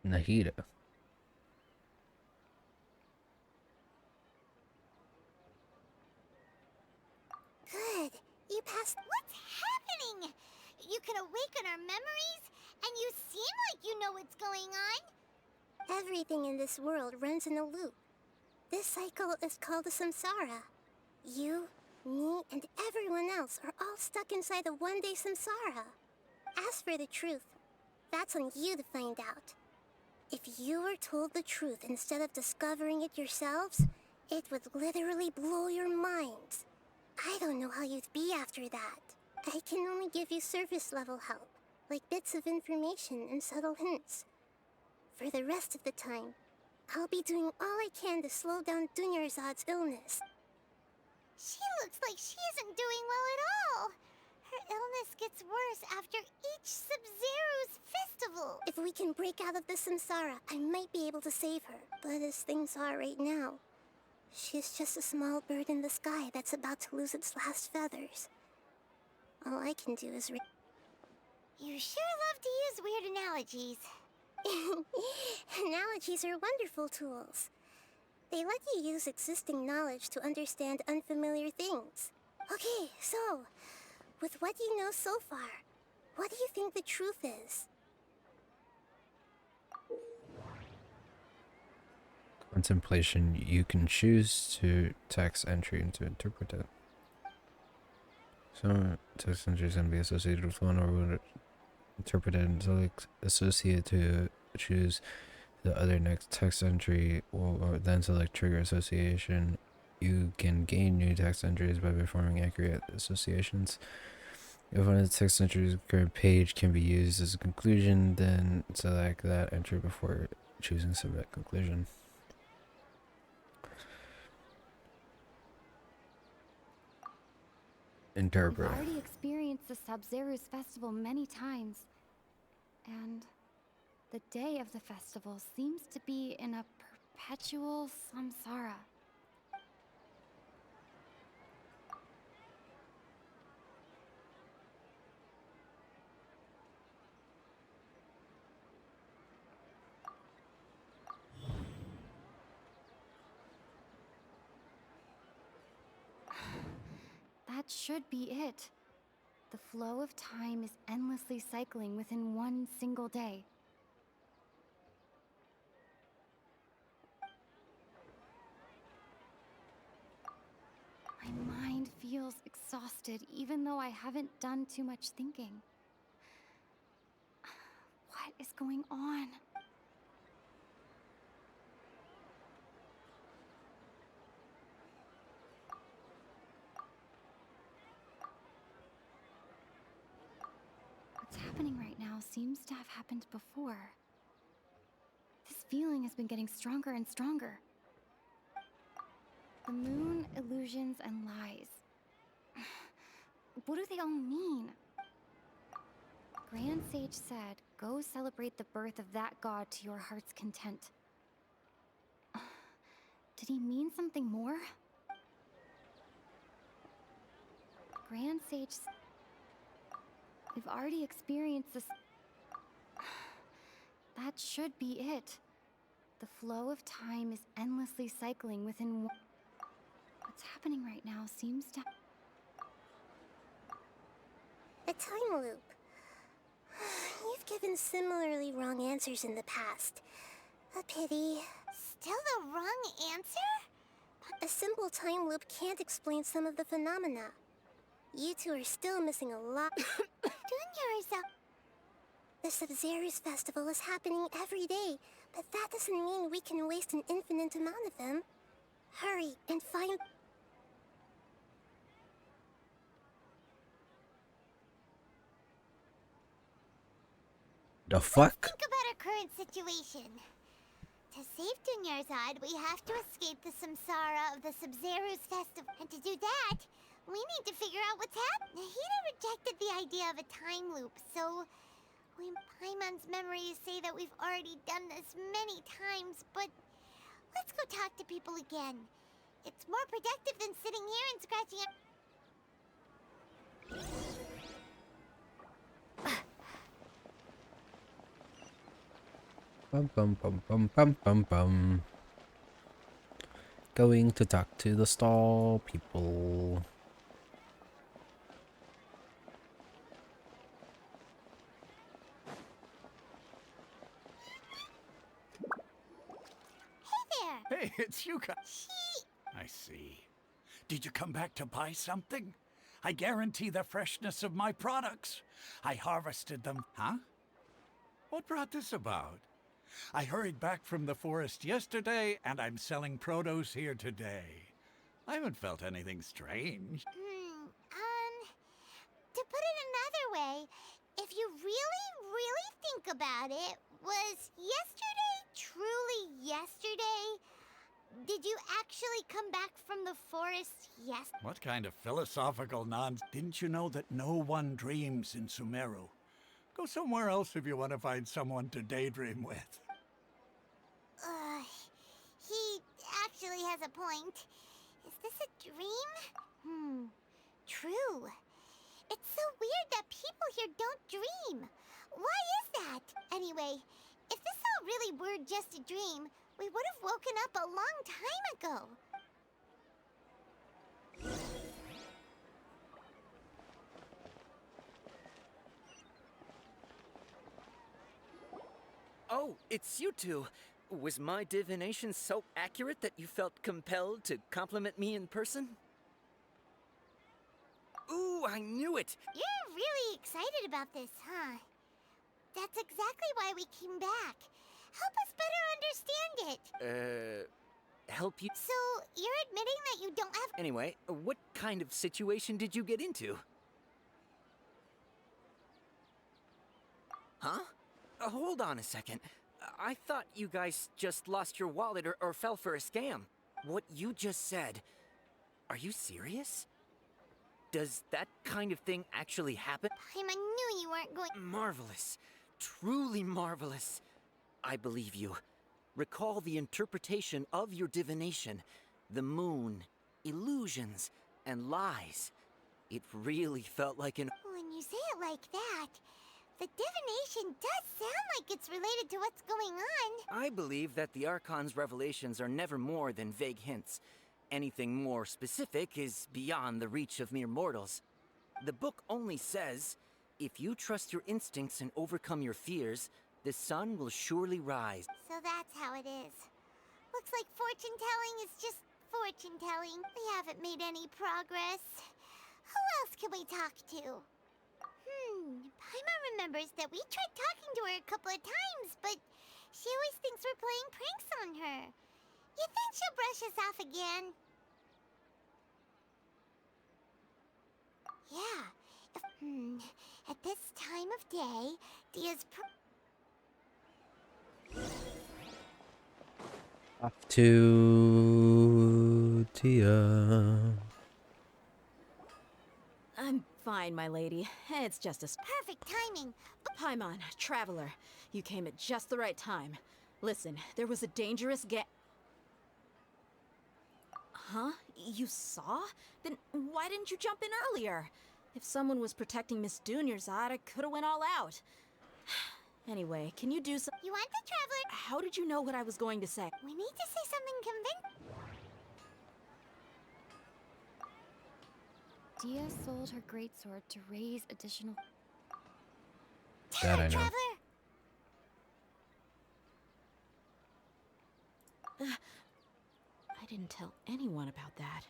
Nahida. Good. You passed. What's happening? You can awaken our memories, and you seem like you know what's going on. Everything in this world runs in a loop. This cycle is called a samsara. You, me, and everyone else are all stuck inside a one-day samsara. As for the truth, that's on you to find out. If you were told the truth instead of discovering it yourselves, it would literally blow your minds. I don't know how you'd be after that. I can only give you surface-level help, like bits of information and subtle hints. For the rest of the time, I'll be doing all I can to slow down Dunyarzad's illness. She looks like she isn't doing well at all. Her illness gets worse after each Sub-Zero's festival. If we can break out of the samsara, I might be able to save her. But as things are right now, she's just a small bird in the sky that's about to lose its last feathers. All I can do is You sure love to use weird analogies. Analogies are wonderful tools. They let you use existing knowledge to understand unfamiliar things. Okay, so, with what you know so far, what do you think the truth is? Contemplation. You can choose to text entry and to interpret it. Some text entries can be associated with one or would interpret it and select associate to choose the other next text entry, or then select trigger association. You can gain new text entries by performing accurate associations. If one of the text entries current page can be used as a conclusion, then select that entry before choosing submit conclusion. Interpret. I've already experienced the Sub-Zeru's festival many times, and the day of the festival seems to be in a perpetual samsara. That should be it. The flow of time is endlessly cycling within one single day. My mind feels exhausted, even though I haven't done too much thinking. What is going on? What's happening right now seems to have happened before. This feeling has been getting stronger and stronger. The moon, illusions, and lies. What do they all mean? Grand Sage said, go celebrate the birth of that god to your heart's content. Did he mean something more? Grand Sage... We've already experienced this... That should be it. The flow of time is endlessly cycling within one... What's happening right now seems to... time loop. You've given similarly wrong answers in the past. A pity. Still the wrong answer? A simple time loop can't explain some of the phenomena. You two are still missing a lot. Juniors, The Sabzeruz festival is happening every day, but that doesn't mean we can waste an infinite amount of them. Hurry and find... The fuck? Think about our current situation. To save Dunyarzad, we have to escape the samsara of the Sabzeruz festival. And to do that, we need to figure out what's happening. Nahida rejected the idea of a time loop, so when Paimon's memories say that we've already done this many times, but let's go talk to people again. It's more productive than sitting here and scratching our... Bum bum bum bum bum bum bum. Going to talk to the stall people. Hey, it's you guys. I see. Did you come back to buy something? I guarantee the freshness of my products. I harvested them. Huh? What brought this about? I hurried back from the forest yesterday, and I'm selling produce here today. I haven't felt anything strange. To put it another way, if you really think about it, was yesterday truly yesterday? Did you actually come back from the forest yesterday? What kind of philosophical nonsense? Didn't you know that no one dreams in Sumeru? Go somewhere else if you want to find someone to daydream with. He actually has a point. Is this a dream? True. It's so weird that people here don't dream. Why is that? Anyway, if this all really were just a dream, we would have woken up a long time ago. Oh, it's you two. Was my divination so accurate that you felt compelled to compliment me in person? Ooh, I knew it! You're really excited about this, huh? That's exactly why we came back. Help us better understand it. Help you? So, you're admitting that you don't have... Anyway, what kind of situation did you get into? Huh? Hold on a second. I thought you guys just lost your wallet or fell for a scam. What you just said, are you serious? Does that kind of thing actually happen? I knew you weren't going... Marvelous. Truly marvelous. I believe you. Recall the interpretation of your divination. The moon, illusions, and lies. It really felt like an... When you say it like that, the divination does sound like it's related to what's going on. I believe that the Archon's revelations are never more than vague hints. Anything more specific is beyond the reach of mere mortals. The book only says, if you trust your instincts and overcome your fears, the sun will surely rise. So that's how it is. Looks like fortune-telling is just fortune-telling. We haven't made any progress. Who else can we talk to? Paimon remembers that we tried talking to her a couple of times, but she always thinks we're playing pranks on her. You think she'll brush us off again? Yeah. At this time of day, Dia's Off to Tia. I'm fine, my lady. It's just a... Perfect timing. Paimon, Traveler, you came at just the right time. Listen, there was a dangerous Huh? You saw? Then why didn't you jump in earlier? If someone was protecting Miss Dunyarzad, I could have went all out. Anyway, can you do some... You want the Traveler? How did you know what I was going to say? We need to say something Dia sold her greatsword to raise additional... That I know. I didn't tell anyone about that.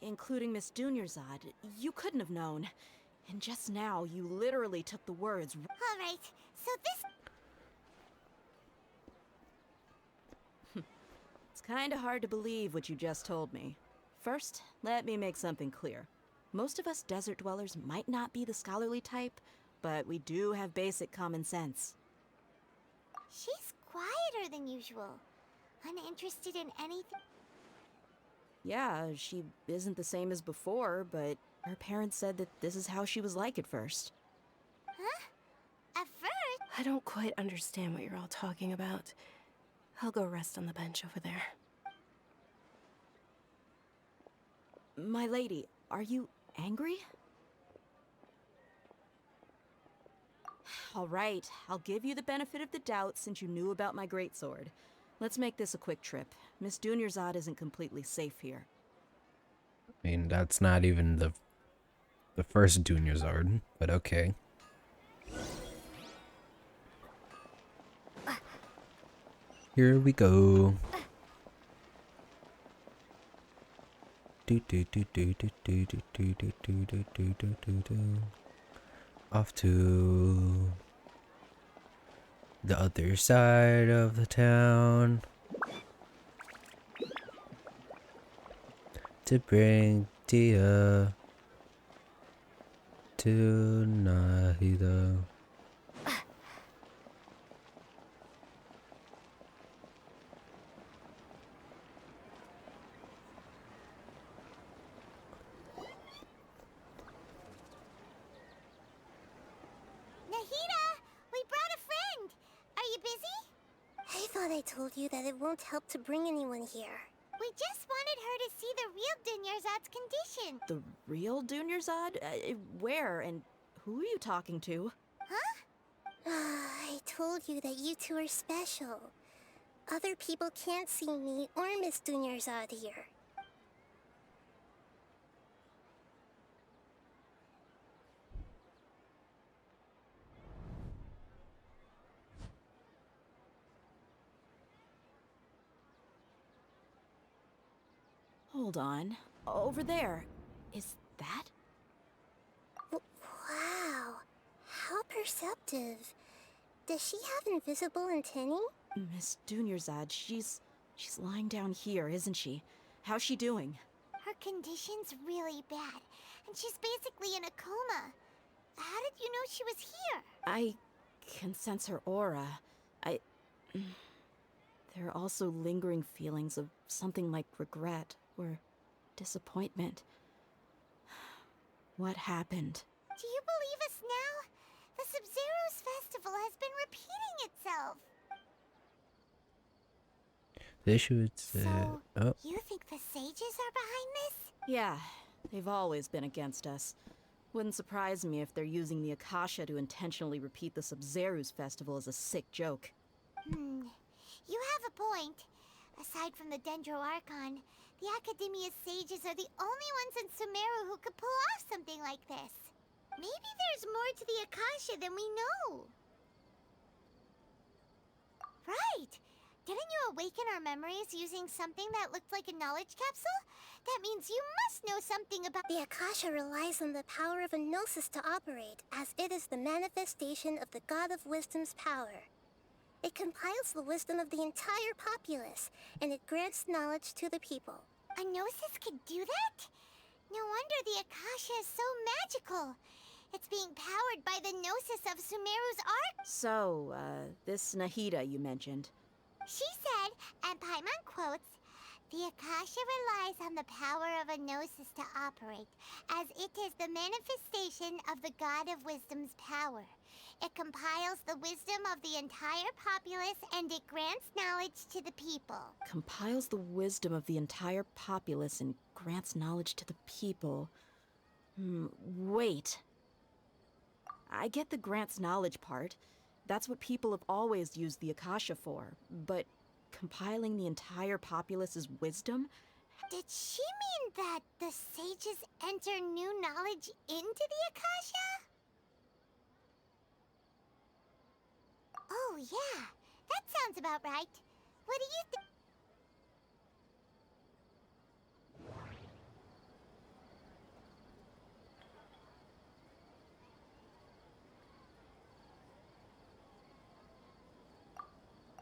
Including Miss Dunyarzad. You couldn't have known. And just now, you literally took the words... Alright, so this... It's kinda hard to believe what you just told me. First, let me make something clear. Most of us desert dwellers might not be the scholarly type, but we do have basic common sense. She's quieter than usual. Uninterested in anything. Yeah, she isn't the same as before, but her parents said that this is how she was like at first. Huh? At first? I don't quite understand what you're all talking about. I'll go rest on the bench over there. My lady, are you angry? All right, I'll give you the benefit of the doubt since you knew about my greatsword. Let's make this a quick trip. Miss Dunyarzad isn't completely safe here. I mean, that's not even the first Dunyarzad, but okay. Here we go. Off to the other side of the town to bring Dia to Nahida. I thought I told you that it won't help to bring anyone here. We just wanted her to see the real Dunyarzad's condition. The real Dunyarzad? Where and who are you talking to? Huh? I told you that you two are special. Other people can't see me or Miss Dunyarzad here. Hold on. Over there. Is that? Wow. How perceptive. Does she have invisible antennae? Miss Dunyarzad, she's lying down here, isn't she? How's she doing? Her condition's really bad, and she's basically in a coma. How did you know she was here? I can sense her aura. There are also lingering feelings of something like regret or disappointment. What happened? Do you believe us now? The Sub-Zero's festival has been repeating itself. The issue is So, you think the sages are behind this? Yeah, they've always been against us. Wouldn't surprise me if they're using the Akasha to intentionally repeat the Sub-Zero's festival as a sick joke. You have a point. Aside from the Dendro Archon, the Academia's sages are the only ones in Sumeru who could pull off something like this. Maybe there's more to the Akasha than we know. Right! Didn't you awaken our memories using something that looked like a knowledge capsule? That means you must know something about... The Akasha relies on the power of a gnosis to operate, as it is the manifestation of the God of Wisdom's power. It compiles the wisdom of the entire populace, and it grants knowledge to the people. A gnosis could do that? No wonder the Akasha is so magical. It's being powered by the gnosis of Sumeru's art. So, this Nahida you mentioned. She said, and Paimon quotes, "The Akasha relies on the power of a gnosis to operate, as it is the manifestation of the God of Wisdom's power. It compiles the wisdom of the entire populace and it grants knowledge to the people." Compiles the wisdom of the entire populace and grants knowledge to the people. Wait. I get the grants knowledge part. That's what people have always used the Akasha for. But compiling the entire populace's wisdom? Did she mean that the sages enter new knowledge into the Akasha? Oh, yeah. That sounds about right. What do you think?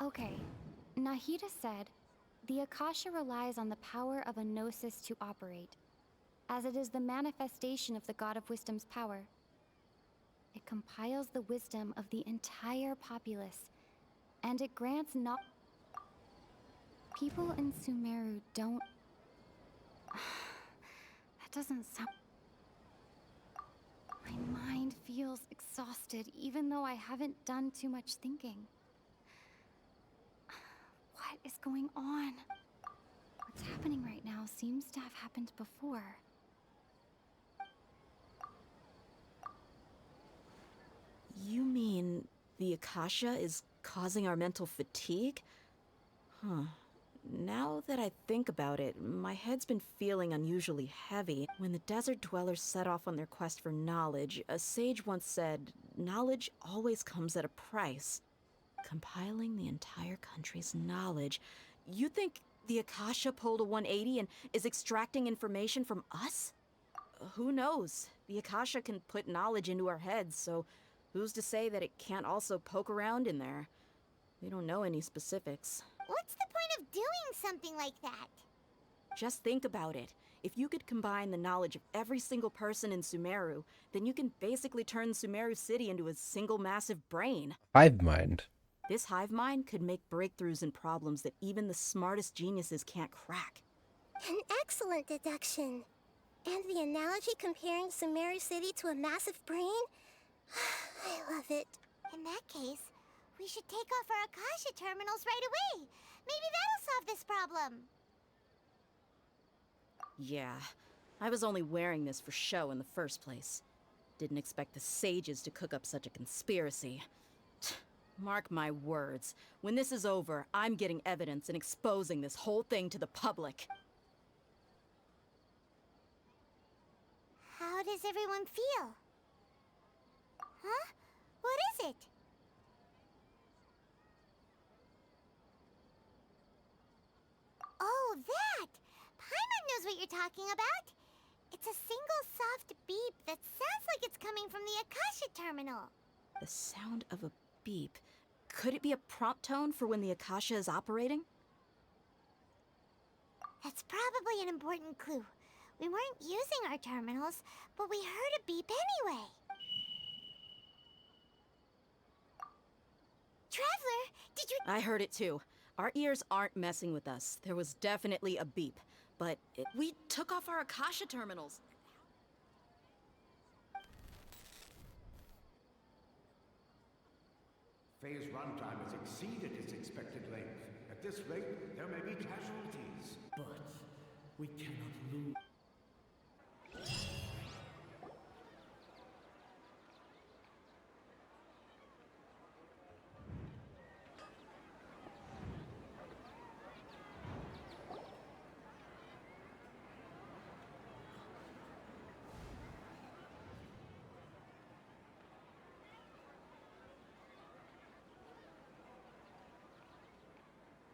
Okay, Nahida said, the Akasha relies on the power of a gnosis to operate, as it is the manifestation of the God of Wisdom's power. It compiles the wisdom of the entire populace, and it grants not. People in Sumeru don't. That doesn't sound. My mind feels exhausted, even though I haven't done too much thinking. What is going on? What's happening right now seems to have happened before. You mean the Akasha is causing our mental fatigue? Huh. Now that I think about it, my head's been feeling unusually heavy. When the desert dwellers set off on their quest for knowledge, a sage once said, knowledge always comes at a price. Compiling the entire country's knowledge. You think the Akasha pulled a 180 and is extracting information from us? Who knows? The Akasha can put knowledge into our heads, so who's to say that it can't also poke around in there? We don't know any specifics. What's the point of doing something like that? Just think about it. If you could combine the knowledge of every single person in Sumeru, then you can basically turn Sumeru City into a single massive brain. Hive mind. This hive mind could make breakthroughs in problems that even the smartest geniuses can't crack. An excellent deduction. And the analogy comparing Sumeru City to a massive brain? I love it. In that case, we should take off our Akasha terminals right away. Maybe that'll solve this problem. Yeah, I was only wearing this for show in the first place. Didn't expect the sages to cook up such a conspiracy. Mark my words, when this is over, I'm getting evidence and exposing this whole thing to the public. How does everyone feel? Huh? What is it? Oh, that! Paimon knows what you're talking about. It's a single soft beep that sounds like it's coming from the Akasha terminal. The sound of a beep. Could it be a prompt tone for when the Akasha is operating? That's probably an important clue. We weren't using our terminals, but we heard a beep anyway. Traveler, did you... I heard it too. Our ears aren't messing with us. There was definitely a beep, but we took off our Akasha terminals. Phase runtime has exceeded its expected length. At this rate, there may be casualties. But we cannot lose.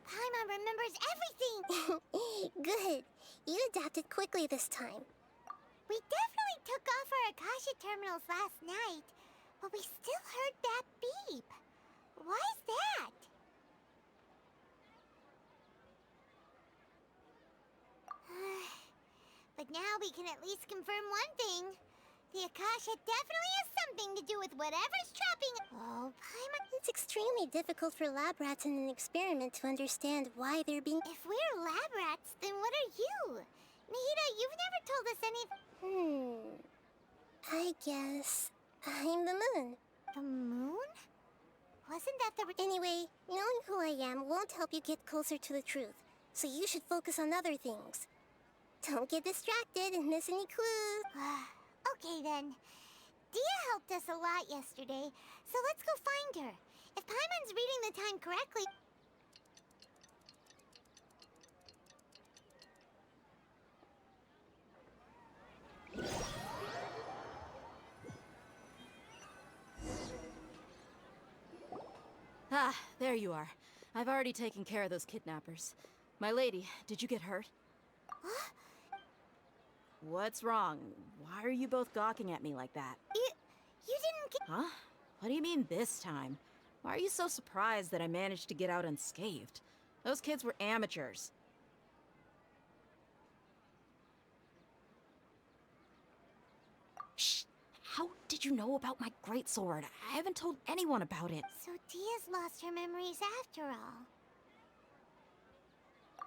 Paimon remembers everything! Good. You adapted quickly this time. We definitely took off our Akasha terminals last night, but we still heard that beep. Why is that? But now we can at least confirm one thing. The Akasha definitely has something to do with whatever's trapping... Oh, Paimon... It's extremely difficult for lab rats in an experiment to understand why they're being... If we're lab rats, then what are you? Nahida, you've never told us any... I guess... I'm the moon. The moon? Wasn't that the... Anyway, knowing who I am won't help you get closer to the truth. So you should focus on other things. Don't get distracted and miss any clues. Okay then. Dia helped us a lot yesterday, so let's go find her. If Paimon's reading the time correctly... Ah, there you are. I've already taken care of those kidnappers. My lady, did you get hurt? What's wrong? Why are you both gawking at me like that? You didn't get... Huh? What do you mean this time? Why are you so surprised that I managed to get out unscathed? Those kids were amateurs. Shh! How did you know about my greatsword? I haven't told anyone about it. So Dia's lost her memories after all.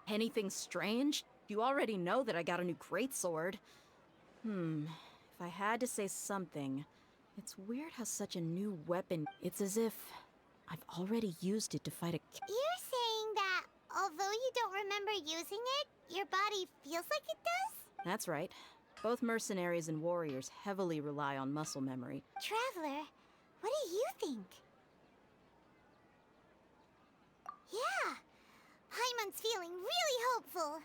Anything strange? You already know that I got a new greatsword. If I had to say something, it's weird how such a new weapon... It's as if I've already used it to fight a... You're saying that although you don't remember using it, your body feels like it does? That's right. Both mercenaries and warriors heavily rely on muscle memory. Traveler, what do you think? Yeah, Paimon's feeling really hopeful.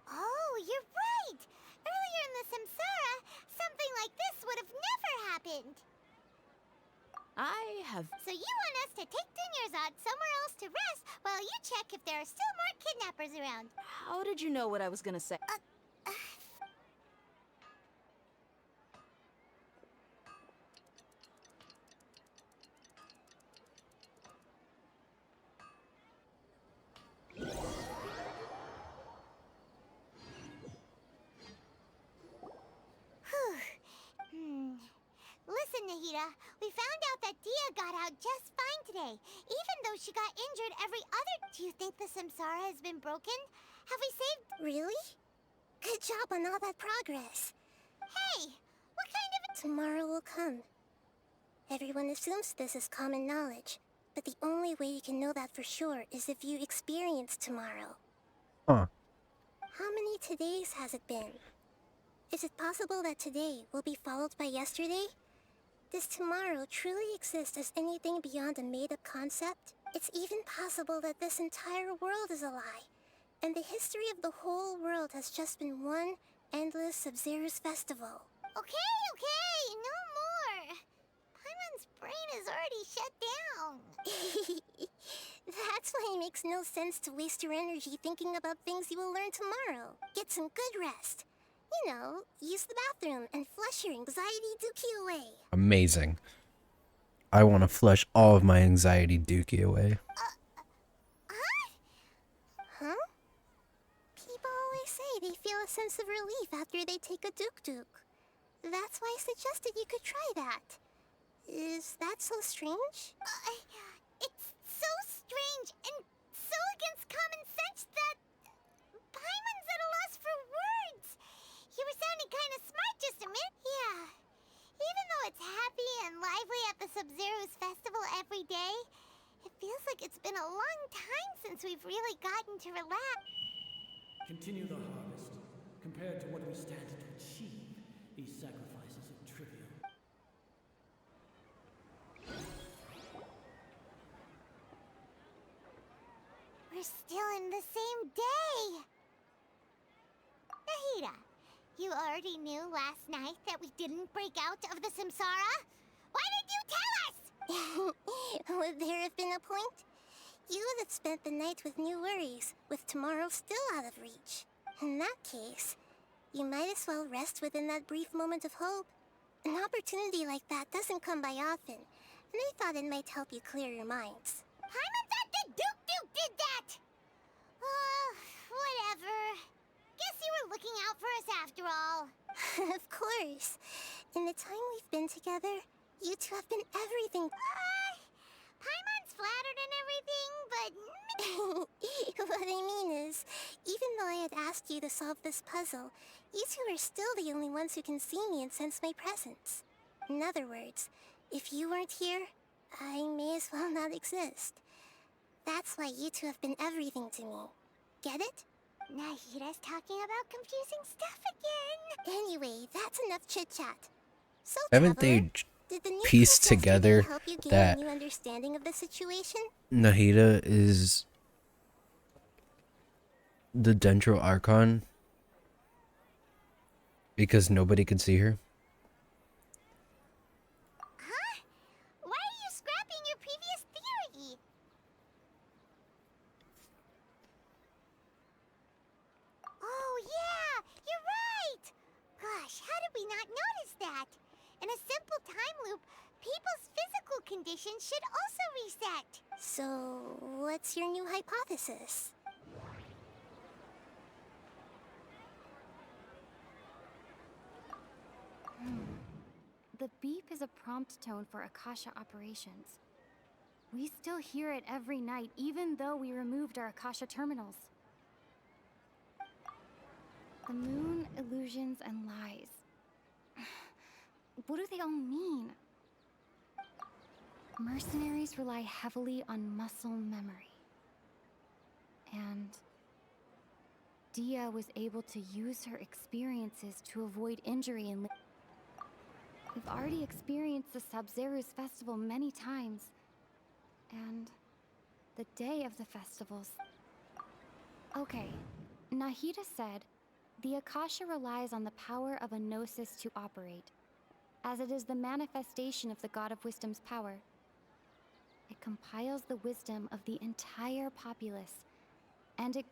Oh, you're right! Earlier in the Samsara, something like this would have never happened. I have... So you want us to take Dunyarzad somewhere else to rest while you check if there are still more kidnappers around. How did you know what I was gonna say? Listen, Nahida, we found out that Dia got out just fine today, even though she got injured every other... Do you think the Samsara has been broken? Have we saved... Really? Good job on all that progress. Hey, what kind of... Tomorrow will come. Everyone assumes this is common knowledge, but the only way you can know that for sure is if you experience tomorrow. Huh. How many todays has it been? Is it possible that today will be followed by yesterday? Does tomorrow truly exist as anything beyond a made-up concept? It's even possible that this entire world is a lie, and the history of the whole world has just been one endless Sub-Zero's festival. Okay, no more. Paimon's brain is already shut down. That's why it makes no sense to waste your energy thinking about things you will learn tomorrow. Get some good rest. You know, use the bathroom and flush your anxiety dookie away. Amazing. I want to flush all of my anxiety dookie away. Huh? People always say they feel a sense of relief after they take a duk-duk. That's why I suggested you could try that. Is that so strange? It's so strange and so against common sense that... Paimon's at a loss for words. You were sounding kind of smart just a minute. Yeah. Even though it's happy and lively at the Sub-Zero's festival every day, it feels like it's been a long time since we've really gotten to relax. Continue the harvest. Compared to what we stand to achieve, these sacrifices are trivial. We're still in the same day. Nahida, you already knew last night that we didn't break out of the Samsara? Why did you tell us? Would there have been a point? You would have spent the night with new worries, with tomorrow still out of reach. In that case, you might as well rest within that brief moment of hope. An opportunity like that doesn't come by often, and I thought it might help you clear your minds. Paimon thought the Duke did that! Whatever. Guess you were looking out for us after all. Of course. In the time we've been together, you two have been everything. Paimon's flattered and everything, but... What I mean is, even though I had asked you to solve this puzzle, you two are still the only ones who can see me and sense my presence. In other words, if you weren't here, I may as well not exist. That's why you two have been everything to me. Get it? Nahida's talking about confusing stuff again. Anyway, that's enough chit-chat. So, Haven't Traveler, they did the new pieced quest yesterday together help you gain that a new understanding of the situation? Nahida is the Dendro Archon because nobody could see her? Huh? Why are you scrapping your previous theory? In a simple time loop, people's physical conditions should also reset. So, what's your new hypothesis? The beep is a prompt tone for Akasha operations. We still hear it every night, even though we removed our Akasha terminals. The moon, illusions, and lies. What do they all mean? Mercenaries rely heavily on muscle memory. And Dia was able to use her experiences to avoid injury and we've already experienced the Sub-Zeru's festival many times. And the day of the festivals. Okay, Nahida said, the Akasha relies on the power of a gnosis to operate, as it is the manifestation of the God of Wisdom's power. It compiles the wisdom of the entire populace, and it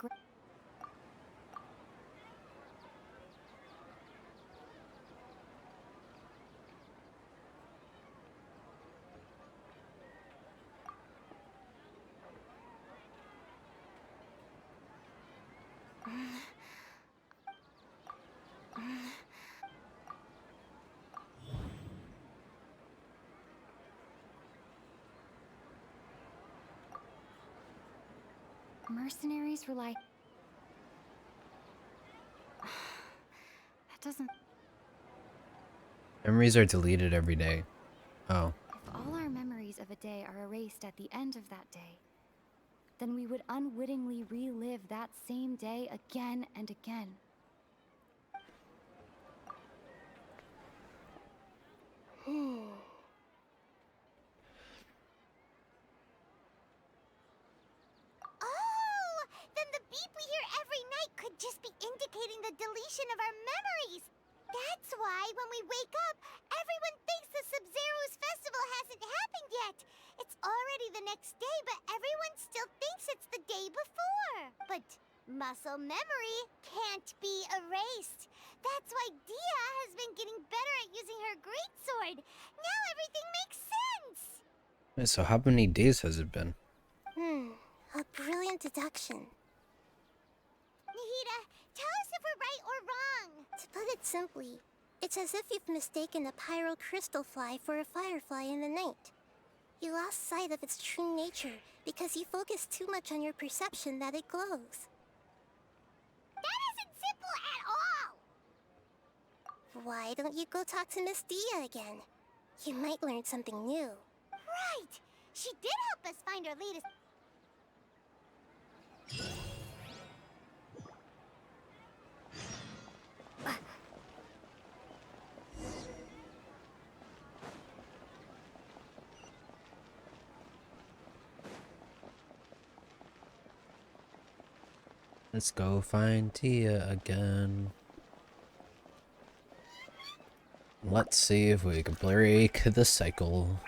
mercenaries rely... That doesn't... Memories are deleted every day. Oh. If all our memories of a day are erased at the end of that day, then we would unwittingly relive that same day again and again. Oh! Then the beep we hear every night could just be indicating the deletion of our memories. That's why when we wake up, everyone thinks the Sub-Zeru's festival hasn't happened yet. It's already the next day, but everyone still thinks it's the day before. But muscle memory can't be erased. That's why Dia has been getting better at using her greatsword. Now everything makes sense. So how many days has it been? A brilliant deduction. Nahida, tell us if we're right or wrong. To put it simply, it's as if you've mistaken a pyro crystal fly for a firefly in the night. You lost sight of its true nature because you focused too much on your perception that it glows. That isn't simple at all! Why don't you go talk to Miss Dia again? You might learn something new. Right! She did help us find our latest... Let's go find Tia again. Let's see if we can break the cycle.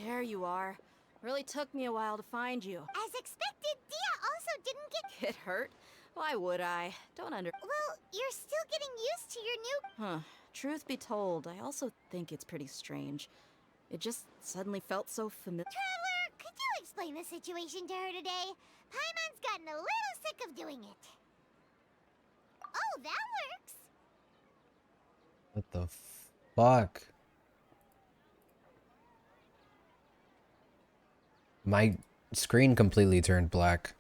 There you are. Really took me a while to find you. As expected, Dia also didn't Get hurt? Why would I? Don't under... Well, you're still getting used to your new... Huh. Truth be told, I also think it's pretty strange. It just suddenly felt so familiar. Traveler, could you explain the situation to her today? Paimon's gotten a little sick of doing it. Oh, that works! What the fuck? My screen completely turned black.